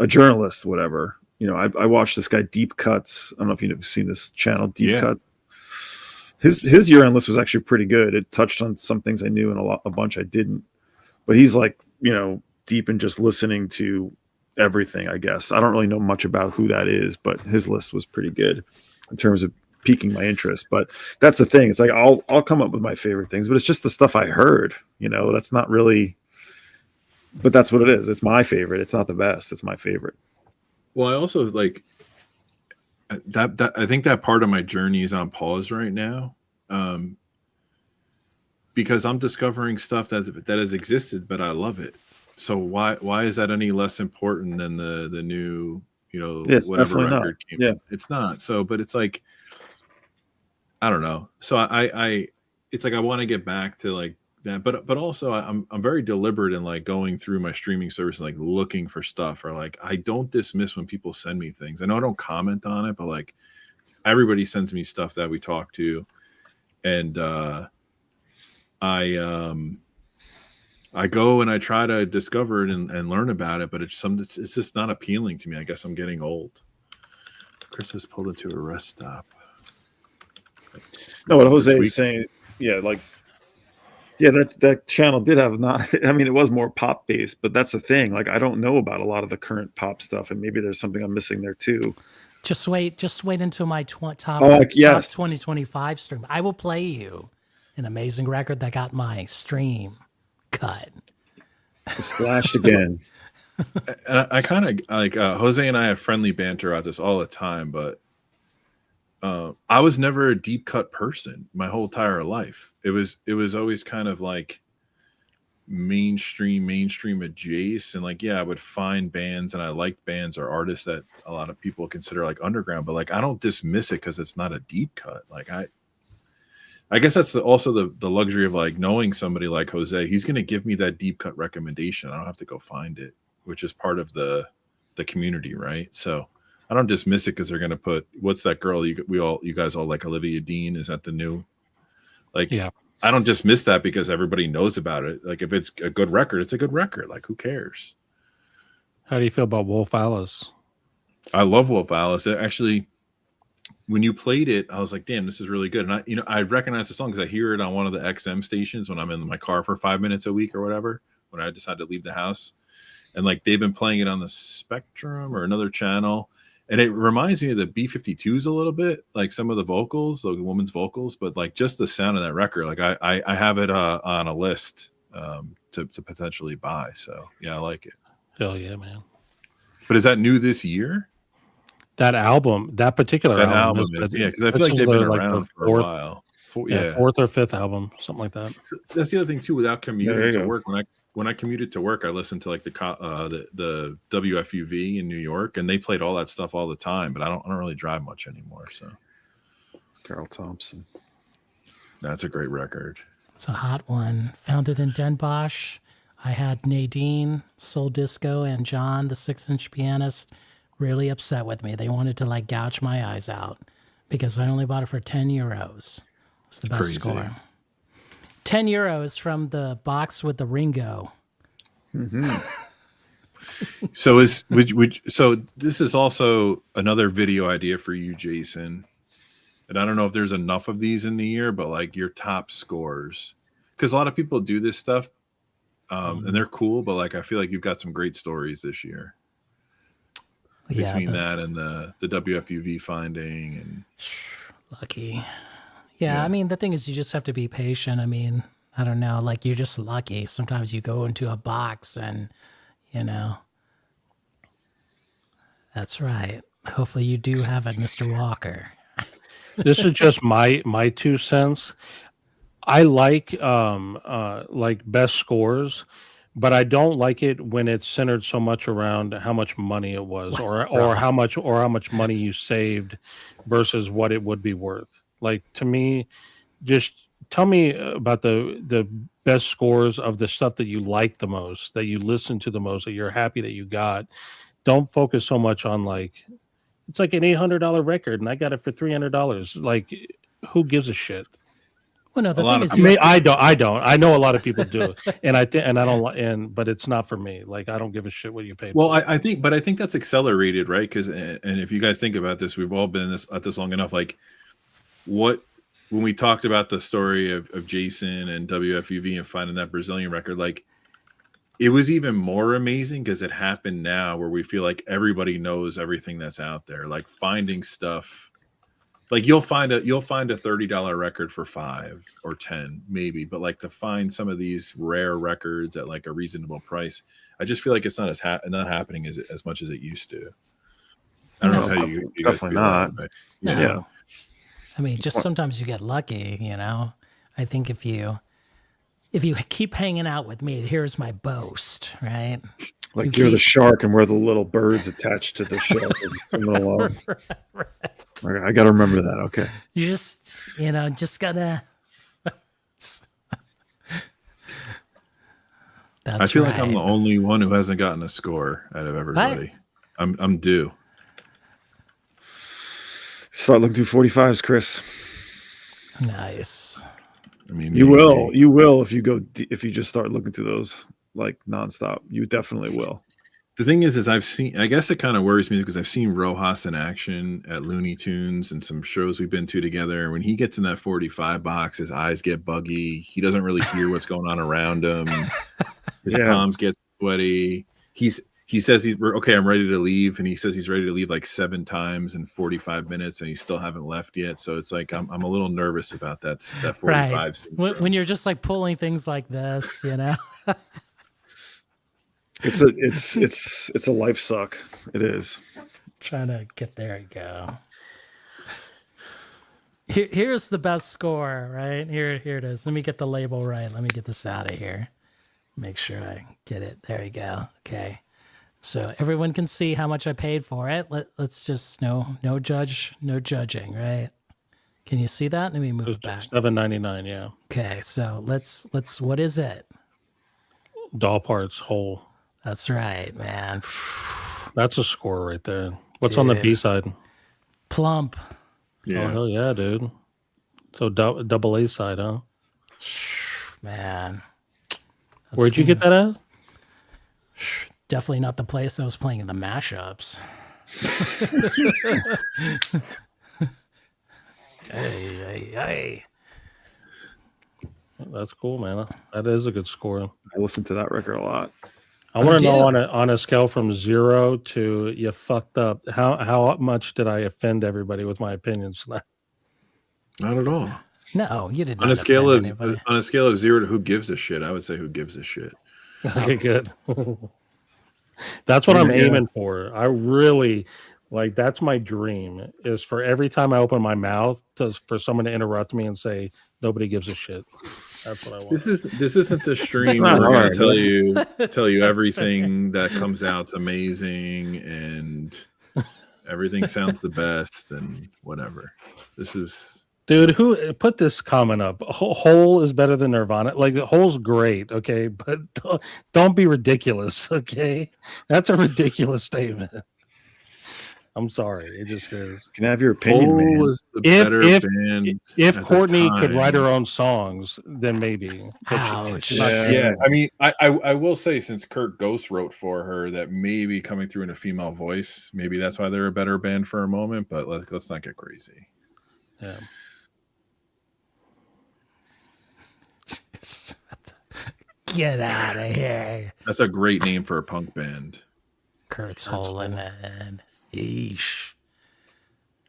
journalist, whatever. I watched this guy, Deep Cuts. I don't know if you've seen this channel, Deep Cuts. His year-end list was actually pretty good. It touched on some things I knew and a bunch I didn't. But he's like, deep in just listening to everything, I guess. I don't really know much about who that is, but his list was pretty good in terms of piquing my interest. But that's the thing. It's like I'll come up with my favorite things, but it's just the stuff I heard. That's not really. But that's what it is. It's my favorite. It's not the best. It's my favorite. Well, I also like that. I think that part of my journey is on pause right now, because I'm discovering stuff that has existed, but I love it. So why is that any less important than the new whatever record came? Yeah, it's not. So, but it's like. I don't know. So I it's like I want to get back to like that, but also I'm very deliberate in like going through my streaming service and like looking for stuff, or like I don't dismiss when people send me things. I know I don't comment on it, but like everybody sends me stuff that we talk to, and I go and I try to discover it and learn about it, but it's just not appealing to me. I guess I'm getting old. Chris has pulled into a rest stop. No, what Jose is saying, that channel did have it was more pop based, but that's the thing. Like, I don't know about a lot of the current pop stuff, and maybe there's something I'm missing there too. Just wait until my top yes. 2025 stream. I will play you an amazing record that got my stream cut. Slashed again. And I kind of like Jose and I have friendly banter about this all the time, but I was never a deep cut person my whole entire life. It was always kind of like mainstream adjacent. And like, yeah, I would find bands and I liked bands or artists that a lot of people consider like underground, but like I don't dismiss it because it's not a deep cut. Like I guess that's also the luxury of like knowing somebody like Jose. He's going to give me that deep cut recommendation. I don't have to go find it, which is part of the community, right? So I don't dismiss it because they're going to put, what's that girl you guys all like, Olivia Dean? Is that the new? Like, Yeah. I don't dismiss that because everybody knows about it. Like if it's a good record, it's a good record. Like who cares? How do you feel about Wolf Alice? I love Wolf Alice. Actually, when you played it, I was like, damn, this is really good. And I recognize the song because I hear it on one of the XM stations when I'm in my car for 5 minutes a week or whatever, when I decide to leave the house. And like they've been playing it on the Spectrum or another channel. And it reminds me of the B-52s a little bit, like some of the vocals, the woman's vocals, but like just the sound of that record. Like I have it on a list to potentially buy. So yeah, I like it. Hell yeah, man. But is that new this year? That album, that particular That album, album is, yeah, because I feel like they've been around for a while. Fourth or fifth album, something like that. So that's the other thing too. Without commuting to work, when I commuted to work, I listened to like the WFUV in New York, and they played all that stuff all the time. But I don't really drive much anymore. So Carl Thompson, that's a great record. It's a hot one. Founded in Den Bosch. I had Nadine, Soul Disco, and John, the 6-inch pianist, really upset with me. They wanted to like gouge my eyes out because I only bought it for €10. It's the best Crazy. score. €10 from the box with the Ringo. mm-hmm. So so this is also another video idea for you, Jason. And I don't know if there's enough of these in the year, but like your top scores, because a lot of people do this stuff, and they're cool. But like I feel like you've got some great stories this year. Between that and the WFUV finding and lucky. Yeah, I mean, the thing is you just have to be patient. I mean, I don't know, like you're just lucky. Sometimes you go into a box and, that's right. Hopefully you do have it, Mr. Walker. This is just my 2 cents. I like best scores, but I don't like it when it's centered so much around how much money it was or how much money you saved versus what it would be worth. Like to me, just tell me about the best scores of the stuff that you like the most, that you listen to the most, that you're happy that you got. Don't focus so much on like it's like an $800 record and I got it for $300. Like who gives a shit? Well, no, the thing is, I don't. I know a lot of people do, and I don't. But it's not for me. Like I don't give a shit what you pay. Well, I think that's accelerated, right? Because and if you guys think about this, we've all been at this long enough. Like when we talked about the story of Jason and WFUV and finding that Brazilian record, like it was even more amazing because it happened now where we feel like everybody knows everything that's out there. Like finding stuff. Like you'll find a $30 record for $5 or $10 maybe, but like to find some of these rare records at like a reasonable price, I just feel like it's not not happening as much as it used to. I don't know how you definitely not. But, no. Yeah. I mean, just sometimes you get lucky, I think if you keep hanging out with me, here's my boast, right? Like you're the shark and we're the little birds attached to the shark. Right. I got to remember that. Okay. You just, just gotta. I feel like I'm the only one who hasn't gotten a score out of everybody. I'm due. Start looking through 45s, Chris. Nice. I mean, you will if you just start looking through those like nonstop. You definitely will. The thing is I guess it kind of worries me because I've seen Rojas in action at Looney Tunes and some shows we've been to together. When he gets in that 45 box, his eyes get buggy. He doesn't really hear what's going on around him. His palms get sweaty. He's he says he's okay, I'm ready to leave, and he says he's ready to leave like 7 times in 45 minutes, and he still haven't left yet. So it's like I'm a little nervous about that 45 Right. syndrome. When you're just like pulling things like this, you know. It's a life suck. It is. Trying to get there. You go. Here's the best score, right? Here it is. Let me get the label right. Let me get this out of here. Make sure I get it. There you go. Okay. So everyone can see how much I paid for it. Let's just no judging, right? Can you see that? Let me move it back. $7.99. Yeah. Okay. So let's. What is it? Doll parts whole. That's right, man. That's a score right there. What's on the Dude. B side? Plump. Yeah. Oh hell yeah, dude. So double A side, huh? Man. Where'd you get that at? Definitely not the place I was playing in the mashups. Hey. That's cool, man. That is a good score. I listen to that record a lot. I want to know dude. on a scale from 0 to you fucked up. How much did I offend everybody with my opinions tonight? Not at all. No, you did not. On a scale of anybody. 0 to who gives a shit, I would say who gives a shit. Okay, good. That's what I'm aiming for. I really like. That's my dream. Is for every time I open my mouth, for someone to interrupt me and say nobody gives a shit. That's what I want. This isn't the stream Not where we're hard, gonna tell you everything that comes out's amazing and everything sounds the best and whatever. This is Dude, who put this comment up? Hole is better than Nirvana. Like Hole's great, okay, but don't be ridiculous, okay? That's a ridiculous statement. I'm sorry, it just is. You can have your opinion, Hole man. was the better band. If at the Courtney could time. write her own songs, then maybe. But Ouch. she's not Yeah. doing Yeah, it. I mean, I will say since Kurt Ghost wrote for her that maybe coming through in a female voice, maybe that's why they're a better band for a moment. But let's not get crazy. Yeah. Get out of here. That's a great name for a punk band. Kurt's hole in the head. Yeesh.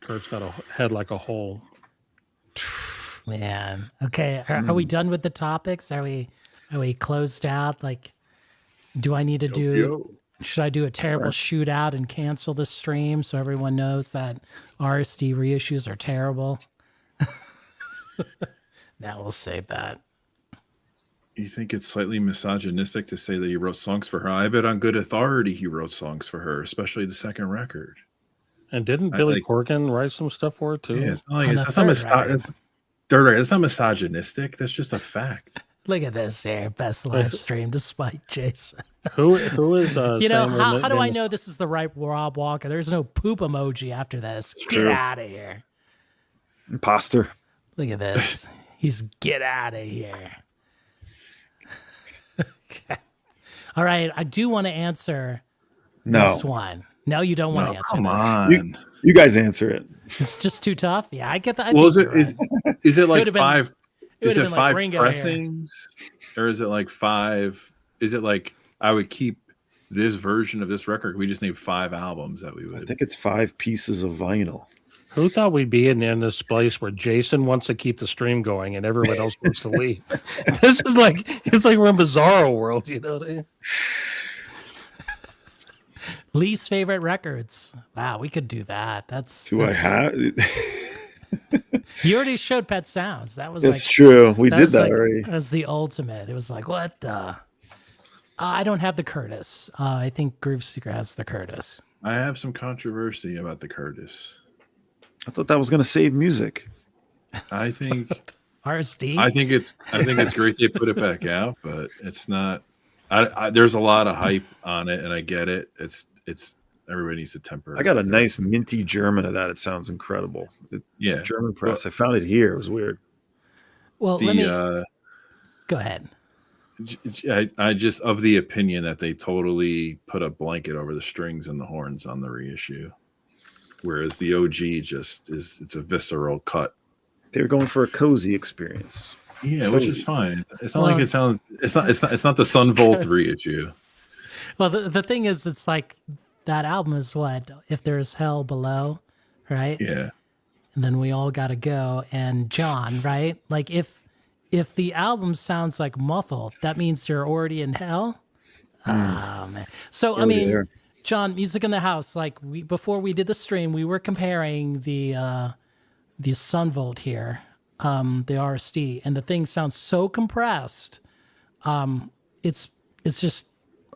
Kurt's got a head like a hole. Man. Okay. Are we done with the topics? Are we closed out? Like, do I need to do should I do a terrible shootout and cancel the stream so everyone knows that RSD reissues are terrible? Now we'll save that. You think it's slightly misogynistic to say that he wrote songs for her? I bet on good authority he wrote songs for her, especially the second record. And didn't Billy Corgan write some stuff for it too? Yeah, it's not like On it's the not third record. It's not misogynistic. That's just a fact. Look at this here. Best live stream despite Jason. Who is You know, saying how do I when- know this is the right Rob Walker? There's no poop emoji after this. Get true. out of here. Imposter. Look at this. He's get out of here. Okay. All right. I do want to answer No. this one. No, you don't want to answer Come this. on. You guys answer it. It's just too tough. Yeah, I get that. Well, is it like would've been- five? Is would've it been like 5 Ringo here. pressings, or is it like 5? Is it like I would keep this version of this record? We just need 5 albums that we I would. think it's 5 pieces of vinyl. Who thought we'd be in this place where Jason wants to keep the stream going and everyone else wants to leave? This is like it's like we're in Bizarro world, you know what I mean? Least favorite records. Wow, we could do that. Do I have? You already showed Pet Sounds. That was That's like true. We did was that like, already. That was the ultimate. It was like, what the? I don't have the Curtis. I think Groove Seeker has the Curtis. I have some controversy about the Curtis. I thought that was going to save music. I think RSD. I think it's great they put it back out, but it's not. There's a lot of hype on it, and I get it. It's everybody needs to temper. I got a nice minty German of that. It sounds incredible. Yeah. German press. I found it here. It was weird. Well, let me go ahead. I just of the opinion that they totally put a blanket over the strings and the horns on the reissue, whereas the OG just it's a visceral cut. They were going for a cozy experience. Yeah, which is fine. It's not Well, like it sounds. It's not the Sunvolt reissue. Well, the thing is, it's like that album is what? If there's hell below, right? Yeah. And then we all got to go. And John, right? Like if the album sounds like muffled, that means you're already in hell. Ah, man. So I Already mean, there. John, Music in the House. Like before we did the stream, we were comparing the Sunvolt here, the RSD, and the thing sounds so compressed. It's just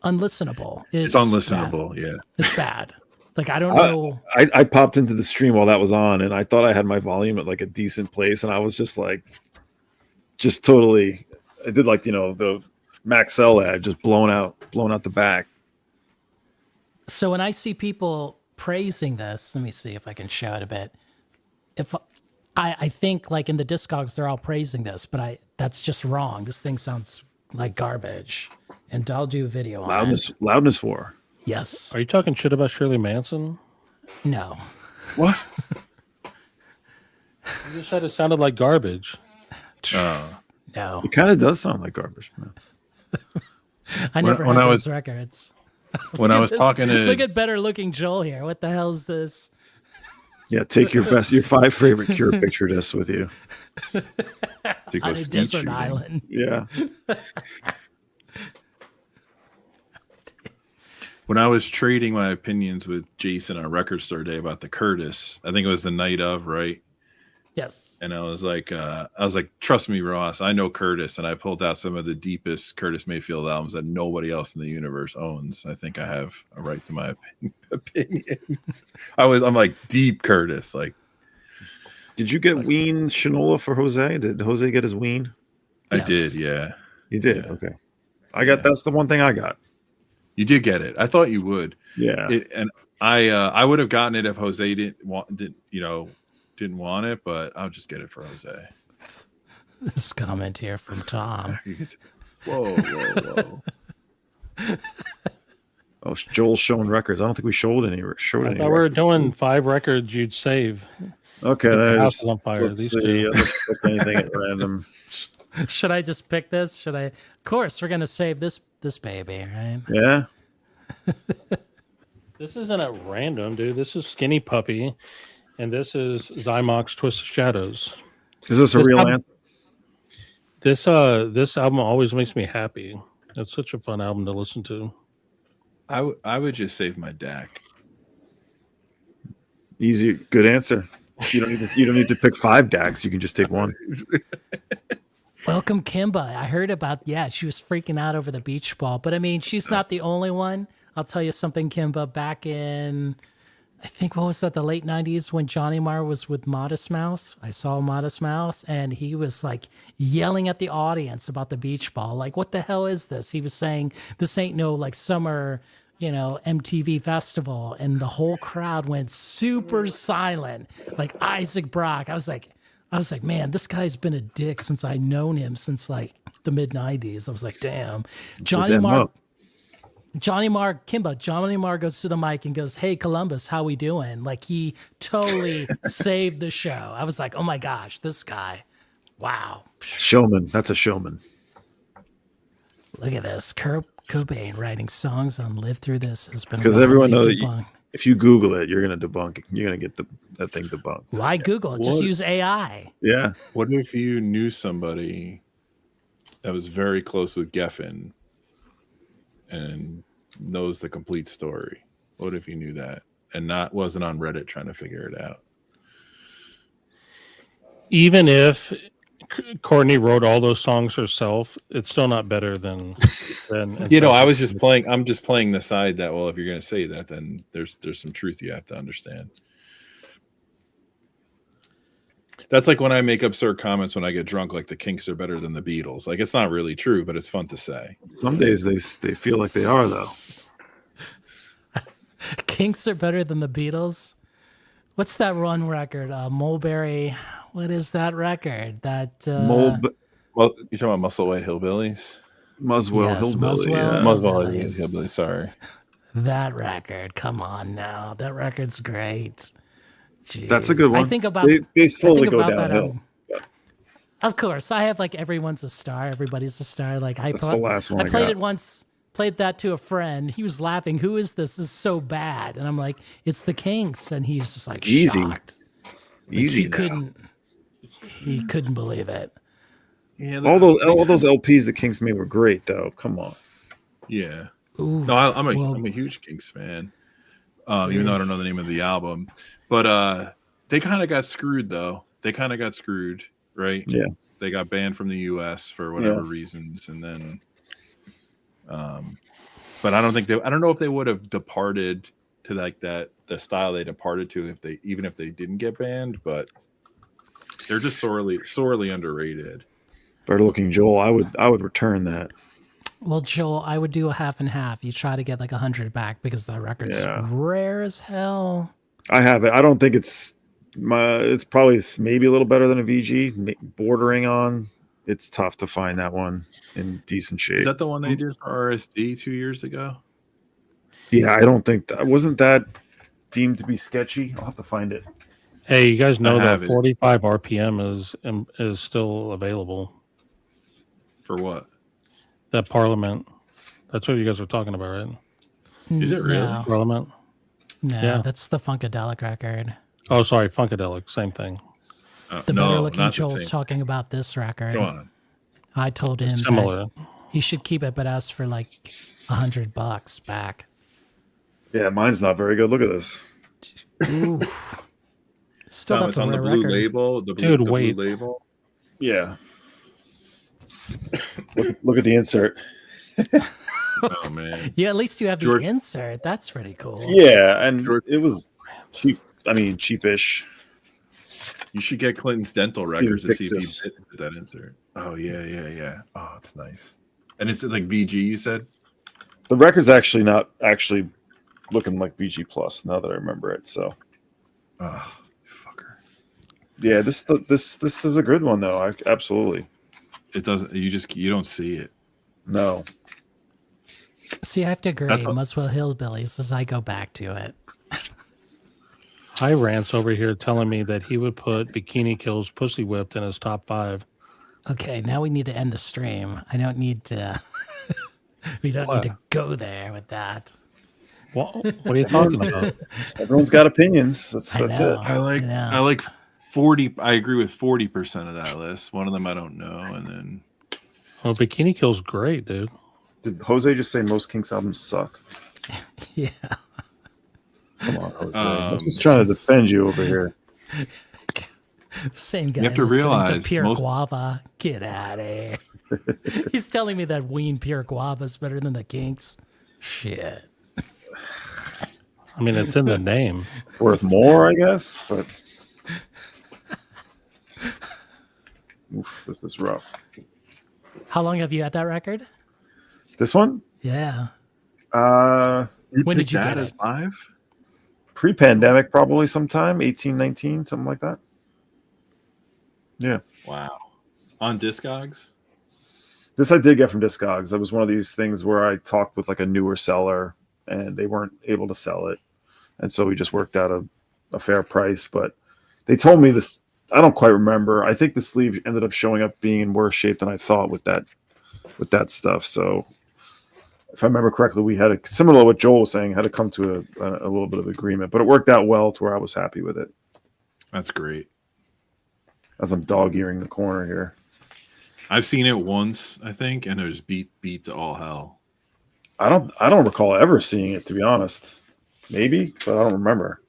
unlistenable. It's Bad. unlistenable. Yeah. It's bad. Like I don't know. I popped into the stream while that was on, and I thought I had my volume at like a decent place, and I was just like, just totally. I did like the Maxell ad, just blown out the back. So when I see people praising this, let me see if I can show it a bit. If I think like in the Discogs, they're all praising this, but that's just wrong. This thing sounds like garbage. And I'll do a video on it. Loudness war. Yes. Are you talking shit about Shirley Manson? No. What? You just said it sounded like garbage. No. It kind of does sound like garbage, man. I never when had I those was- records. When I was talking to Look at better looking Joel here. What the hell is this? Yeah, take your 5 favorite Cure picture discs with you. to go On a skeet desert shooting. island. Yeah. When I was trading my opinions with Jason on Record Store Day about the Curtis, I think it was the night of, right? Yes. And I was like, trust me, Ross, I know Curtis, and I pulled out some of the deepest Curtis Mayfield albums that nobody else in the universe owns. I think I have a right to my opinion. I'm like deep Curtis. Like, Did you get Ween Shinola for Jose? Did Jose get his Ween? I Yes. did, yeah. You did. Yeah. Okay. That's the one thing I got. You did get it. I thought you would. Yeah. And I would have gotten it if Jose didn't want it, but I'll just get it for Jose. This comment here from Tom. Whoa. Oh, Joel's showing records. I don't think we showed any. I thought we were doing 5 records you'd save. Okay, The house there's. is on fire. Let's These see. two. Let's pick anything at random. Should I just pick this? Should I? Of course, we're gonna save this baby, right? Yeah. This isn't at random, dude. This is Skinny Puppy, and this is Zymox Twist of Shadows. Is this a This real album- answer? This album always makes me happy. It's such a fun album to listen to. I would just save my DAC. Easy, good answer. You don't need to pick 5 DACs. You can just take one. Welcome, Kimba. I heard about, she was freaking out over the beach ball. But I mean, she's not the only one. I'll tell you something, Kimba. Back in, I think, what was that, the late 90s when Johnny Marr was with Modest Mouse? I saw Modest Mouse, and he was like yelling at the audience about the beach ball. Like, what the hell is this? He was saying, this ain't no like summer, MTV festival. And the whole crowd went super silent, like Isaac Brock. I was like, man, this guy's been a dick since I known him since like the mid 90s. I was like, damn. Johnny Marr goes to the mic and goes, "Hey, Columbus, how we doing?" Like he totally saved the show. I was like, oh my gosh, this guy. Wow. Showman. That's a showman. Look at this. Kurt Cobain writing songs on Live Through This has been Because everyone knows widely that debunked. if you Google it, you're going to debunk it. You're going to get that thing debunked. Why Google it? Just use AI. Yeah. What if you knew somebody that was very close with Geffen and knows the complete story? What if you knew that and wasn't on Reddit trying to figure it out? Even if Courtney wrote all those songs herself, it's still not better than I was just playing. I'm just playing the side that, well, if you're going to say that, then there's some truth you have to understand. That's like when I make absurd comments when I get drunk, like the Kinks are better than the Beatles. Like it's not really true, but it's fun to say. Some days they feel like they are, though. Kinks are better than the Beatles. What's that one record? Mulberry. What is that record? That Well, you're talking about Muscle-White Hillbillies? Muswell Yes, Hillbilly. Muswell. Yeah. Muswell Hillbillies. Hillbillies, sorry. that record. Come on now. That record's great. Jeez. That's a good one. I think about They slowly I think go about that downhill. album. Of course, I have like everyone's a star. Everybody's a star. Like That's the last one I I played got. it once played that to a friend. He was laughing. Who is this? This is so bad. And I'm like, it's the Kinks. And he's just like Easy. shocked. Like, Easy. He couldn't believe it. Yeah, All those LPs the Kinks made were great, though. Come on. Yeah. Oof, No, I'm well, a huge Kinks fan. Even though I don't know the name of the album, but they kind of got screwed though. They kind of got screwed, right? Yeah. They got banned from the U.S. for whatever reasons, and then, but I don't know if they would have departed to like the style they departed to if they didn't get banned, but they're just sorely underrated. Better looking Joel. I would return that. Well, Joel, I would do a half and half. You try to get like 100 back because that record's rare as hell. I have it. I don't think it's probably maybe a little better than a VG, bordering on. It's tough to find that one in decent shape. Is that the one they did for RSD 2 years ago? Yeah, I don't think wasn't that deemed to be sketchy. I'll have to find it. Hey, you guys know that it. 45 RPM is still available. For what? That Parliament. That's what you guys are talking about, right? Is it really? No, Parliament. no, that's the Funkadelic record. Oh, sorry, Funkadelic. Same thing. The no, better looking not the Joel's same. talking about this record. Go on. I told him Similar. that he should keep it, but ask for like $100 back. Yeah, mine's not very good. Look at this. Ooh. Still, Tom, that's it's a on the rare blue record. label. Dude, Blue wait. label. Yeah. Look at the insert. Oh man. Yeah, at least you have George- the insert. That's pretty cool. Yeah, and it was cheap. I mean, cheapish. You should get Clinton's dental It's records to see if Invictus. he did that insert. Oh yeah. Oh, it's nice. And it's like VG. You said. The record's actually not actually looking like VG Plus now that I remember it. So Oh, fucker. yeah, this is a good one though. Absolutely. It doesn't. You don't see it. No. See, I have to agree. That's what- Muswell Hillbillies as I go back to it. Hi, Rance over here telling me that he would put Bikini Kill's Pussy Whipped in his top 5. Okay, now we need to end the stream. I don't need to. We don't What? need to go there with that. What are you talking about? Everyone's got opinions. That's I know. it. I like 40. I agree with 40% of that list. One of them I don't know, and then Well, Bikini Kill's great, dude. Did Jose just say most Kinks albums suck? Yeah. Come on, Jose. Um, I'm just trying to defend you over here. Same guy. have to listening realize Pure most- Guava. Get out of here. He's telling me that Ween Pure Guava is better than the Kinks. Shit. I mean, it's in the name. It's worth more, I guess, but oof, this is rough. How long have you had that record? This one? Yeah. When did you that get as it? live? Pre-pandemic, probably sometime, 18, 19, something like that. Yeah. Wow. On Discogs? This I did get from Discogs. That was one of these things where I talked with like a newer seller and they weren't able to sell it. And so we just worked out a fair price. But they told me this, I don't quite remember. I think the sleeve ended up showing up being in worse shape than I thought with that stuff. So if I remember correctly, we had similar to what Joel was saying, had to come to a little bit of agreement. But it worked out well to where I was happy with it. That's great. As I'm dog-earing the corner here. I've seen it once, I think, and it was beat to all hell. I don't recall ever seeing it, to be honest. Maybe, but I don't remember.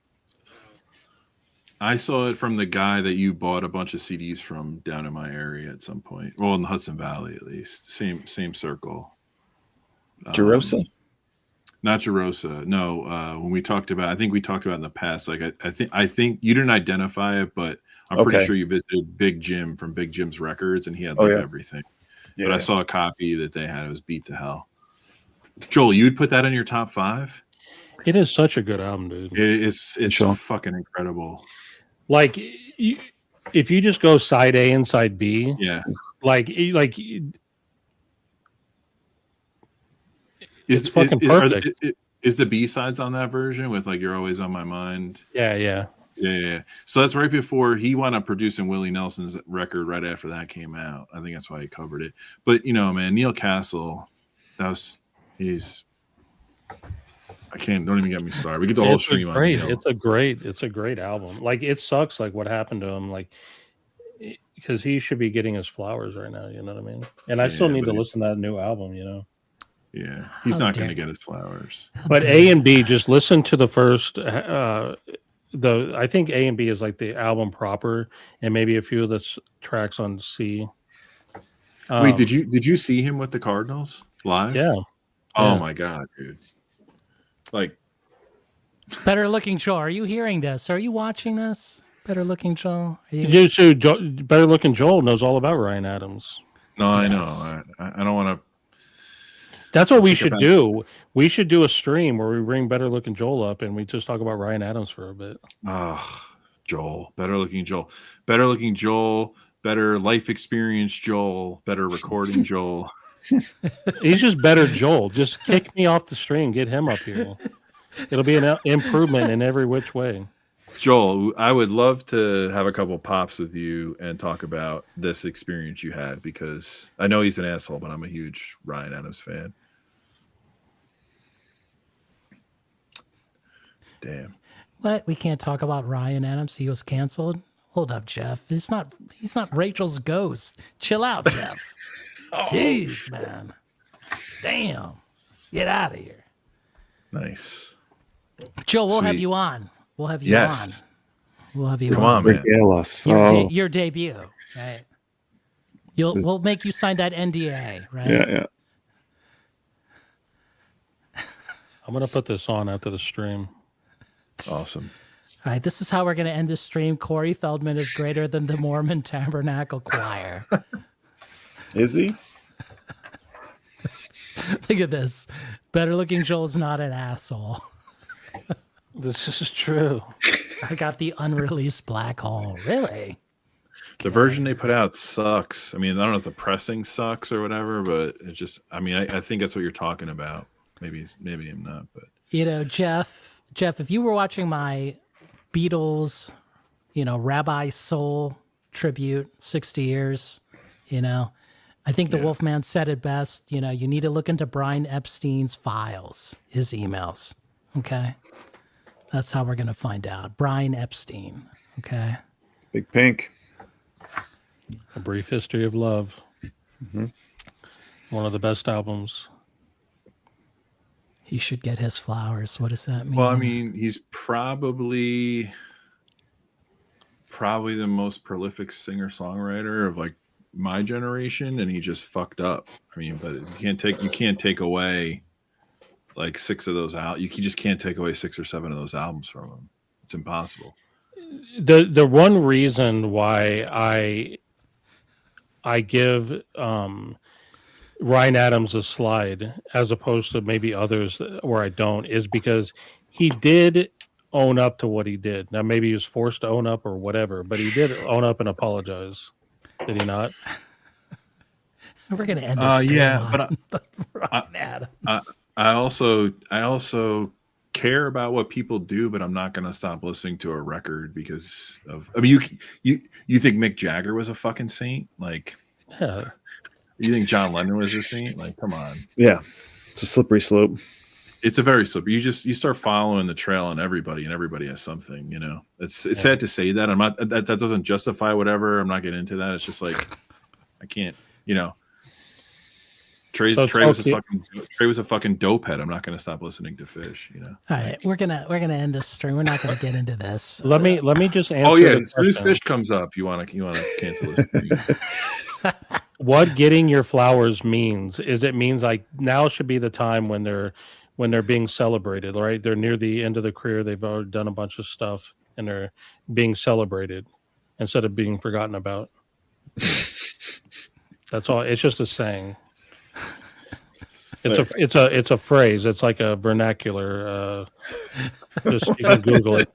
I saw it from the guy that you bought a bunch of CDs from down in my area at some point. Well, in the Hudson Valley, at least. Same circle. Jerosa? Not Jerosa. No. When we talked about, I think we talked about in the past. Like I think you didn't identify it, but I'm pretty sure you visited Big Jim from Big Jim's Records, and he had everything. Yeah. But I saw a copy that they had. It was beat to hell. Joel, you'd put that in your top 5? It is such a good album, dude. It's Sure. fucking incredible. Like, if you just go side A and side B, Yeah. It's fucking perfect. Is the B-sides on that version with like You're Always on My Mind? Yeah. Yeah. So that's right before he wound up producing Willie Nelson's record right after that came out. I think that's why he covered it. But, man, Neil Castle, that was He's. I can't. Don't even get me started. We get the whole stream on Neil. It's a great album. Like it sucks. Like what happened to him. Like because he should be getting his flowers right now. You know what I mean? And I still need to listen to that new album. You know. Yeah, he's not going to get his flowers. But A and B, just listen to the first. I think A and B is like the album proper, and maybe a few of the tracks on C. Wait, did you see him with the Cardinals live? Yeah. Oh my god, dude! Like, Better Looking Joel, are you hearing this? Are you watching this? Better Looking Joel? Better Looking Joel knows all about Ryan Adams. no, I Yes. know. I don't want to. That's what we should do. We should do a stream where we bring Better Looking Joel up and we just talk about Ryan Adams for a bit. Joel, Better Looking Joel, Better Looking Joel, better life experience Joel, better recording Joel. He's just better Joel. Just kick me off the stream. Get him up here. It'll be an improvement in every which way. Joel, I would love to have a couple pops with you and talk about this experience you had, because I know he's an asshole, but I'm a huge Ryan Adams fan. Damn. What? We can't talk about Ryan Adams. He was canceled. Hold up, Jeff. He's not Rachel's ghost. Chill out, Jeff. Jeez, man. Damn. Get out of here. Nice. Joe, we'll have Sweet. you on. We'll have you Yes. on. We'll have you Come on. on, man. Regale us. Your debut, right? We'll make you sign that NDA, right? Yeah. I'm gonna put this on after the stream. Awesome. All right, this is how we're going to end this stream. Corey Feldman is greater than the Mormon Tabernacle Choir. Is he? Look at this. Better Looking Joel's not an asshole. This is true. I got the unreleased Black Hole. Really? The version they put out sucks. I mean, I don't know if the pressing sucks or whatever, but it's just, I mean, I think that's what you're talking about. Maybe I'm not, but. You know, Jeff, if you were watching my Beatles, Rabbi Soul tribute, 60 years, I think the Wolfman said it best. You need to look into Brian Epstein's files, his emails. Okay. That's how we're going to find out. Brian Epstein. Okay. Big Pink. A Brief History of Love. Mm-hmm. One of the best albums. He should get his flowers. What does that mean? Well, I mean, he's probably the most prolific singer-songwriter of like my generation, and he just fucked up. I mean, but you can't take away like 6 of those out. You just can't take away 6 or 7 of those albums from him. It's impossible. The one reason why I give Ryan Adams a slide as opposed to maybe others where I don't is because he did own up to what he did. Now maybe he was forced to own up or whatever, but he did own up and apologize. Did he not? We're going to end this. But Ryan Adams. I also care about what people do, but I'm not going to stop listening to a record because of. I mean, you think Mick Jagger was a fucking saint? Like, Yeah. You think John Lennon was a saint? Like, come on. Yeah. It's a slippery slope. It's a very slippery. You start following the trail on everybody, and everybody has something. It's sad to say that. I'm not. That doesn't justify whatever. I'm not getting into that. It's just like I can't. Trey was a fucking dope head. I'm not going to stop listening to Fish. All right, we're gonna end this stream. We're not gonna get into this. Let me just answer. Oh yeah, as soon as Fish comes up, you want to cancel it. What getting your flowers means is it means like now should be the time when they're being celebrated, right? They're near the end of the career. They've already done a bunch of stuff and they're being celebrated instead of being forgotten about. That's all. It's just a saying. It's a phrase. It's like a vernacular. Just you can Google it.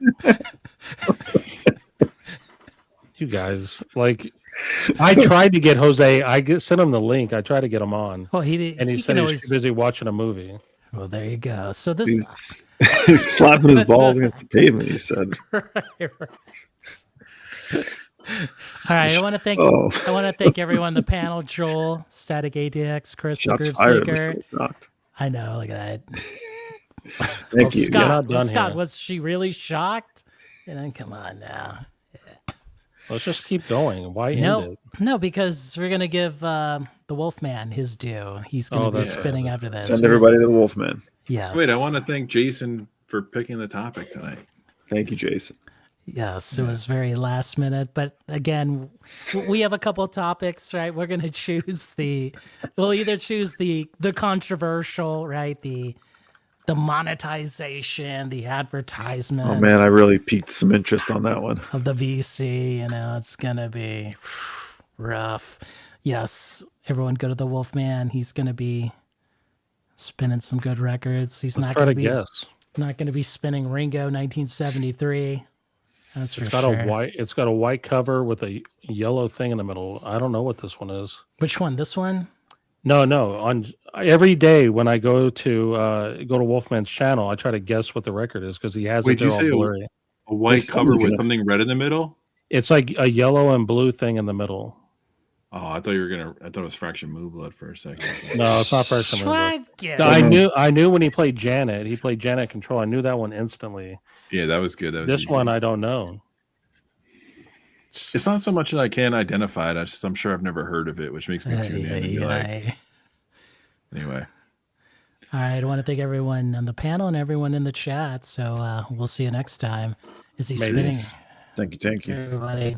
You guys, like, I tried to get Jose. Sent him the link. I tried to get him on. Well, he and he said he's too busy watching a movie. Well, there you go. So this he's slapping his balls against the pavement. He said. Right. All right, I want to thank everyone, the panel, Joel, Static ADX, Chris, the Groove Seeker. I know. Look at that. Thank you. You're Scott, not done Scott, here. was she really shocked? Come on now. Let's just keep going. Why end it? No, because we're gonna give the Wolfman his due. He's gonna Oh, be that's spinning right. after this. Send everybody to the Wolfman. Yes. Wait, I want to thank Jason for picking the topic tonight. Thank you, Jason. Yes, it was very last minute, but again, we have a couple of topics, right? We're gonna choose we'll either choose the controversial, right? The monetization, the advertisement. Oh man, I really piqued some interest on that one. Of the VC, it's gonna be rough. Yes, everyone go to the Wolfman. He's gonna be spinning some good records. He's Let's not try gonna to be guess. not gonna be spinning Ringo 1973. That's for It's got sure. a white. It's got a white cover with a yellow thing in the middle. I don't know what this one is. Which one? This one? No. On every day when I go to Wolfman's channel, I try to guess what the record is because he has Wait, it there did you all say blurry. a white There's cover with something something red in the middle? It's like a yellow and blue thing in the middle. Oh, I thought it was Fraction Moo Blood for a second. No, it's not First Amendment. What? Yeah. I knew when he played Janet. He played Janet Control. I knew that one instantly. Yeah, that was good. That was This easy. one I don't know. It's not so much that I can't identify it. I'm sure I've never heard of it, which makes me tune in and be like, anyway. All right. I want to thank everyone on the panel and everyone in the chat. So we'll see you next time. Is he Maybe. spinning? Thank you. Everybody.